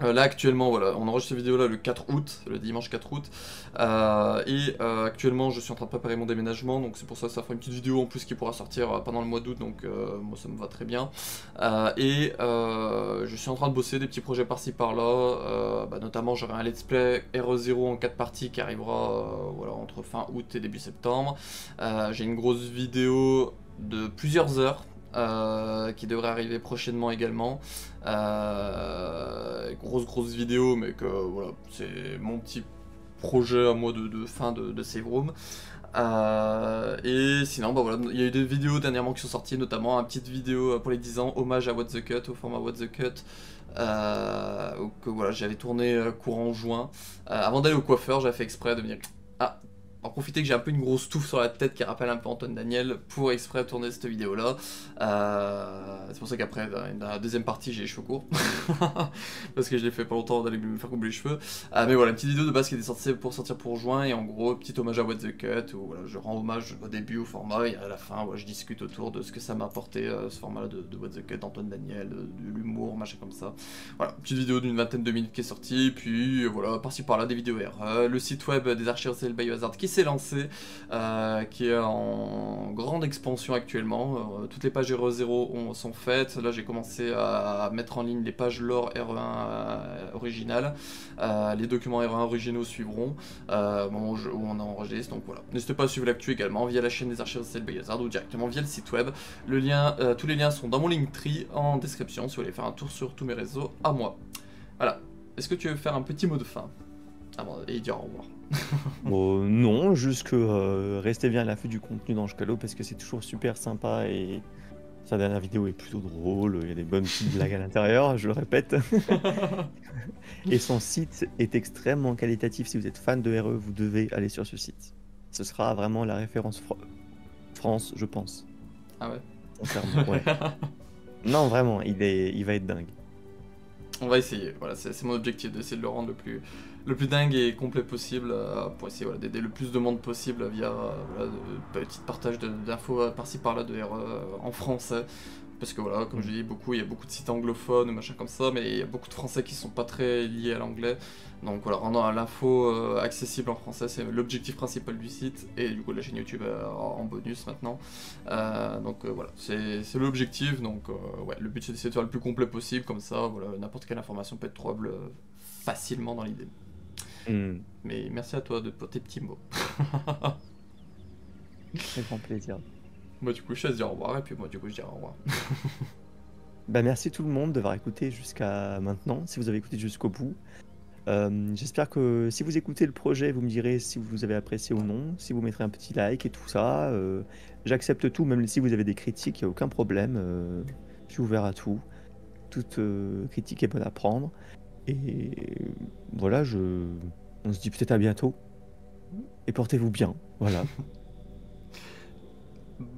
Là actuellement voilà, on enregistre cette vidéo là le 4 août, le dimanche 4 août actuellement je suis en train de préparer mon déménagement, donc c'est pour ça que ça fera une petite vidéo en plus qui pourra sortir pendant le mois d'août, donc moi ça me va très bien. Je suis en train de bosser des petits projets par-ci par-là, notamment j'aurai un let's play RE0 en 4 parties qui arrivera voilà, entre fin août et début septembre. J'ai une grosse vidéo de plusieurs heures qui devrait arriver prochainement également. Grosse vidéo, mais que voilà, c'est mon petit projet à moi de fin de Save Room. Et sinon, voilà, il y a eu des vidéos dernièrement qui sont sorties, notamment une petite vidéo pour les 10 ans, hommage à What the Cut, au format What the Cut. Que voilà, j'avais tourné courant juin. Avant d'aller au coiffeur, j'avais fait exprès de me dire ah, en profiter que j'ai un peu une grosse touffe sur la tête qui rappelle un peu Antoine Daniel pour exprès tourner cette vidéo là. C'est pour ça qu'après dans la deuxième partie j'ai les cheveux courts parce que je l'ai fait pas longtemps d'aller me faire couper les cheveux. Mais voilà, une petite vidéo de base qui était sortie pour juin et en gros petit hommage à What the Cut où voilà, je rends hommage au début au format et à la fin je discute autour de ce que ça m'a apporté ce format là de What the Cut, d'Antoine Daniel, de l'humour, machin comme ça. Voilà, petite vidéo d'une vingtaine de minutes qui est sortie, puis voilà, par-ci par-là des vidéos RE, le site web des archives RCL Biohazard qui s'est lancé, qui est en grande expansion actuellement. Toutes les pages RE0 sont faites. Là, j'ai commencé à mettre en ligne les pages lore RE1 originales. Les documents RE1 originaux suivront au moment où on enregistre. Donc voilà. N'hésitez pas à suivre l'actu également via la chaîne des archives RCL Biohazard ou directement via le site web. Le lien, tous les liens sont dans mon Linktree en description si vous voulez faire un tour sur tous mes réseaux à moi. Voilà. Est-ce que tu veux faire un petit mot de fin avant et dire au revoir? Non, juste que restez bien à l'affût du contenu d'Ange Calo parce que c'est toujours super sympa et sa dernière vidéo est plutôt drôle, il y a des bonnes petites blagues à l'intérieur, je le répète. Et son site est extrêmement qualitatif. Si vous êtes fan de RE, vous devez aller sur ce site. Ce sera vraiment la référence France, je pense. Ah ouais? Sincèrement, ouais. Non, vraiment, il va être dingue. On va essayer, voilà, c'est mon objectif d'essayer de le rendre le plus dingue et complet possible pour essayer voilà, d'aider le plus de monde possible via voilà, de petits partages d'infos par-ci par-là de RE en français. Parce que voilà, comme je dis, il y a beaucoup de sites anglophones ou machin comme ça, mais il y a beaucoup de français qui sont pas très liés à l'anglais. Donc voilà, rendre l'info accessible en français, c'est l'objectif principal du site, et du coup de la chaîne YouTube en bonus maintenant. Donc voilà, c'est l'objectif, donc ouais, le but c'est d'essayer de faire le plus complet possible, comme ça, voilà, n'importe quelle information peut être trouvable facilement dans l'idée. Mais merci à toi pour tes petits mots. Très grand plaisir. Moi du coup je te dis au revoir, et puis moi du coup je dirai au revoir. Bah merci tout le monde d'avoir écouté jusqu'à maintenant, si vous avez écouté jusqu'au bout. J'espère que si vous écoutez le projet, vous me direz si vous avez apprécié ou non, si vous mettrez un petit like et tout ça. J'accepte tout, même si vous avez des critiques, il n'y a aucun problème. Je suis ouvert à tout. Toute critique est bonne à prendre. Et voilà, on se dit peut-être à bientôt. Et portez-vous bien, voilà.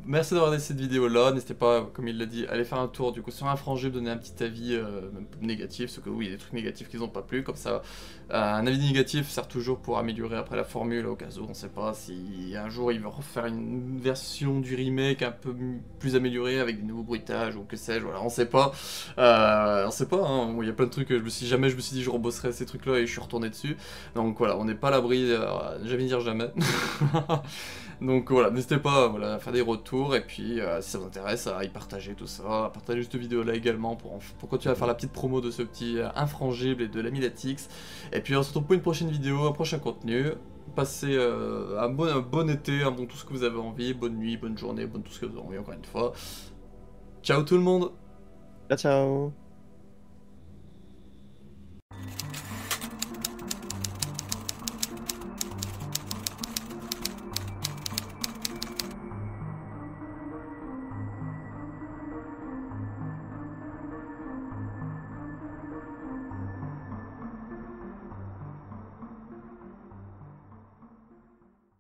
Merci d'avoir regardé cette vidéo là, n'hésitez pas, comme il l'a dit, à aller faire un tour du coup sur Infrangible, donner un petit avis même négatif, parce que oui, il y a des trucs négatifs qui n'ont pas plu, comme ça, un avis négatif sert toujours pour améliorer après la formule, au cas où on ne sait pas si un jour il veut refaire une version du remake un peu plus améliorée avec des nouveaux bruitages ou que sais-je, voilà, on sait pas, hein, il y a plein de trucs que je me suis dit je rebosserais ces trucs là et je suis retourné dessus, donc voilà, on n'est pas à l'abri, jamais dire jamais. Donc voilà, n'hésitez pas voilà, à faire des retours et puis si ça vous intéresse à y partager tout ça, à partager cette vidéo là également pour continuer à faire la petite promo de ce petit Infrangible et de l'ami Latix. Et puis on se retrouve pour une prochaine vidéo, un prochain contenu. Passez un bon été, un bon tout ce que vous avez envie, bonne nuit, bonne journée, bonne tout ce que vous avez envie encore une fois. Ciao tout le monde! Ciao ciao!